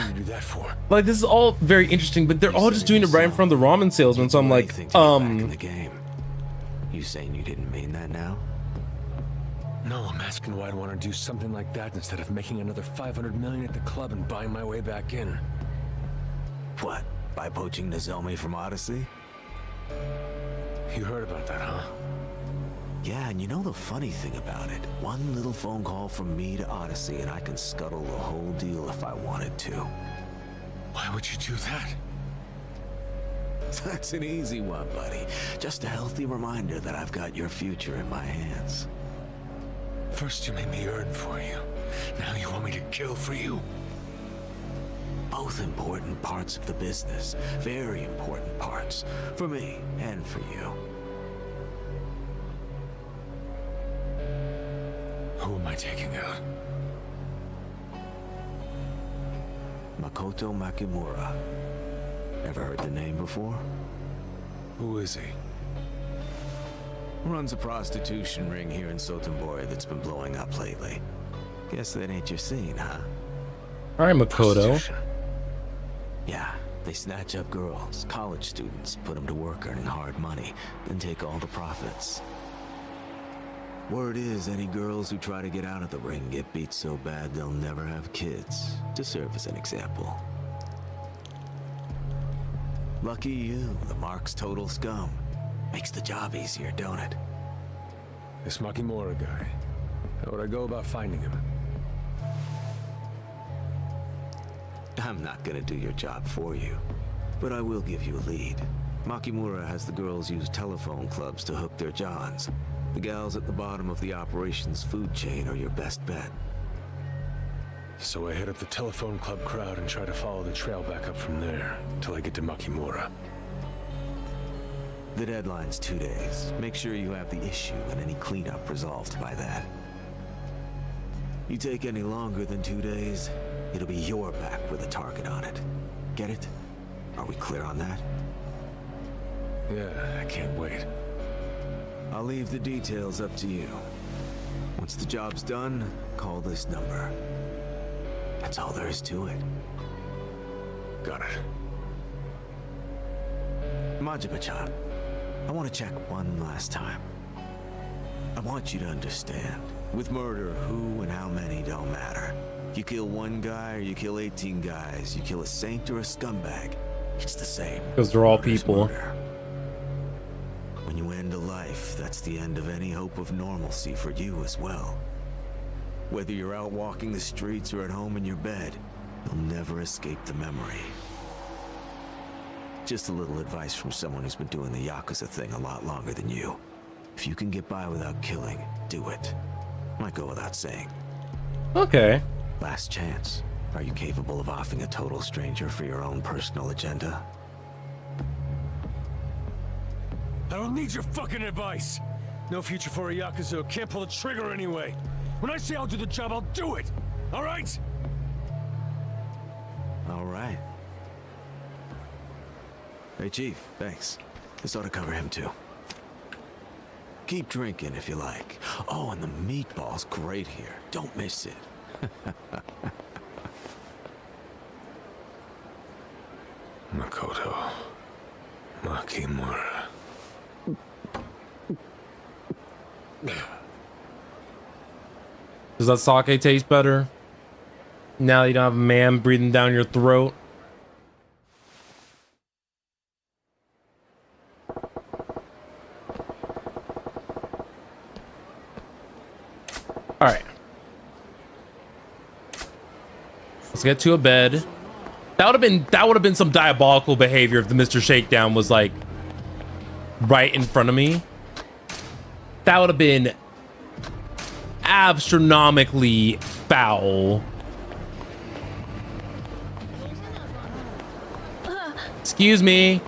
you do that for? like, this is all very interesting, but they're all just doing it right in front of the ramen salesman. So I'm like, in the game. You saying you didn't mean that now? No, I'm asking why I'd want to do something like that instead of making another 500 million at the club and buying my way back in. What? By poaching Nozomi from Odyssey? You heard about that, huh? Yeah, and you know the funny thing about it? One little phone call from me to Odyssey and I can scuttle the whole deal if I wanted to. Why would you do that? That's an easy one, buddy. Just a healthy reminder that I've got your future in my hands. First you made me earn for you. Now you want me to kill for you? Both important parts of the business. Very important parts. For me and for you. Who am I taking out? Makoto Makimura. Ever heard the name before? Who is he? Runs a prostitution ring here in Sotenbori that's been blowing up lately. Guess that ain't your scene, huh? Alright, Makoto. Yeah, they snatch up girls, college students, put them to work earning hard money, then take all the profits. Word is, any girls who try to get out of the ring get beat so bad they'll never have kids, to serve as an example. Lucky you, the mark's total scum. Makes the job easier, don't it? This Makimura guy. How would I go about finding him? I'm not gonna do your job for you, but I will give you a lead. Makimura has the girls use telephone clubs to hook their johns. The gals at the bottom of the operations food chain are your best bet. So I hit up the telephone club crowd and try to follow the trail back up from there, till I get to Makimura. The deadline's 2 days. Make sure you have the issue and any cleanup resolved by that. You take any longer than 2 days, it'll be your back with a target on it. Get it? Are we clear on that? Yeah, I can't wait. I'll leave the details up to you. Once the job's done, call this number. That's all there is to it. Got it. Majima-chan, I want to check one last time. I want you to understand. With murder, who and how many don't matter. You kill one guy or you kill 18 guys, you kill a saint or a scumbag, it's the same. Because they're all people. Murder. When you end a life, that's the end of any hope of normalcy for you as well. Whether you're out walking the streets or at home in your bed, you'll never escape the memory. Just a little advice from someone who's been doing the Yakuza thing a lot longer than you. If you can get by without killing, do it. Might go without saying. Okay. Last chance. Are you capable of offing a total stranger for your own personal agenda? I don't need your fucking advice. No future for a Yakuza who can't pull the trigger anyway. When I say I'll do the job, I'll do it. All right? All right. Hey, Chief, thanks. This ought to cover him, too. Keep drinking if you like. Oh, and the meatball's great here. Don't miss it. Makoto Makimura. Does that sake taste better? Now you don't have a man breathing down your throat. All right. Let's get to a bed. That would have been some diabolical behavior if the Mr. Shakedown was like right in front of me. That would have been astronomically foul. Excuse me.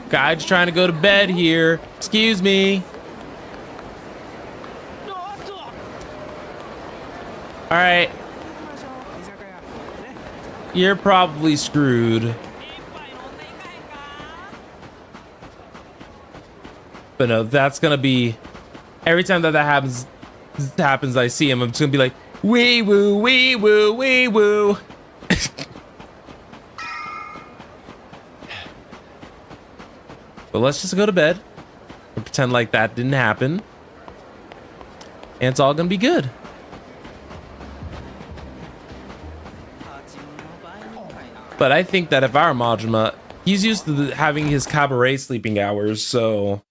Guy's trying to go to bed here. Excuse me. All right. You're probably screwed. But no, that's gonna be every time that happens, I see him. I'm just gonna be like, wee woo, wee woo, wee woo. But let's just go to bed and pretend like that didn't happen, and it's all gonna be good. But I think that if I were Majima, he's used to having his cabaret sleeping hours, so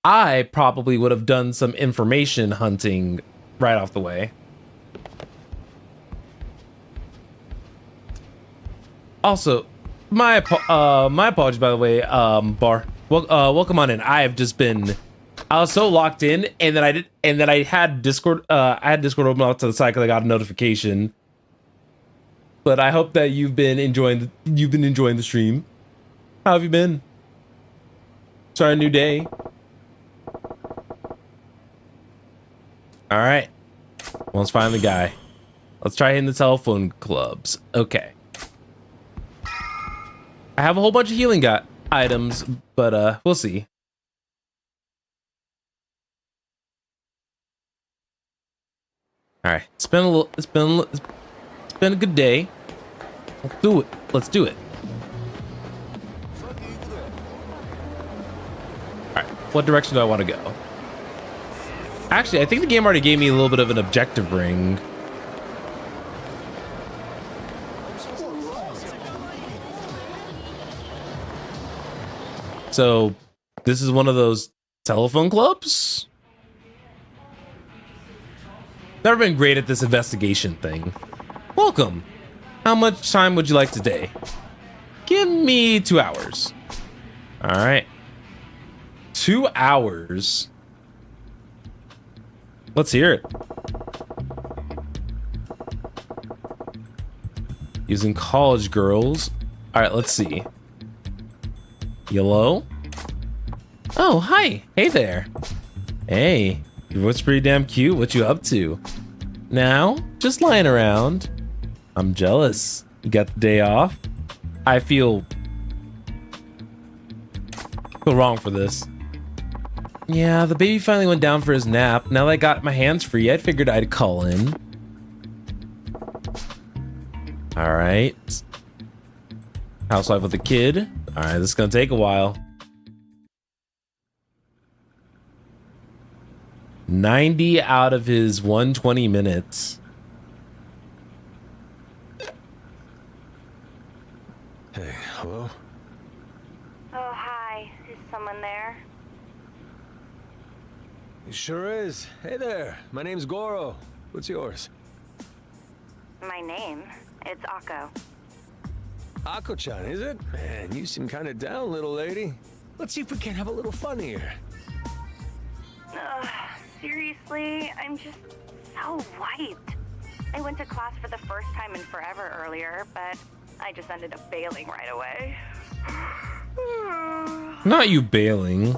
I probably would have done some information hunting right off the way. Also, my apologies, by the way, Bar. Well, welcome on in. I was so locked in, and then I had Discord. I had Discord open up to the side because I got a notification. But I hope that you've been enjoying the stream. How have you been? Sorry, a new day. All right. Well, let's find the guy. Let's try hitting the telephone clubs. Okay. I have a whole bunch of healing items, but we'll see. All right. It's been a good day. Let's do it. Let's do it. All right. What direction do I want to go? Actually, I think the game already gave me a little bit of an objective ring. So, this is one of those telephone clubs? Never been great at this investigation thing. Welcome. How much time would you like today? Give me 2 hours. All right. 2 hours. Let's hear it. Using college girls. All right, let's see. Hello? Oh, hi. Hey there. Hey, your voice pretty damn cute. What you up to? Now, just lying around. I'm jealous. You got the day off? I feel wrong for this. Yeah, the baby finally went down for his nap. Now that I got my hands free, I figured I'd call in. All right. Housewife with a kid. All right, this is gonna take a while. 90 out of his 120 minutes. Hey, hello? Oh, hi. Is someone there? It sure is. Hey there. My name's Goro. What's yours? My name? It's Akko. Akko-chan, is it? Man, you seem kind of down, little lady. Let's see if we can have a little fun here. Seriously, I'm just so wiped. I went to class for the first time in forever earlier, but I just ended up bailing right away. Not you bailing.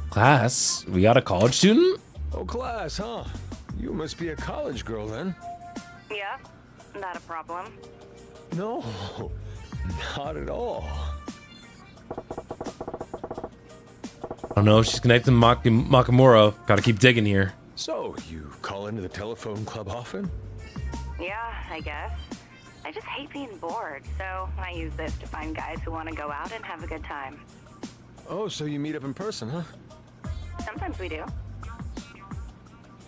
Class, we got a college student? Oh, class, huh? You must be a college girl then. Yeah, not a problem. No, not at all. I don't know if she's connected to Makamura. Gotta keep digging here. So, you call into the telephone club often? Yeah, I guess. I just hate being bored, so I use this to find guys who want to go out and have a good time. Oh, so you meet up in person, huh? Sometimes we do.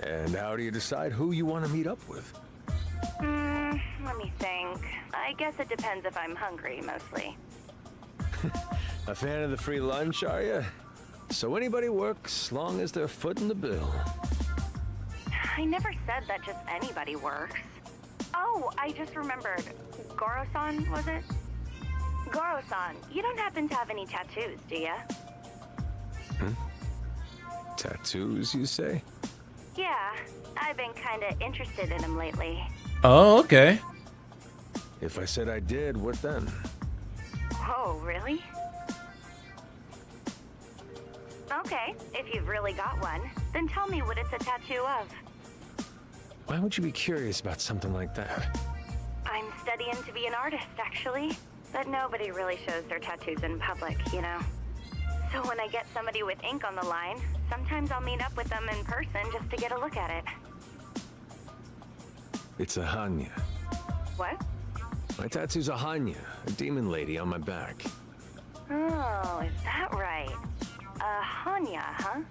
And how do you decide who you want to meet up with? Let me think. I guess it depends if I'm hungry, mostly. A fan of the free lunch, are you? So anybody works, long as they're footing the bill. I never said that just anybody works. Oh, I just remembered. Goro-san, was it? Goro-san, you don't happen to have any tattoos, do ya? Tattoos, you say? Yeah, I've been kinda interested in them lately. Oh, okay. If I said I did, what then? Oh, really? Okay, if you've really got one, then tell me what it's a tattoo of. Why would you be curious about something like that? I'm studying to be an artist, actually. But nobody really shows their tattoos in public, you know? So when I get somebody with ink on the line, sometimes I'll meet up with them in person just to get a look at it. It's a Hanya. What? My tattoo's a Hanya, a demon lady on my back. Oh, is that right? Hanya, huh?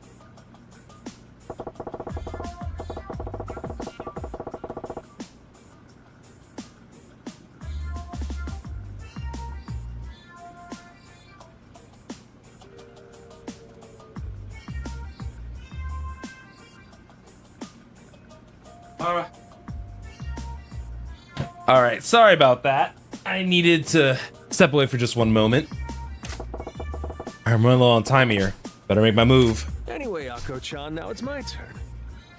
All right, sorry about that. I needed to step away for just one moment. I'm running low on time here. Better make my move. Anyway, Akko-chan, now it's my turn.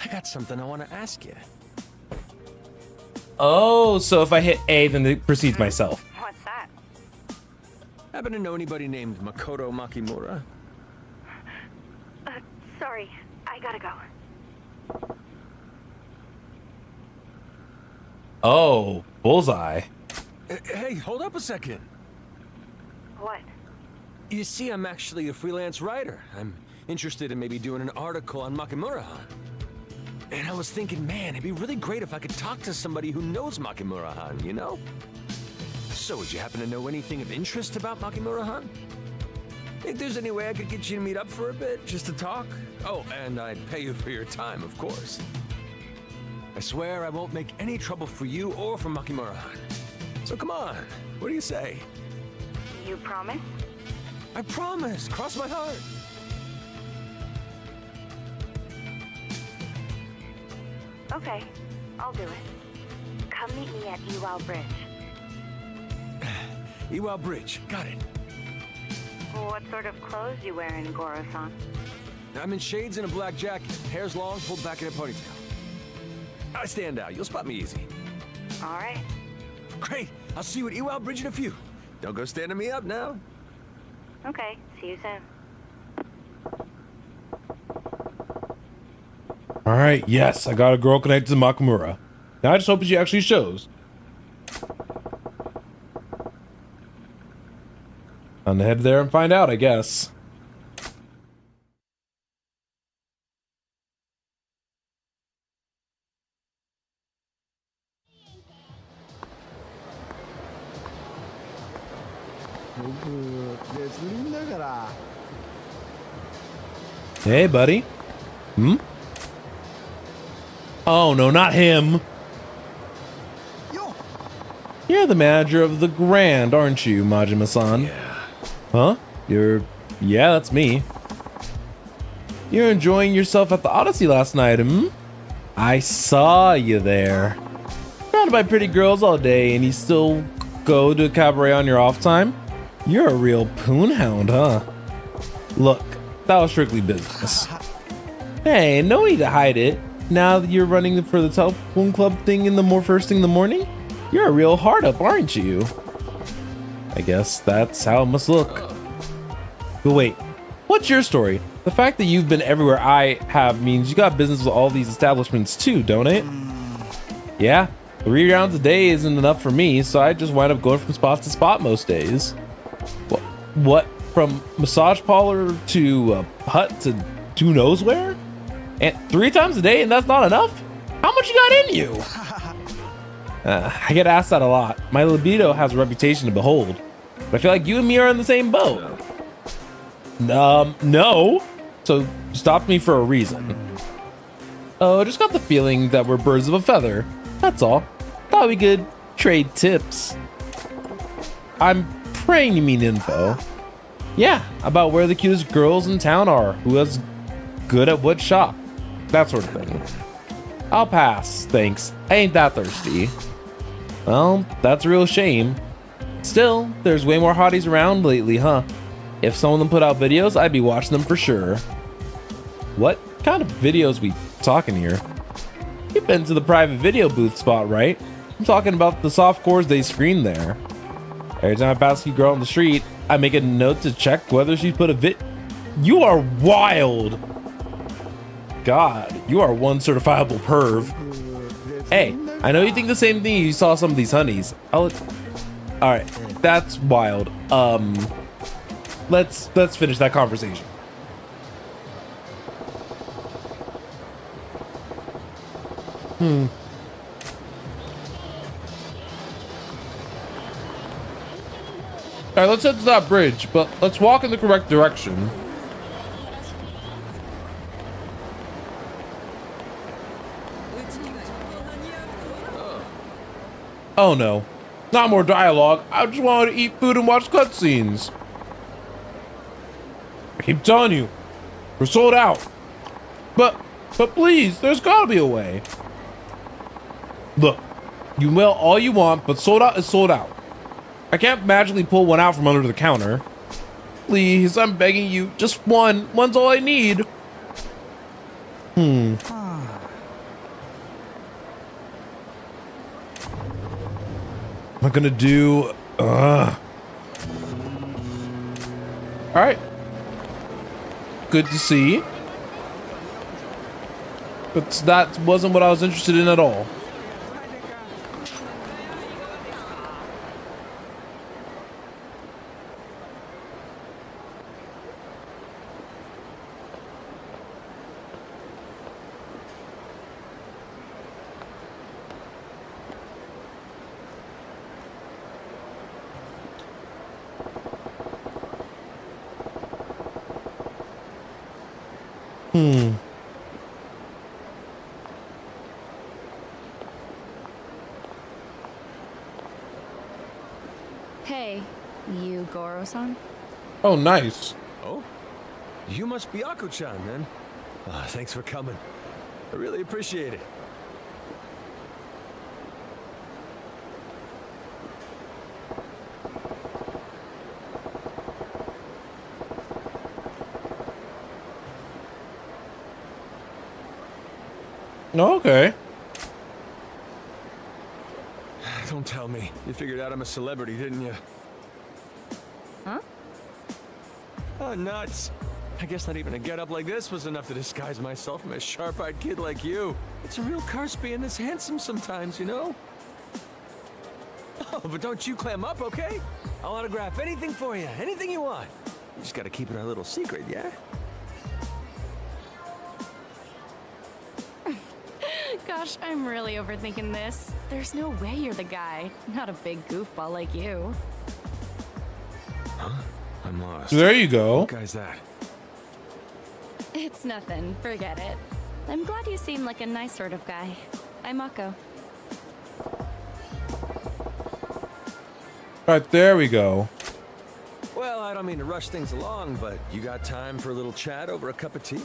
I got something I want to ask you. Oh, so if I hit A, then it precedes myself. What's that? Happen to know anybody named Makoto Makimura? Sorry, I gotta go. Oh, bullseye. Hey, hold up a second. What? You see, I'm actually a freelance writer. I'm interested in maybe doing an article on Makimura-han. And I was thinking, man, it'd be really great if I could talk to somebody who knows Makimura-han, you know? So would you happen to know anything of interest about Makimura-han? Think there's any way I could get you to meet up for a bit, just to talk? Oh, and I'd pay you for your time, of course. I swear I won't make any trouble for you or for Makimura-han. So come on, what do you say? You promise? I promise, cross my heart. Okay, I'll do it. Come meet me at Iwao Bridge. Iwao Bridge, got it. What sort of clothes you wearing, Goro-san? I'm in shades and a black jacket. Hair's long, pulled back in a ponytail. I stand out. You'll spot me easy. All right. Great. I'll see you at Iwao Bridge in a few. Don't go standing me up now. Okay, see you soon. All right, yes, I got a girl connected to Makimura. Now I just hope she actually shows. Time to head there and find out, I guess. Hey, buddy. Hmm? Oh, no, not him. You're the manager of the Grand, aren't you, Majima-san? Yeah. Huh? Yeah, that's me. You're enjoying yourself at the Odyssey last night, hmm? I saw you there. Surrounded by pretty girls all day, and you still go to a cabaret on your off time? You're a real poonhound, huh? Look, that was strictly business. Hey, no need to hide it. Now that you're running for the telephone club thing in the first thing in the morning, you're a real hard up, aren't you? I guess that's how it must look. But wait, what's your story? The fact that you've been everywhere I have means you got business with all these establishments too, don't it? Yeah, 3 rounds a day isn't enough for me, so I just wind up going from spot to spot most days. What? From massage parlor to hut to who knows where? And 3 times a day, and that's not enough? How much you got in you? I get asked that a lot. My libido has a reputation to behold. But I feel like you and me are in the same boat. No. So you stopped me for a reason. Oh, I just got the feeling that we're birds of a feather. That's all. Thought we could trade tips. I'm praying you mean info. Yeah, about where the cutest girls in town are, who is good at what shop. That sort of thing. I'll pass, thanks. I ain't that thirsty. Well, that's a real shame. Still, there's way more hotties around lately, huh? If some of them put out videos, I'd be watching them for sure. What kind of videos we talking here? You've been to the private video booth spot, right? I'm talking about the softcores they screen there. Every time I pass a girl on the street, I make a note to check whether she's put a You are wild! God, you are one certifiable perv. Hey, I know you think the same thing. You saw some of these honeys. Alright, That's wild. Let's finish that conversation. All right, let's head to that bridge, but let's walk in the correct direction. Oh no, not more dialogue. I just wanted to eat food and watch cutscenes. I keep telling you, we're sold out. But please, there's gotta be a way. Look, you will all you want, but sold out is sold out. I can't magically pull one out from under the counter. Please, I'm begging you, just one. One's all I need. Am I gonna do? All right. Good to see. But that wasn't what I was interested in at all. Hey, you Goro-san? Oh, nice. Oh? You must be Aku-chan, then. Thanks for coming. I really appreciate it. Okay. Don't tell me. You figured out I'm a celebrity, didn't you? Huh? Oh, nuts. I guess not even a getup like this was enough to disguise myself from a sharp-eyed kid like you. It's a real curse being this handsome sometimes, you know? Oh, but don't you clam up, okay? I'll autograph anything for you, anything you want. You just gotta keep it our little secret, yeah? Gosh, I'm really overthinking this. There's no way you're the guy. Not a big goofball like you. Huh? I'm lost. There you go. What guy's that? It's nothing. Forget it. I'm glad you seem like a nice sort of guy. I'm Mako. Right, there we go. Well, I don't mean to rush things along, but you got time for a little chat over a cup of tea?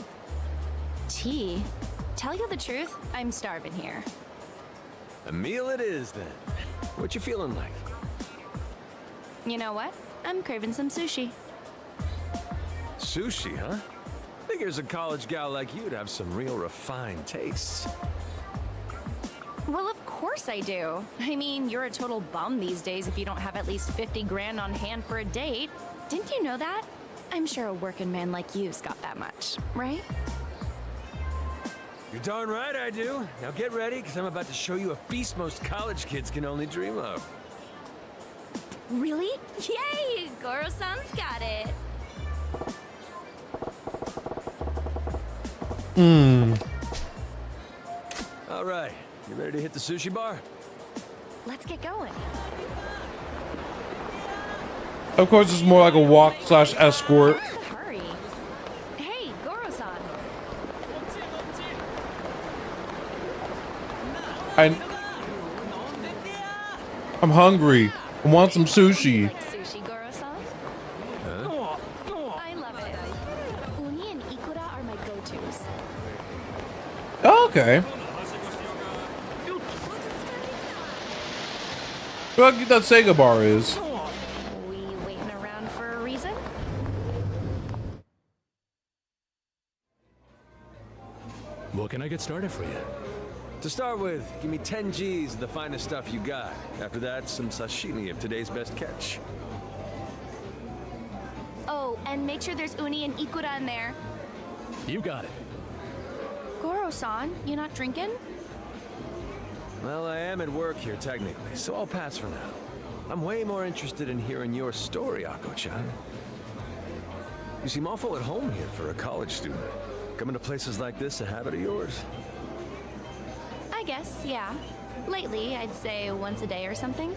Tea? Tell you the truth, I'm starving here. A meal it is, then. What you feeling like? You know what? I'm craving some sushi. Sushi, huh? Figures a college gal like you'd have some real refined tastes. Well, of course I do. I mean, you're a total bum these days if you don't have at least 50 grand on hand for a date. Didn't you know that? I'm sure a working man like you's got that much, right? You're darn right I do. Now get ready, because I'm about to show you a feast most college kids can only dream of. Really? Yay! Goro-san's got it. All right, you ready to hit the sushi bar? Let's get going. Of course, it's more like a walk/escort. What's the hurry? Hey, Goro-san. I'm hungry. I want some sushi. Sushi, Goro-san? I love it. Uni and ikura are my go-tos. Oh, okay. How lucky that Sega bar is. We waiting around for a reason? What can I get started for you? To start with, give me 10 G's of the finest stuff you got. After that, some sashimi of today's best catch. Oh, and make sure there's uni and ikura in there. You got it. Goro-san, you not drinking? Well, I am at work here technically, so I'll pass for now. I'm way more interested in hearing your story, Ako-chan. You seem awful at home here for a college student. Coming to places like this a habit of yours? I guess, yeah. Lately, I'd say once a day or something.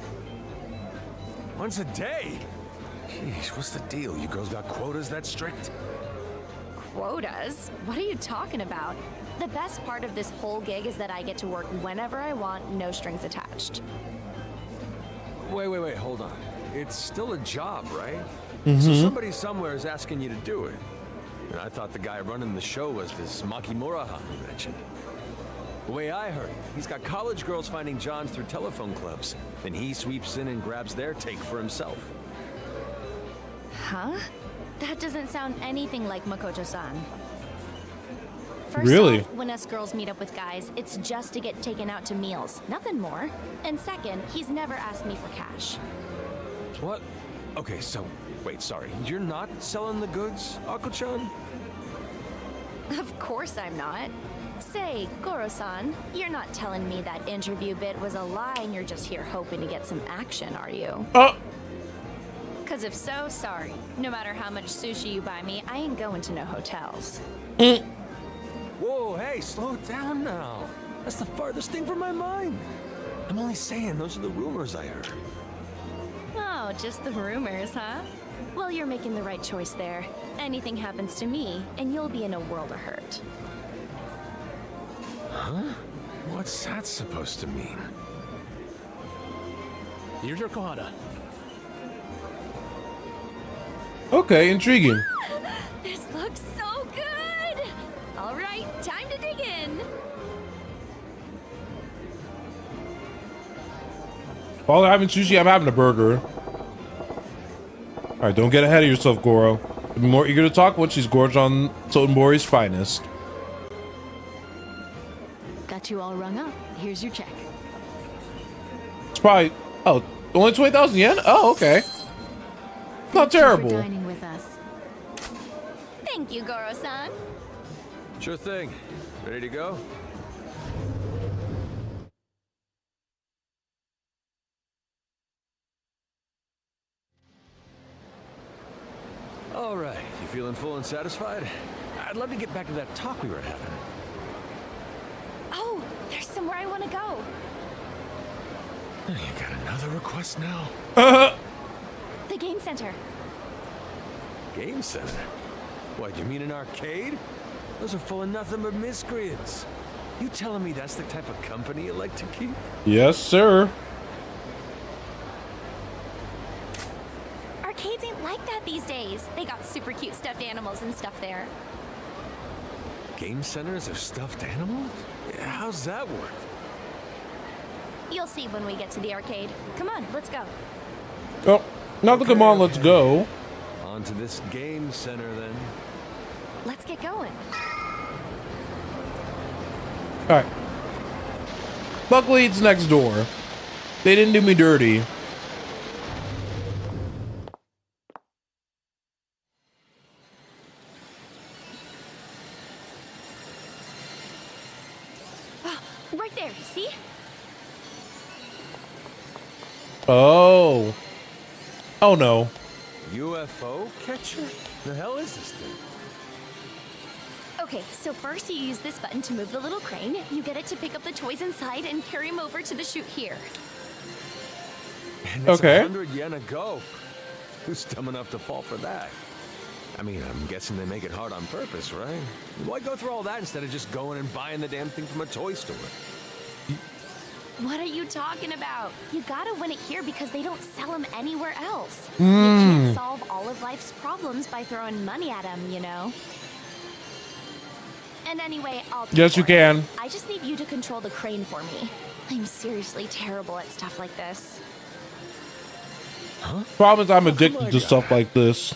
Once a day? Jeez, what's the deal? You girls got quotas that strict? Quotas? What are you talking about? The best part of this whole gig is that I get to work whenever I want, no strings attached. Wait, hold on. It's still a job, right? Mm-hmm. So somebody somewhere is asking you to do it. And I thought the guy running the show was this Makimura-han you mentioned. The way I heard it, he's got college girls finding Johns through telephone clubs. Then he sweeps in and grabs their take for himself. Huh? That doesn't sound anything like Makoto-san. First Really? off, when us girls meet up with guys, it's just to get taken out to meals, nothing more. And second, he's never asked me for cash. What? Okay, so, wait, sorry. You're not selling the goods, Ako-chan? Of course I'm not. Say, Goro-san, you're not telling me that interview bit was a lie and you're just here hoping to get some action, are you? Oh! Cause if so, sorry. No matter how much sushi you buy me, I ain't going to no hotels. Whoa, hey, slow down now. That's the farthest thing from my mind. I'm only saying those are the rumors I heard. Oh, just the rumors, huh? Well, you're making the right choice there. Anything happens to me, and you'll be in a world of hurt. Huh? What's that supposed to mean? Here's your Kohana. Okay, intriguing. This looks so good! All right, time to dig in. While they're having sushi, I'm having a burger. Alright, don't get ahead of yourself, Goro. Be more eager to talk when she's gorged on Sotenbori's finest. Got you all rung up. Here's your check. It's probably... Oh, only 20,000 yen? Oh, okay. Not terrible. Thank you for dining with us. Thank you, Goro-san. Sure thing. Ready to go? All right, you feeling full and satisfied? I'd love to get back to that talk we were having. Oh, there's somewhere I want to go. You got another request now? The game center. Game center? What, you mean an arcade? Those are full of nothing but miscreants. You telling me that's the type of company you like to keep? Yes, sir. Arcades ain't like that these days. They got super cute stuffed animals and stuff there. Game centers of stuffed animals? Yeah, how's that work? You'll see when we get to the arcade. Come on, let's go. Oh, not the come on, let's go. On to this game center then. Let's get going. Alright. Luckily, it's next door. They didn't do me dirty. Right there, see? Oh. Oh no. UFO catcher? The hell is this thing? Okay, so first you use this button to move the little crane. You get it to pick up the toys inside and carry them over to the chute here. And it's Okay. 100 yen a go. Who's dumb enough to fall for that? I mean, I'm guessing they make it hard on purpose, right? Why go through all that instead of just going and buying the damn thing from a toy store? What are you talking about? You gotta win it here because they don't sell them anywhere else. Hmm. You can't solve all of life's problems by throwing money at them, you know? And anyway, I'll pay Yes, you for it. can. I just need you to control the crane for me. I'm seriously terrible at stuff like this. Problem is, I'm addicted to stuff like this.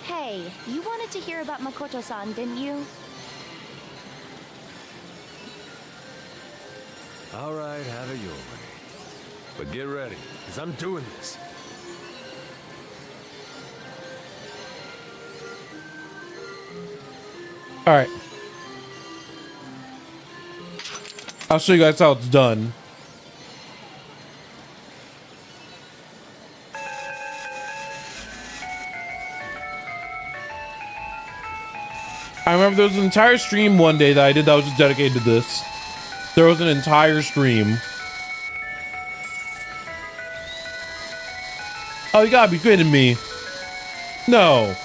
Hey, you wanted to hear about Makoto-san, didn't you? All right, have it your way. But get ready, because I'm doing this. Alright. I'll show you guys how it's done. I remember there was an entire stream one day that I did that was just dedicated to this. There was an entire stream. Oh, you gotta be kidding me. No.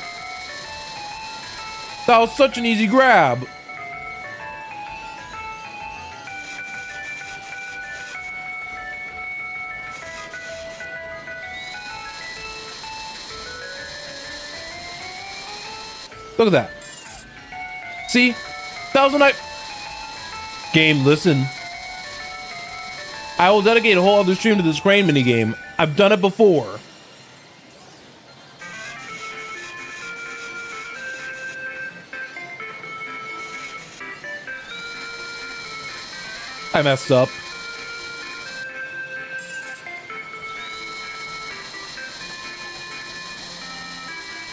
That was such an easy grab. Look at that. See? That was when Game, listen. I will dedicate a whole other stream to this crane minigame. I've done it before. I messed up.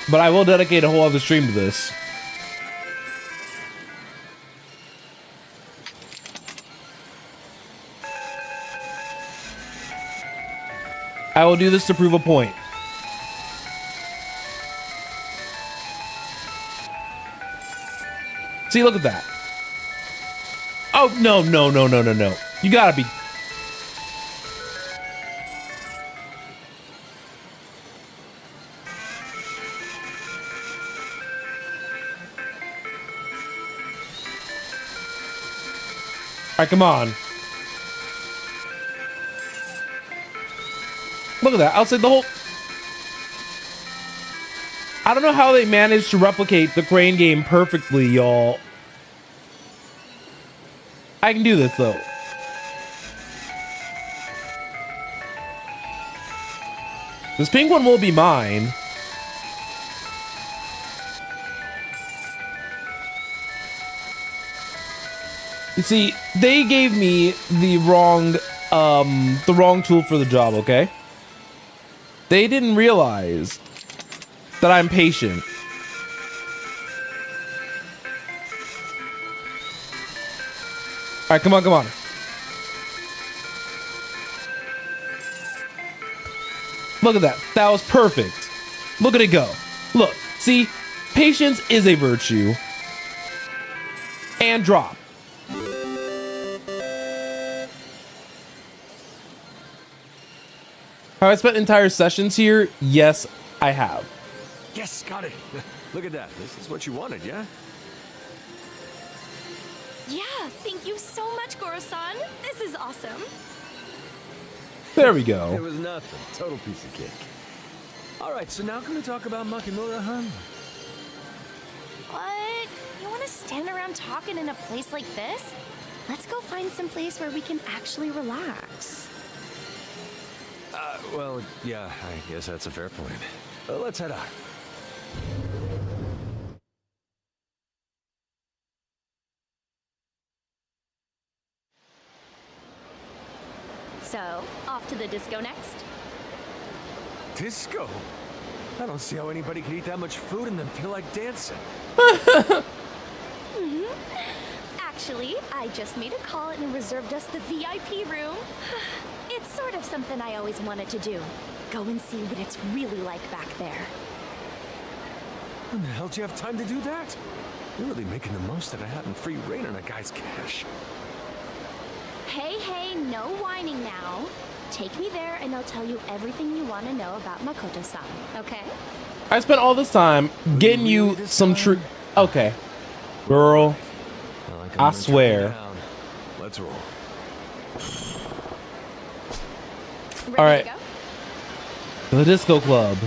But I will dedicate a whole other stream to this. I will do this to prove a point. See, look at that. Oh, no. You gotta be. All right, come on. Look at that. I'll say the whole... I don't know how they managed to replicate the crane game perfectly, y'all. I can do this, though. This pink one will be mine. You see, they gave me the wrong tool for the job, okay? They didn't realize that I'm patient. All right, come on. Look at that. That was perfect. Look at it go. Look, see, patience is a virtue. And drop. Have I spent entire sessions here? Yes, I have. Yes, got it. Look at that. This is what you wanted, yeah? Yeah, thank you so much, Goro-san. This is awesome. There we go. It was nothing. Total piece of cake. All right, so now can we talk about Makimura, huh? What? You want to stand around talking in a place like this? Let's go find some place where we can actually relax. Well, yeah, I guess that's a fair point. Let's head out. So, off to the disco next? Disco? I don't see how anybody could eat that much food and then feel like dancing. Actually, I just made a call and reserved us the VIP room. It's sort of something I always wanted to do. Go and see what it's really like back there. When the hell do you have time to do that? You're really making the most out of having free reign on a guy's cash. Hey, no whining now. Take me there and I'll tell you everything you want to know about Makoto-san, okay? I spent all this time getting you some true... Okay. Girl. I swear. Let's roll. All right. The disco club.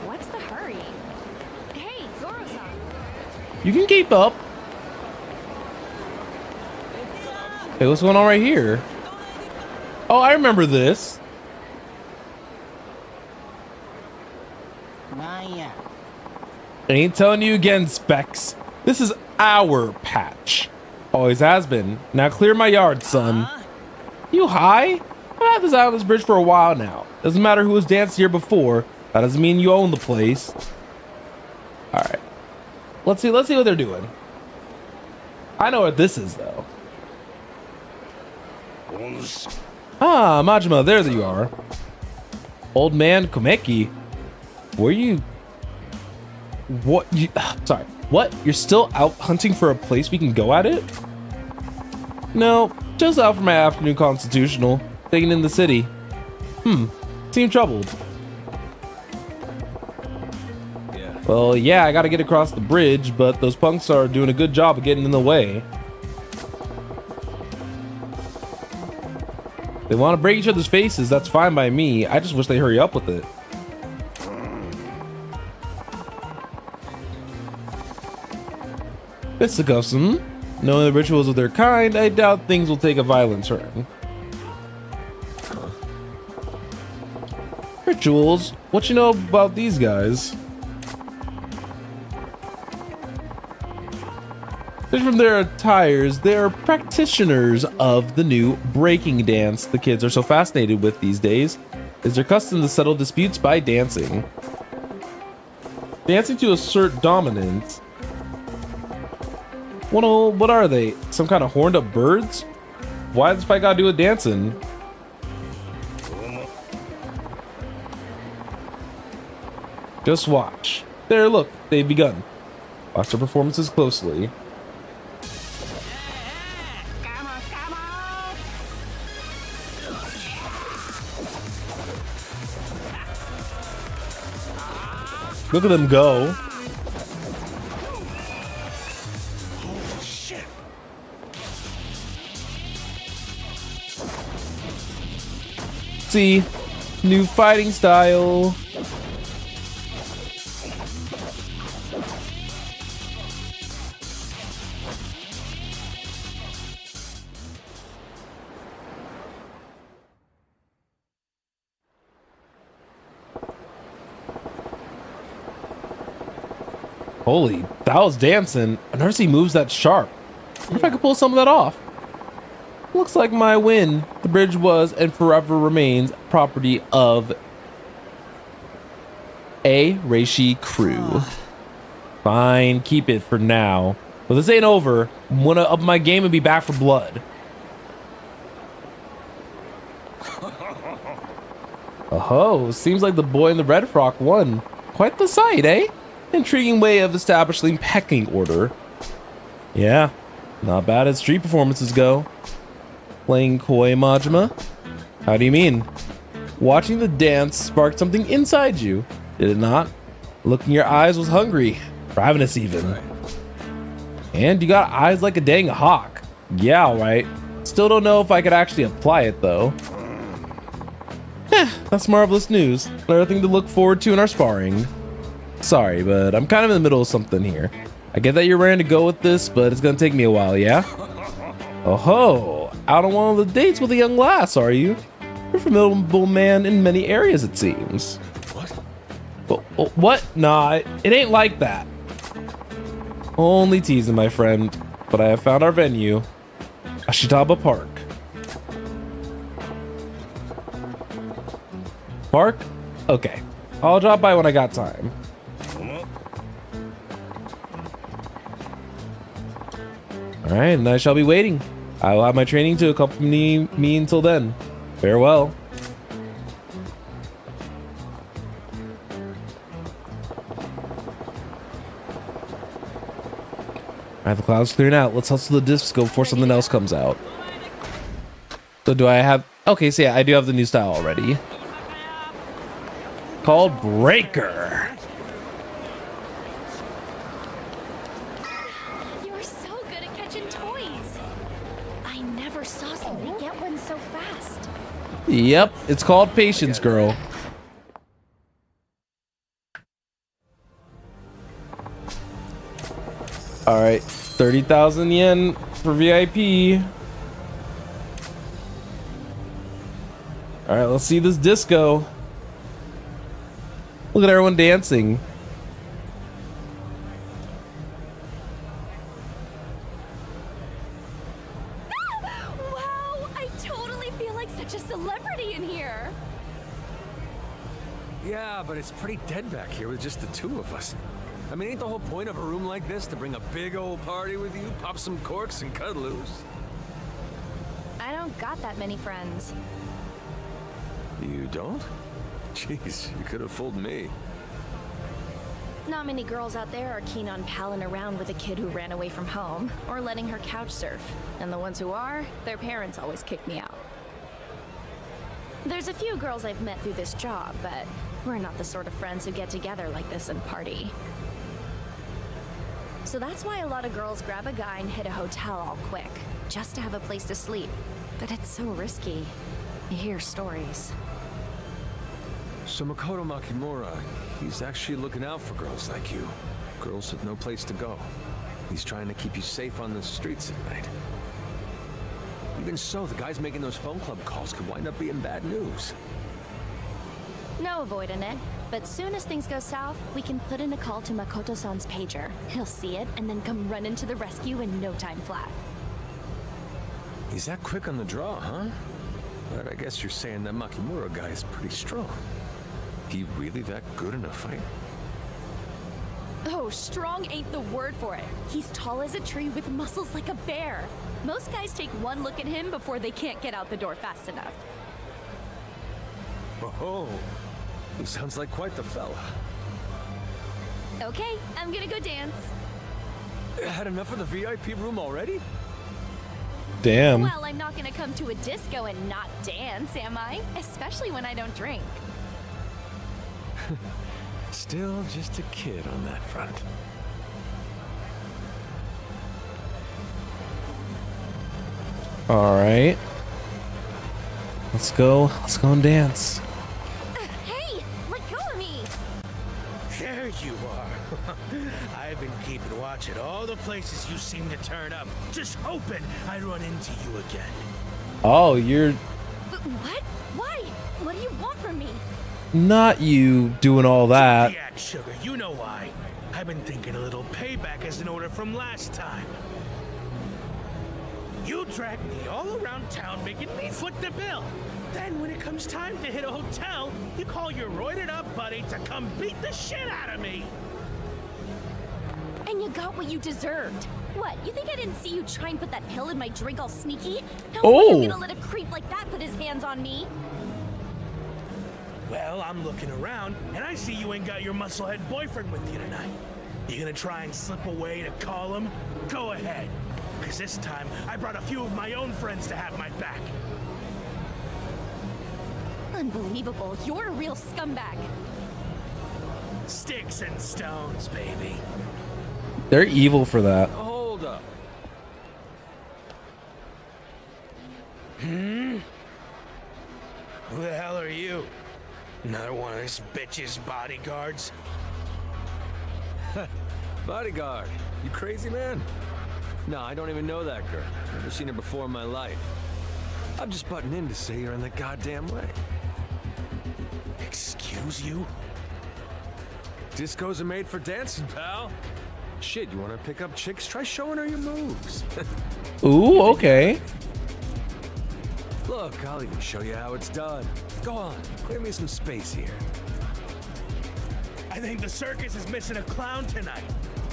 What's the hurry? Hey, Goro-san. You can keep up. Hey, what's going on right here? Oh, I remember this. I ain't telling you again, Specs. This is our patch. Always has been. Now clear my yard, son. You high? I've had this out on this bridge for a while now. Doesn't matter who was danced here before. That doesn't mean you own the place. All right. Let's see what they're doing. I know what this is, though. Ah, Majima, there you are. Old man Komeki. Where you What? Sorry. What? You're still out hunting for a place we can go at it? No, just out for my afternoon constitutional, taking in the city. Seem troubled. Well, yeah, I gotta get across the bridge, but those punks are doing a good job of getting in the way. They want to break each other's faces, that's fine by me. I just wish they hurry up with it. Fisticuffs, Knowing the rituals of their kind, I doubt things will take a violent turn. Rituals? What you know about these guys? Judging from their attires, they're practitioners of the new breaking dance the kids are so fascinated with these days. It's their custom to settle disputes by dancing. Dancing to assert dominance. Well, what are they? Some kind of horned up birds? Why does this fight gotta do with dancing? Just watch. There, look, they've begun. Watch their performances closely. Look at them go. See, new fighting style. Holy, that was dancing. I've never seen moves that sharp. I wonder if I could pull some of that off. Looks like my win. The bridge was and forever remains property of a Reishi crew. Fine, keep it for now. But this ain't over. I'm gonna up my game and be back for blood. Oh, seems like the boy in the red frock won. Quite the sight, eh? Intriguing way of establishing pecking order. Yeah, not bad as street performances go. Playing coy, Majima? How do you mean? Watching the dance sparked something inside you, did it not? Look in your eyes was hungry, ravenous even. And you got eyes like a dang hawk. Yeah, alright. Still don't know if I could actually apply it though. That's marvelous news. Another thing to look forward to in our sparring. Sorry, but I'm kind of in the middle of something here. I get that you're ready to go with this, but it's gonna take me a while, yeah? Oh ho! Out on one of the dates with a young lass, are you? You're a formidable man in many areas, it seems. What? What? Nah, it ain't like that. Only teasing, my friend. But I have found our venue. Ashitaba Park. Park? Okay. I'll drop by when I got time. Alright, and I shall be waiting. I will have my training to accompany me until then. Farewell. Alright, the cloud's clearing out. Let's hustle the disco before something else comes out. So do I have... Okay, so yeah, I do have the new style already. Called Breaker. You're so good at catching toys. I never saw somebody get one so fast. Yep, it's called Patience, girl. Alright, 30,000 yen for VIP. Alright, let's see this disco. Look at everyone dancing. Wow, I totally feel like such a celebrity in here. Yeah, but it's pretty dead back here with just the two of us. I mean, ain't the whole point of a room like this to bring a big old party with you, pop some corks, and cut loose? I don't got that many friends. You don't? Jeez, you could have fooled me. Not many girls out there are keen on palling around with a kid who ran away from home, or letting her couch surf. And the ones who are, their parents always kick me out. There's a few girls I've met through this job, but we're not the sort of friends who get together like this and party. So that's why a lot of girls grab a guy and hit a hotel all quick, just to have a place to sleep. But it's so risky. You hear stories. So Makoto Makimura, he's actually looking out for girls like you. Girls with no place to go. He's trying to keep you safe on the streets at night. Even so, the guys making those phone club calls could wind up being bad news. No avoiding it, but soon as things go south, we can put in a call to Makoto-san's pager. He'll see it and then come running to the rescue in no time flat. He's that quick on the draw, huh? But I guess you're saying that Makimura guy is pretty strong. He really that good in a fight? Oh, strong ain't the word for it. He's tall as a tree with muscles like a bear. Most guys take one look at him before they can't get out the door fast enough. Oh, he sounds like quite the fella. Okay, I'm gonna go dance. Had enough of the VIP room already? Damn. Well, I'm not gonna come to a disco and not dance, am I? Especially when I don't drink. Still just a kid on that front. All right. Let's go and dance. Hey, let go of me! There you are. I've been keeping watch at all the places you seem to turn up, just hoping I'd run into you again. Oh, you're What? Why? What do you want from me? not you doing all that. Yeah, sugar, you know why. I've been thinking a little payback as an order from last time. You dragged me all around town making me foot the bill. Then when it comes time to hit a hotel, you call your roided up buddy to come beat the shit out of me. And you got what you deserved. What, you think I didn't see you try and put that pill in my drink all sneaky? No way I'm gonna let a creep like that put his hands on me. Well, I'm looking around, and I see you ain't got your musclehead boyfriend with you tonight. You gonna try and slip away to call him? Go ahead. Because this time, I brought a few of my own friends to have my back. Unbelievable, you're a real scumbag. Sticks and stones, baby. They're evil for that. Hold up. Who the hell are you? Another one of this bitch's bodyguards? Bodyguard, you crazy man? No, I don't even know that girl. Never seen her before in my life. I'm just butting in to say you're in the goddamn way. Excuse you? Discos are made for dancing, pal. Shit, you wanna pick up chicks? Try showing her your moves. Ooh, okay. Look, I'll even show you how it's done. Go on, clear me some space here. I think the circus is missing a clown tonight.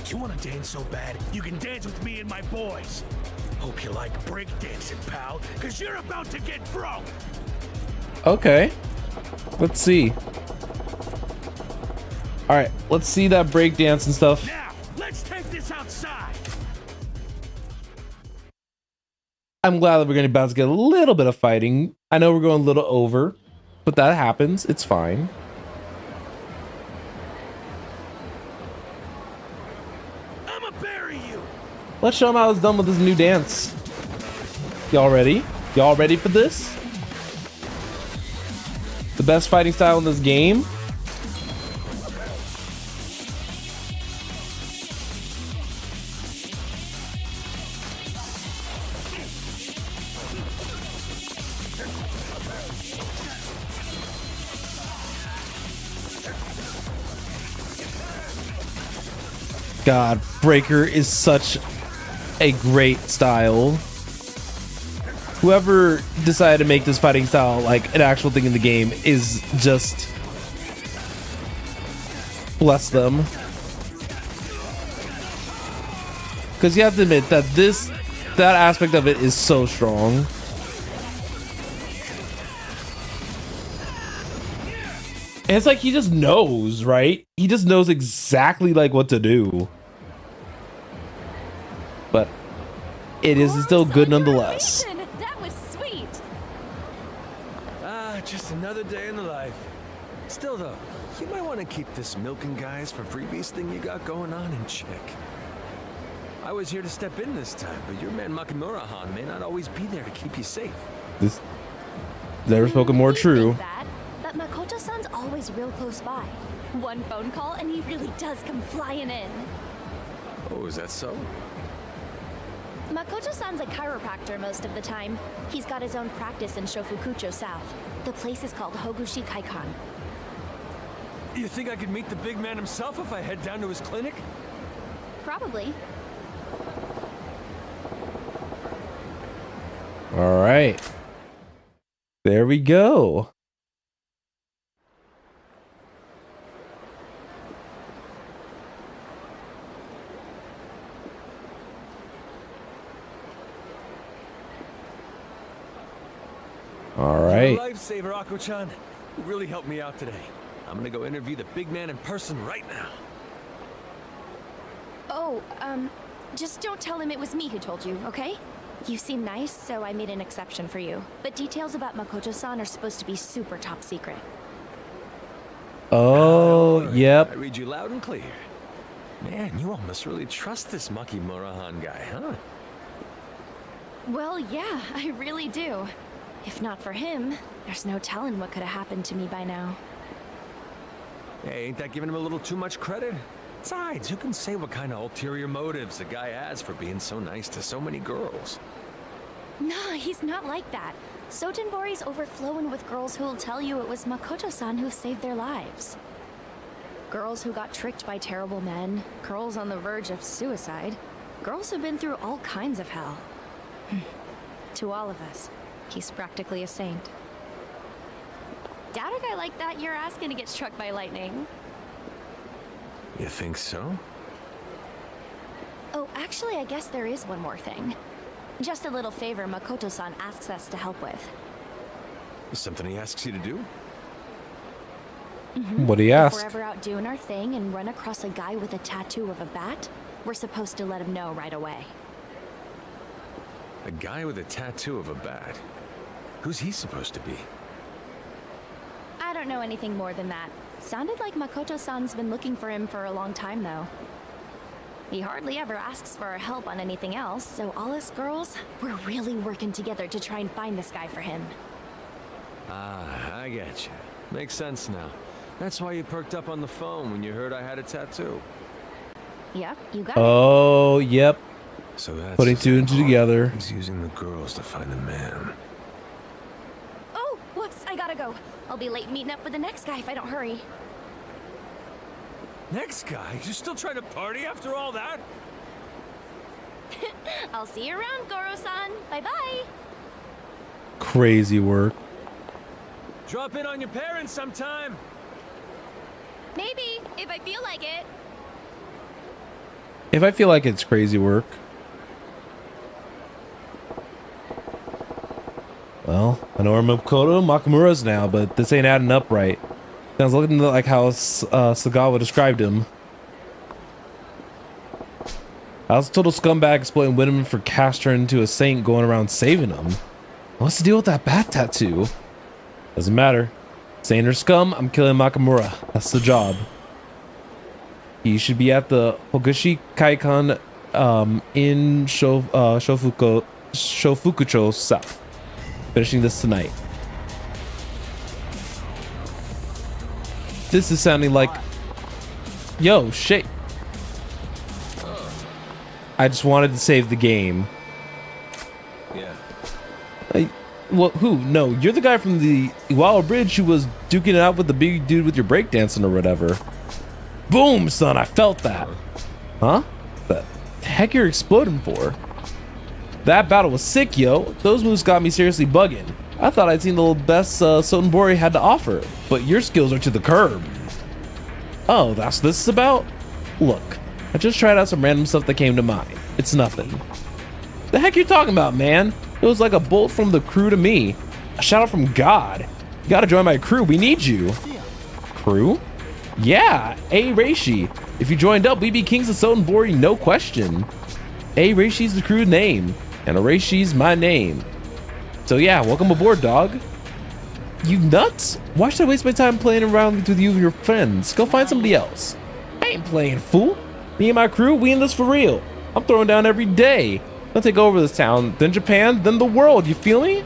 You want to dance so bad, you can dance with me and my boys. Hope you like breakdancing, pal, because you're about to get broke. Okay. Let's see. All right, let's see that breakdance and stuff. Now, let's take this outside. I'm glad that we're going to about to get a little bit of fighting. I know we're going a little over, but that happens. It's fine. I'ma bury you. Let's show them how it's done with this new dance. Y'all ready? Y'all ready for this? The best fighting style in this game? God, Breaker is such a great style. Whoever decided to make this fighting style like an actual thing in the game is just bless them. Because you have to admit that that aspect of it is so strong. And it's like he just knows, right? He just knows exactly like what to do. But it is still good nonetheless. That was sweet. Ah, just another day in the life. Still though, you might want to keep this milking guys for freebies thing you got going on in check. I was here to step in this time, but your man Makimura-han may not always be there to keep you safe. This never spoken more true. That, but Makoto-san's always real close by. One phone call and he really does come flying in. Oh, is that so? Makoto-san's a chiropractor most of the time. He's got his own practice in Shofukucho South. The place is called Hogushi Kaikan. You think I could meet the big man himself if I head down to his clinic? Probably. All right. There we go. All right. You're a lifesaver, Ako-chan. You really helped me out today. I'm gonna go interview the big man in person right now. Oh, just don't tell him it was me who told you, okay? You seem nice, so I made an exception for you. But details about Makoto-san are supposed to be super top secret. Oh, yep. I read you loud and clear. Man, you all must really trust this Makimura-han guy, huh? Well, yeah, I really do. If not for him, there's no telling what could have happened to me by now. Hey, ain't that giving him a little too much credit? Besides, who can say what kind of ulterior motives a guy has for being so nice to so many girls? Nah, he's not like that. Sotenbori's overflowing with girls who'll tell you it was Makoto-san who saved their lives. Girls who got tricked by terrible men, girls on the verge of suicide, girls who've been through all kinds of hell. To all of us, he's practically a saint. Doubt a guy like that your ass gonna get struck by lightning. You think so? Oh, actually, I guess there is one more thing. Just a little favor Makoto-san asks us to help with. Something he asks you to do? What do you ask? If we're ever out doing our thing and run across a guy with a tattoo of a bat, we're supposed to let him know right away. A guy with a tattoo of a bat? Who's he supposed to be? I don't know anything more than that. Sounded like Makoto-san's been looking for him for a long time, though. He hardly ever asks for our help on anything else, so all us girls, we're really working together to try and find this guy for him. Ah, I get you. Makes sense now. That's why you perked up on the phone when you heard I had a tattoo. Yep, you got it. Oh, yep. So that's Putting two and two together. He's using the girls to find the man. Oh, whoops, I gotta go. I'll be late meeting up with the next guy if I don't hurry. Next guy? You're still trying to party after all that? I'll see you around, Goro-san. Bye-bye. Crazy work. Drop in on your parents sometime. Maybe, if I feel like it. If I feel like it's crazy work. Well, I know where Makamura's now, but this ain't adding up right. Sounds looking like how Sagawa described him. I was a total scumbag exploiting women for cash turned into a saint going around saving them. What's the deal with that bat tattoo? Doesn't matter. Saint or scum, I'm killing Makamura. That's the job. He should be at the Hogushi Kaikan in Shofukucho South. Finishing this tonight. This is sounding like... Yo, shit. I just wanted to save the game. Yeah. Well, who? No, you're the guy from the Iwao Bridge who was duking it out with the big dude with your breakdancing or whatever. Boom, son, I felt that. Huh? The heck you're exploding for? That battle was sick, yo. Those moves got me seriously bugging. I thought I'd seen the best Sotenbori had to offer, but your skills are to the curb. Oh, that's what this is about? Look, I just tried out some random stuff that came to mind. It's nothing. The heck you talking about, man? It was like a bolt from the crew to me. A shout out from God. You gotta join my crew, we need you. crew? Yeah, A Reishi. If you joined up, we'd be kings of Sotenbori, no question. A Reishi's the crew name, and Reishi's my name. So yeah, welcome aboard, dog. You nuts? Why should I waste my time playing around with you and your friends? Go find somebody else. I ain't playing, fool. Me and my crew, we in this for real. I'm throwing down every day. I'll take over this town, then Japan, then the world, you feel me?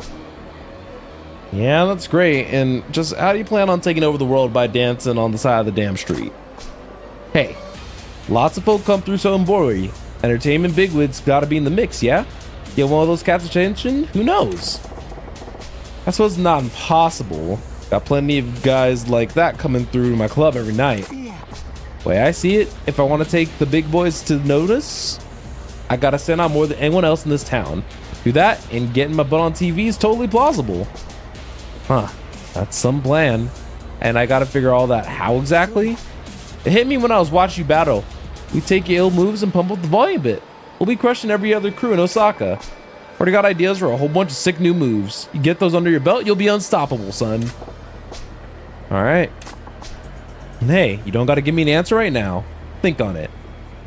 Yeah, that's great. And just how do you plan on taking over the world by dancing on the side of the damn street? Hey, lots of folk come through Sotenbori. Entertainment bigwigs gotta be in the mix, yeah? Get one of those cats' attention? Who knows? I suppose it's not impossible. Got plenty of guys like that coming through my club every night. Way I see it, if I want to take the big boys to notice, I gotta stand out more than anyone else in this town. Do that, and getting my butt on TV is totally plausible. Huh, that's some plan. And I gotta figure all that how exactly? It hit me when I was watching you battle. We take your ill moves and pump up the volume a bit. We'll be crushing every other crew in Osaka. Already got ideas for a whole bunch of sick new moves. You get those under your belt, you'll be unstoppable, son. Alright. Hey, you don't gotta give me an answer right now. Think on it.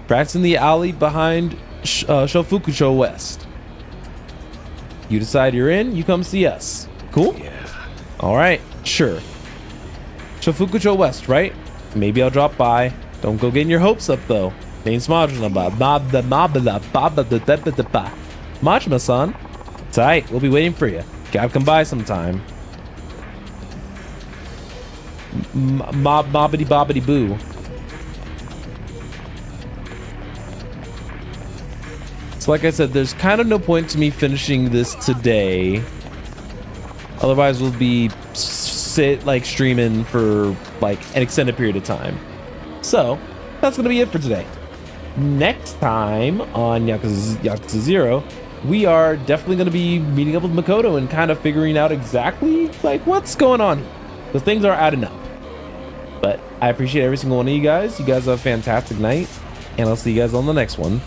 Practice in the alley behind Shofukucho West. You decide you're in, you come see us. Cool? Yeah. Alright, sure. Shofukucho West, right? Maybe I'll drop by. Don't go getting your hopes up though. Majima-san. Tight, we'll be waiting for you. Gotta come by sometime. Mobbity bobbity boo. So like I said, there's kind of no point to me finishing this today. Otherwise we'll be streaming for like an extended period of time. So that's gonna be it for today. Next time on Yakuza 0, we are definitely going to be meeting up with Makoto and kind of figuring out exactly like what's going on here, because things are adding up. But I appreciate every single one of you guys. You guys have a fantastic night, and I'll see you guys on the next one.